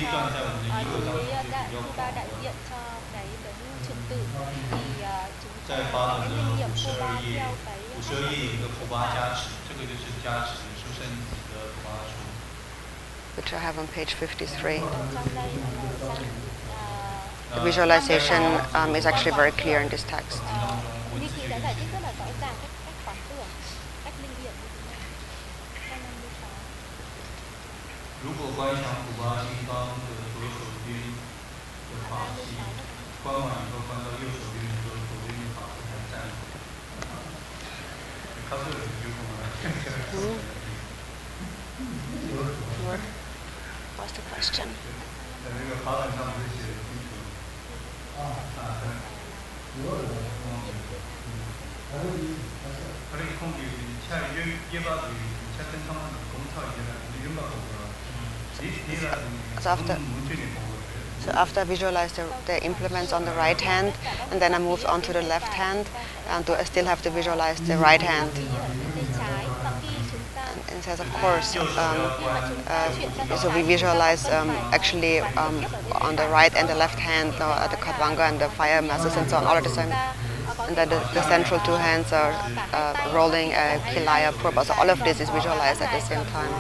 Which I have on page 53. The visualization is actually very clear in this text. What's the question? So after I visualize the implements on the right hand, and then I moved on to the left hand, and I still have to visualize the right hand. And it says, of course, so we visualize actually on the right and the left hand, the Khatvanga and the fire masses and so on, all at the same. And then the central two hands are rolling a Kilaya Purba. So all of this is visualized at the same time.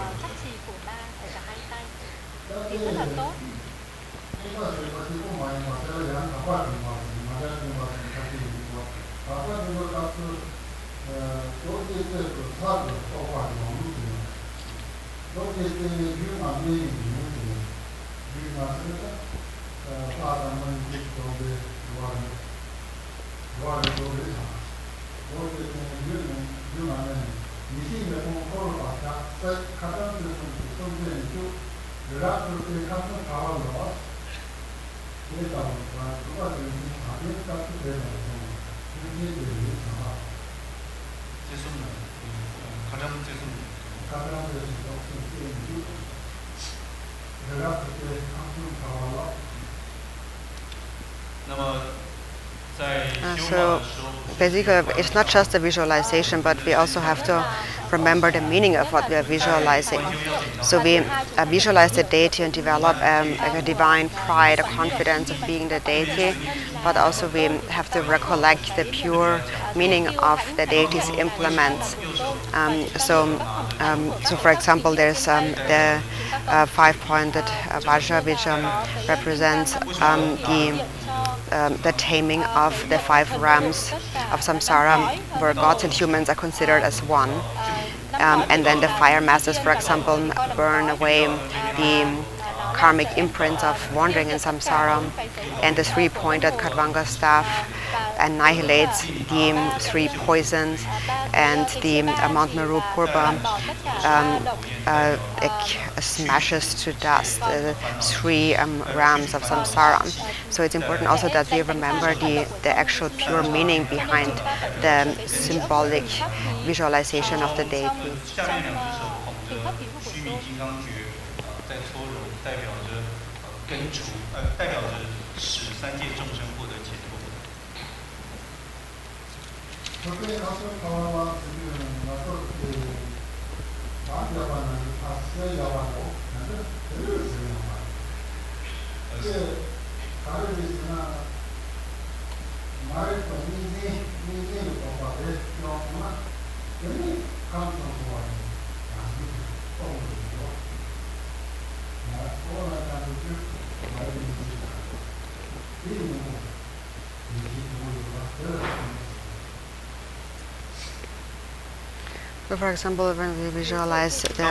So basically it's not just a visualization, but we also have to remember the meaning of what we are visualizing. So we visualize the deity and develop like a divine pride, a confidence of being the deity, but also we have to recollect the pure meaning of the deity's implements. So for example, there's the five-pointed Vajra, which represents the taming of the 5 rams of samsara, where gods and humans are considered as one. And then the fire masses, for example, burn away the karmic imprints of wandering in samsara, and the 3-pointed Khatvanga staff annihilates the 3 poisons, and the Mount Meru Purba smashes to dust the 3 rams of samsara. So it's important also that we remember the actual pure meaning behind the symbolic visualization of the deity. So for example, when we visualize the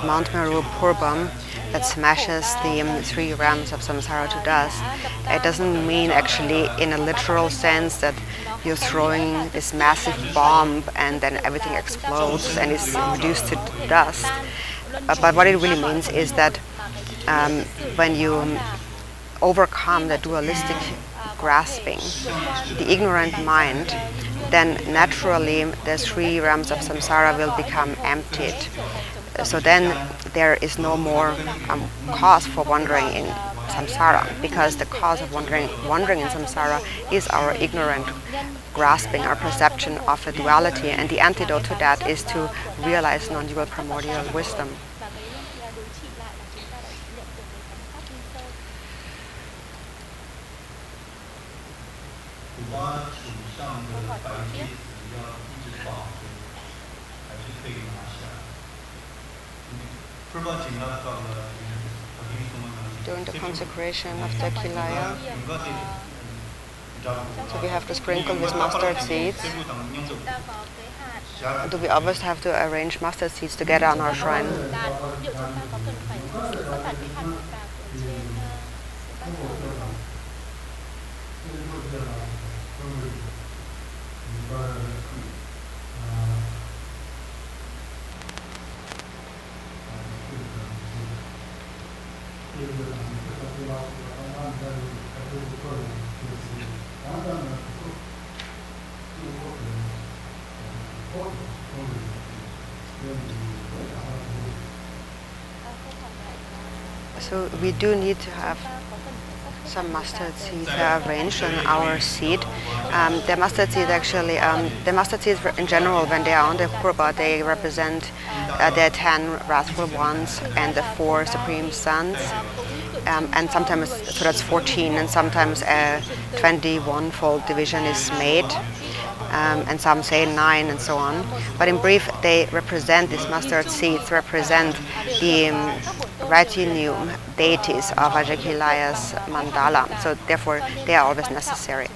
Mount Meru Purbam that smashes the 3 realms of samsara to dust, it doesn't mean actually in a literal sense that you're throwing this massive bomb and then everything explodes and is reduced to dust. But what it really means is that when you overcome the dualistic grasping, the ignorant mind, then naturally the 3 realms of samsara will become emptied. So then there is no more cause for wandering in samsara, because the cause of wandering in samsara is our ignorant grasping, our perception of a duality, and the antidote to that is to realize non-dual primordial wisdom. During the consecration of the Kilaya, so we have to sprinkle with mustard seeds. Do we always have to arrange mustard seeds together on our shrine? So we do need to have some mustard seeds arranged on our seed. The mustard seeds actually, the mustard seeds in general, when they are on the purba, they represent the 10 wrathful ones and the 4 supreme sons. And sometimes, so that's 14, and sometimes a 21-fold division is made. And some say 9 and so on. But in brief, they represent, these mustard seeds represent the retinue deities of Vajrakilaya's mandala. So therefore, they are always necessary.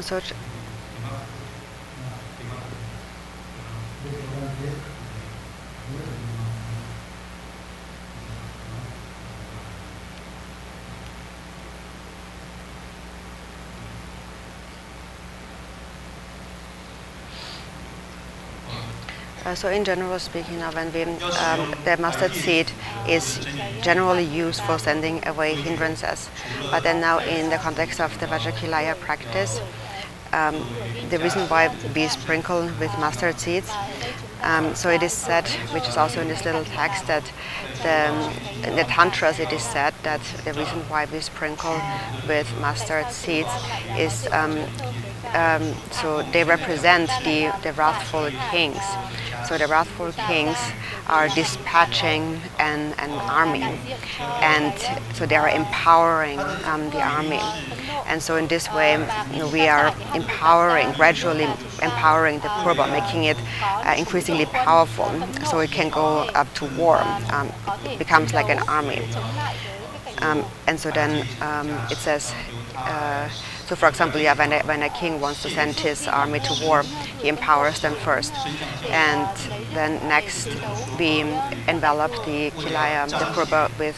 So So in general speaking, when the mustard seed is generally used for sending away hindrances, but then now in the context of the Vajrakilaya practice, the reason why we sprinkle with mustard seeds, so it is said, which is also in this little text, that in the tantras it is said that the reason why we sprinkle with mustard seeds is so they represent the wrathful kings. So the wrathful kings are dispatching an army, and so they are empowering the army. And so in this way, we are gradually empowering the purba, making it increasingly powerful, so it can go up to war, becomes like an army. And so then it says, so for example, when a king wants to send his army to war, he empowers them first. And then next we envelop the kilaya, the purba, with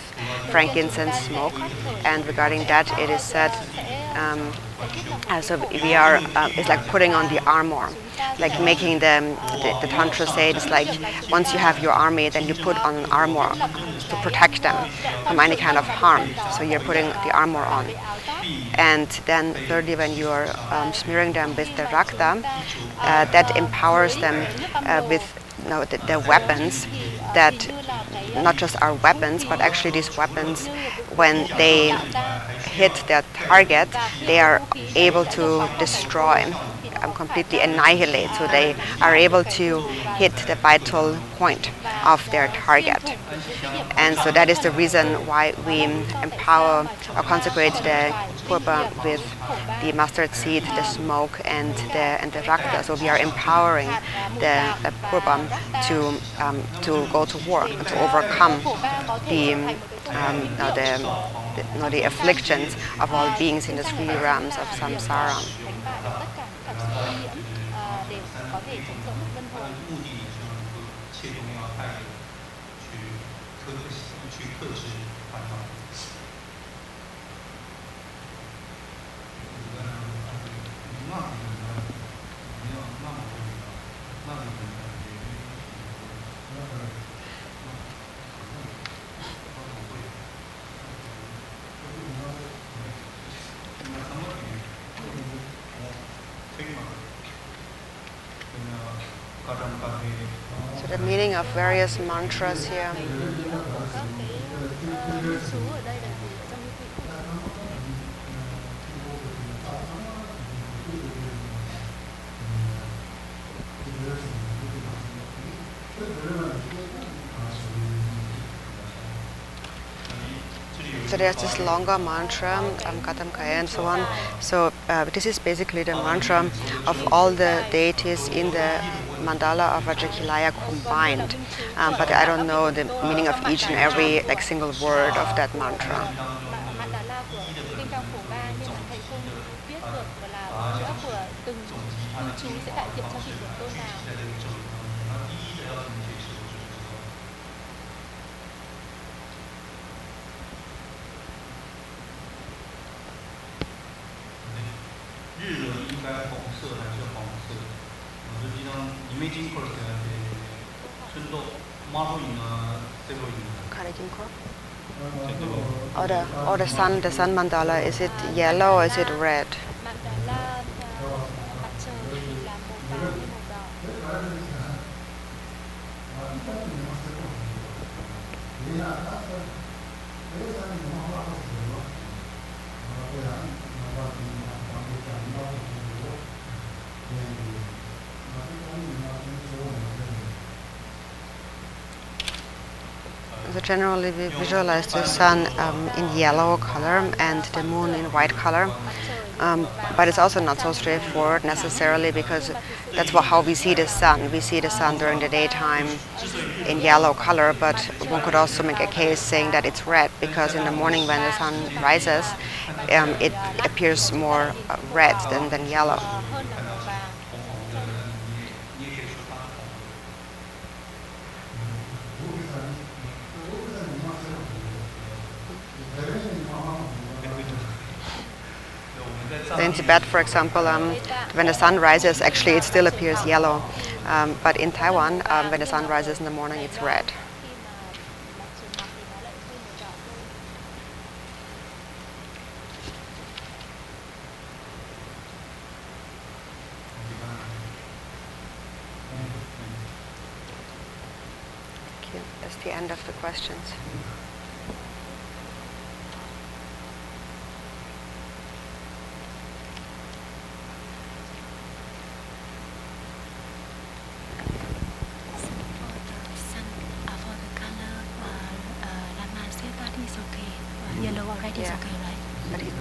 frankincense smoke. And regarding that, it is said, so we are, it's like putting on the armor, like making the tantra say it's like once you have your army, then you put on armor to protect them from any kind of harm. So you're putting the armor on. And then thirdly, when you are smearing them with the rakta, that empowers them with the weapons that not just are weapons, but actually these weapons, when they hit their target, they are able to destroy, completely annihilate. So they are able to hit the vital point of their target. And so that is the reason why we empower or consecrate the purba with the mustard seed, the smoke, and the rakta. So we are empowering the purba to go to war, to overcome the afflictions of all beings in the three realms of samsara. So the meaning of various mantras here. So there's this longer mantra, Katam Kaya and so on. So this is basically the mantra of all the deities in the mandala of Vajrakilaya combined. But I don't know the meaning of each and every single word of that mantra. Or the sun mandala, is it yellow or is it red? So generally we visualize the sun in yellow color and the moon in white color, but it's also not so straightforward necessarily, because that's how we see the sun. We see the sun during the daytime in yellow color, but one could also make a case saying that it's red, because in the morning when the sun rises, it appears more red than yellow. In Tibet, for example, when the sun rises, actually it still appears yellow. But in Taiwan, when the sun rises in the morning, it's red. Thank you. That's the end of the questions. Yellow already is okay, right? But it,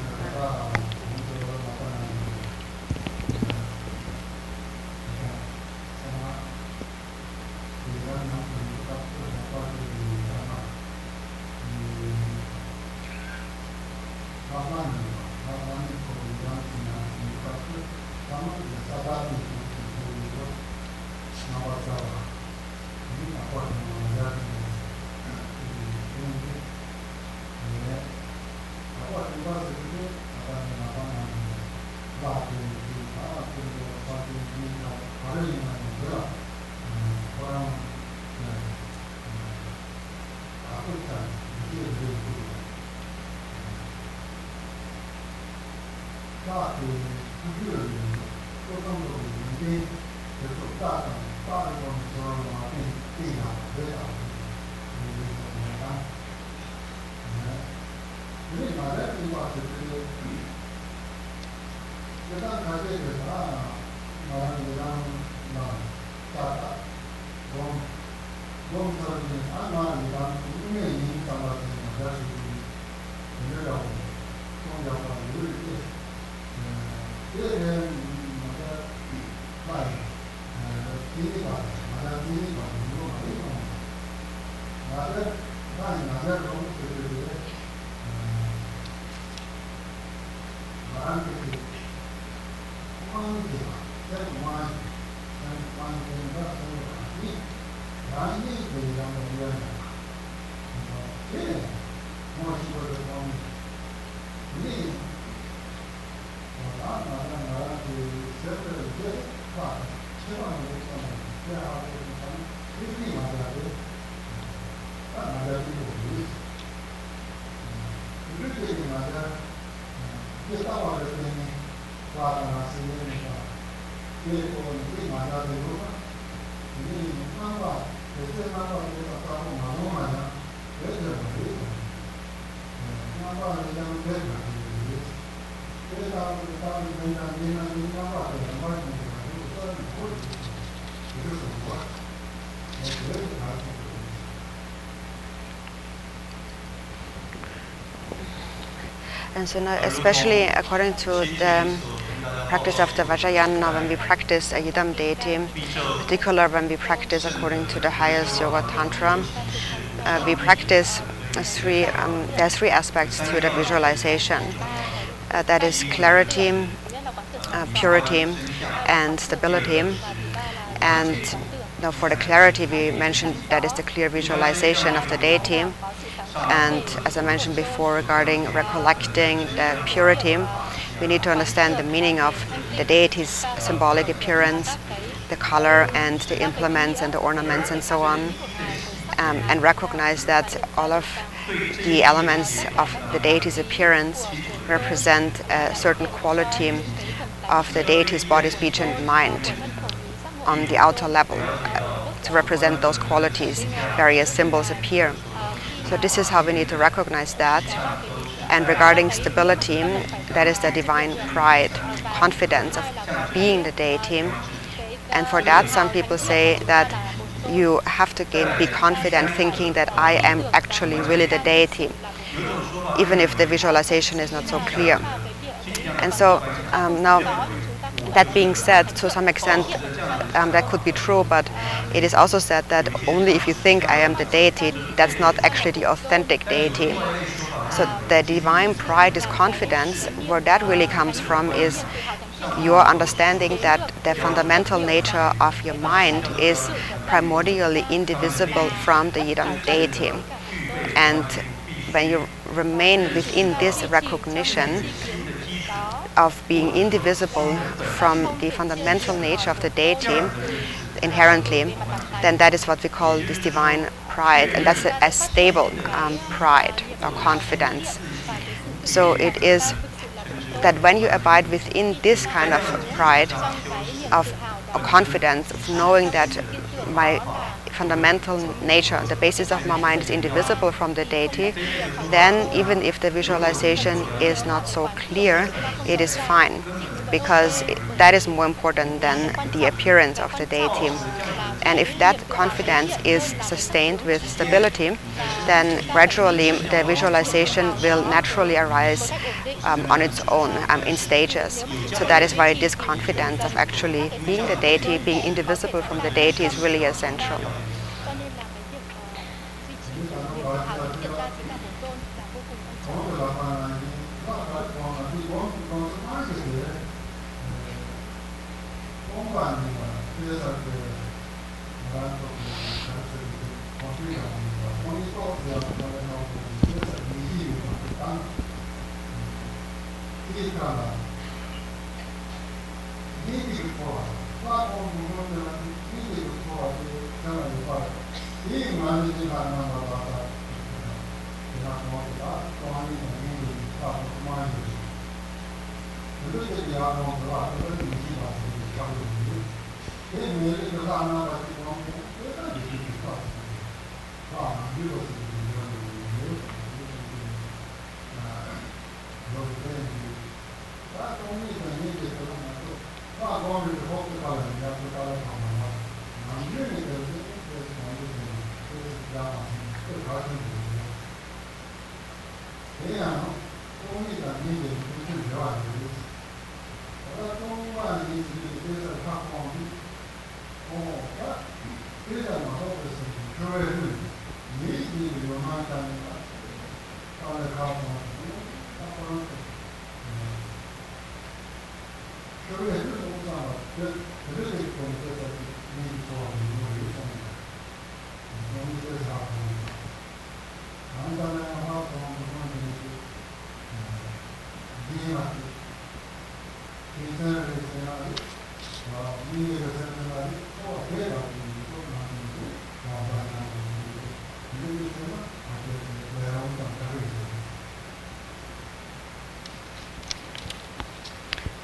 and so now, especially according to the practice of the Vajrayana, when we practice a Yidam deity, particularly when we practice according to the highest Yoga Tantra, we practice there are three aspects to the visualization. That is clarity, purity, and stability. And now for the clarity, we mentioned that is the clear visualization of the deity. And as I mentioned before, regarding recollecting the purity, we need to understand the meaning of the deity's symbolic appearance, the color and the implements and the ornaments and so on, and recognize that all of the elements of the deity's appearance represent a certain quality of the deity's body, speech and mind on the outer level. To represent those qualities, various symbols appear. So this is how we need to recognize that. And regarding stability, that is the divine pride, confidence of being the deity. And for that, some people say that you have to be confident thinking that I am actually really the deity, even if the visualization is not so clear. And so now, that being said, to some extent, that could be true, but it is also said that only if you think I am the deity, that's not actually the authentic deity. So the divine pride, this confidence, where that really comes from is your understanding that the fundamental nature of your mind is primordially indivisible from the Yidam deity. And when you remain within this recognition of being indivisible from the fundamental nature of the deity, inherently, then that is what we call this divine pride, and that's a stable pride or confidence. So it is that when you abide within this kind of pride, of confidence, of knowing that my fundamental nature, the basis of my mind is indivisible from the deity, then even if the visualization is not so clear, it is fine, because that is more important than the appearance of the deity. And if that confidence is sustained with stability, then gradually the visualization will naturally arise on its own in stages. So that is why this confidence of actually being the deity, being indivisible from the deity, is really essential.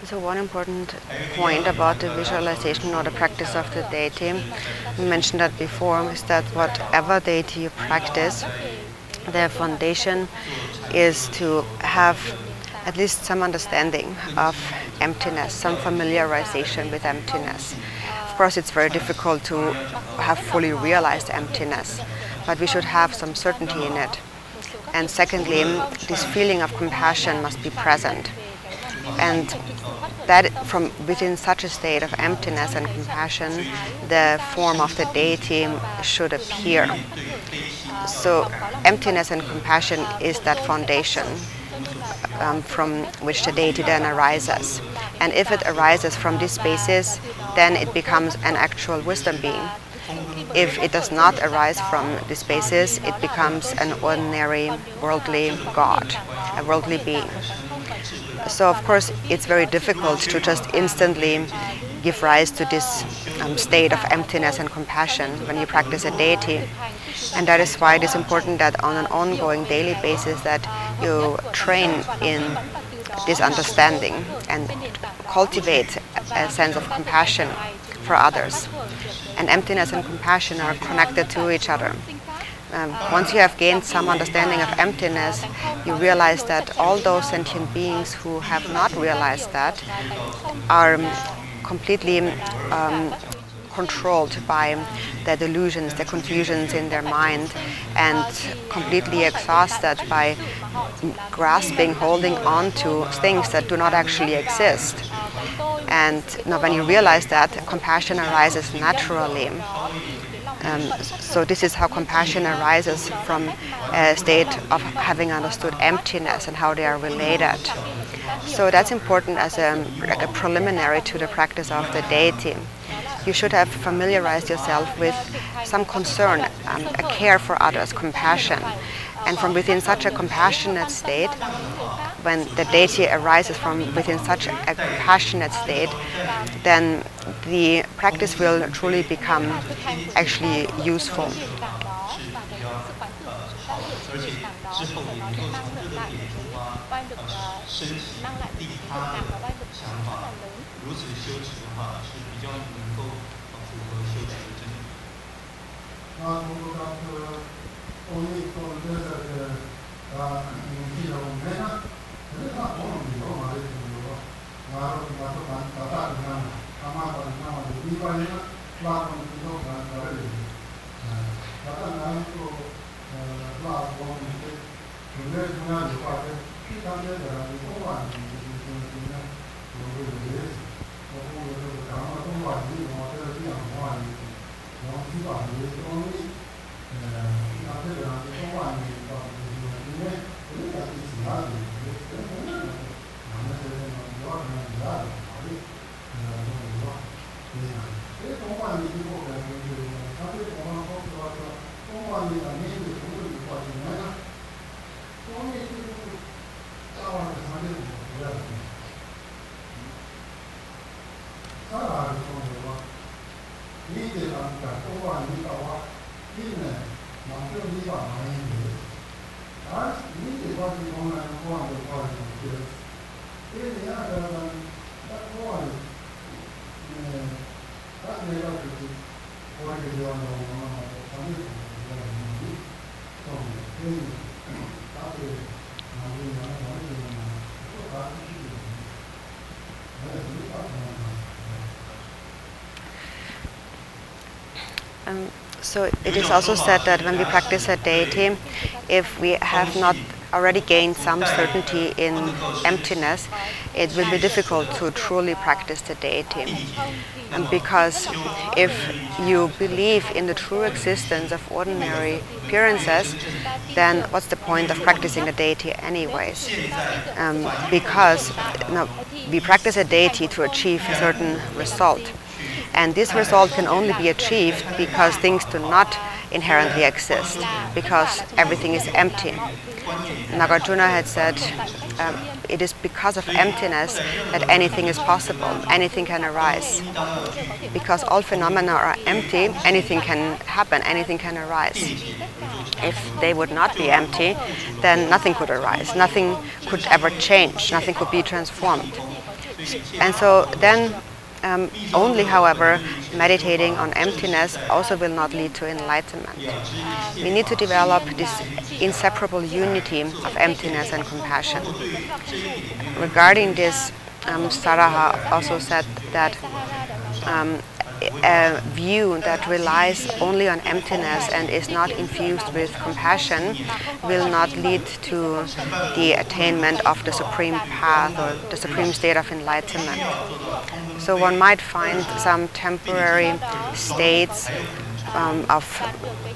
So one important point about the visualization or the practice of the deity, we mentioned that before, is that whatever deity you practice, the foundation is to have at least some understanding of emptiness, some familiarization with emptiness. Of course, it's very difficult to have fully realized emptiness, but we should have some certainty in it. And secondly, this feeling of compassion must be present. And that from within such a state of emptiness and compassion, the form of the deity should appear. So emptiness and compassion is that foundation from which the deity then arises. And if it arises from this basis, then it becomes an actual wisdom being. If it does not arise from this basis, it becomes an ordinary worldly god, a worldly being. So of course it's very difficult to just instantly give rise to this state of emptiness and compassion when you practice a deity. And that is why it is important that on an ongoing daily basis that you train in this understanding and cultivate a sense of compassion for others. And emptiness and compassion are connected to each other. Once you have gained some understanding of emptiness, you realize that all those sentient beings who have not realized that are completely controlled by the delusions, the confusions in their mind, and completely exhausted by grasping, holding on to things that do not actually exist. And now when you realize that, compassion arises naturally. So this is how compassion arises from a state of having understood emptiness and how they are related. So that's important as a preliminary to the practice of the deity. You should have familiarized yourself with some concern, a care for others, compassion. And from within such a compassionate state, when the deity arises from within such a compassionate state, then the practice will truly become actually useful. So it is also said that when we practice a deity, if we have not already gained some certainty in emptiness, it will be difficult to truly practice the deity. And because if you believe in the true existence of ordinary appearances, then what's the point of practicing a deity anyways? Because we practice a deity to achieve a certain result. And this result can only be achieved because things do not inherently exist, because everything is empty. Nagarjuna had said, it is because of emptiness that anything is possible, anything can arise. Because all phenomena are empty, anything can happen, anything can arise. If they would not be empty, then nothing could arise, nothing could ever change, nothing could be transformed. And so then only, however, meditating on emptiness also will not lead to enlightenment. We need to develop this inseparable unity of emptiness and compassion. Regarding this, Saraha also said that a view that relies only on emptiness and is not infused with compassion will not lead to the attainment of the supreme path or the supreme state of enlightenment. So one might find some temporary states of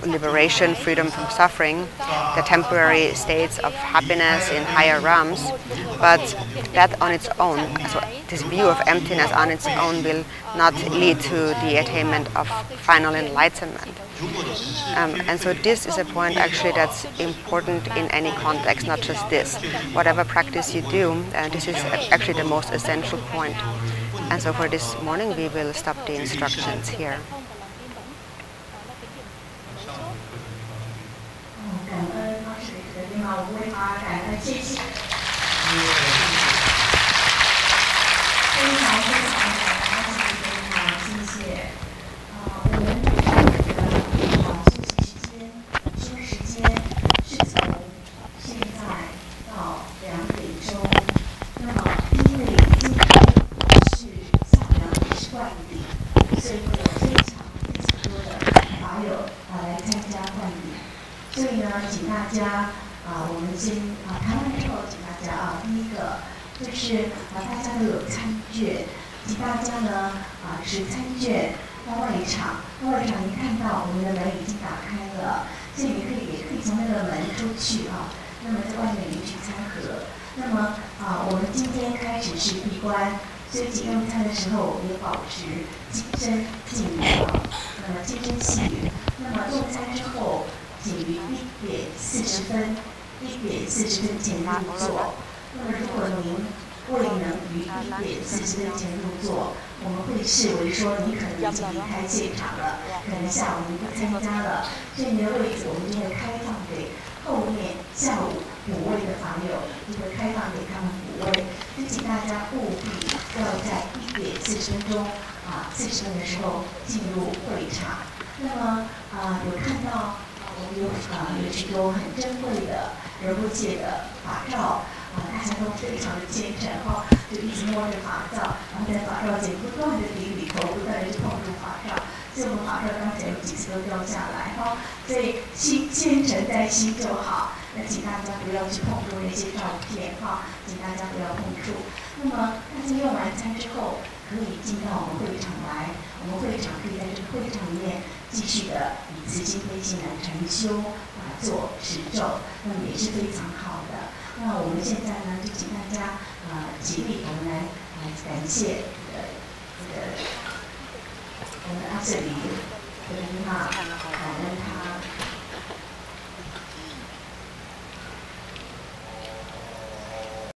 liberation, freedom from suffering, the temporary states of happiness in higher realms, but that on its own, so this view of emptiness on its own will not lead to the attainment of final enlightenment. And so this is a point actually that's important in any context, not just this. Whatever practice you do, this is actually the most essential point. And so for this morning we will stop the instructions here. 我为他感恩谢谢，非常感恩谢谢。我们休息时间是从现在到2点钟。那么因为今天是下阳也是灌顶，所以会有非常多的法友来参加灌顶。所以呢，请大家。我们先谈完之后，请大家第一个就是大家都有参卷，请大家呢持参卷到外场。到外场您看到我们的门已经打开了，所以你也可以从那个门出去那么在外面领取餐盒。那么我们今天开始是闭关，所以请用餐的时候我们也保持精神静语那么轻声细语。那么用餐之后，请于1点40分。1点40分前入座。那么如果您未能于1点40分前入座，我们会视为说您可能已经离开现场了，可能下午您不参加了，所以您的位置我们就会开放给后面下午补位的房友，就会开放给他们补位。就请大家务必要在1点40分40分的时候进入会场。那么有看到我们有许多很珍贵的仁波切的法照，大家都非常的虔诚就一直摸着法照，然后在法照前不断的顶礼头，不断的去碰触法照，所以我们法照刚才有几次都掉下来所以心虔诚在心就好。那请大家不要去碰触那些照片请大家不要碰触。那么大家用完餐之后，可以进到我们会场来，我们会场可以在这个会场里面继续的以慈心悲心来禅修、打坐、持咒，那么也是非常好的。那我们现在呢，就请大家起立，我们来感谢我们的阿舍离。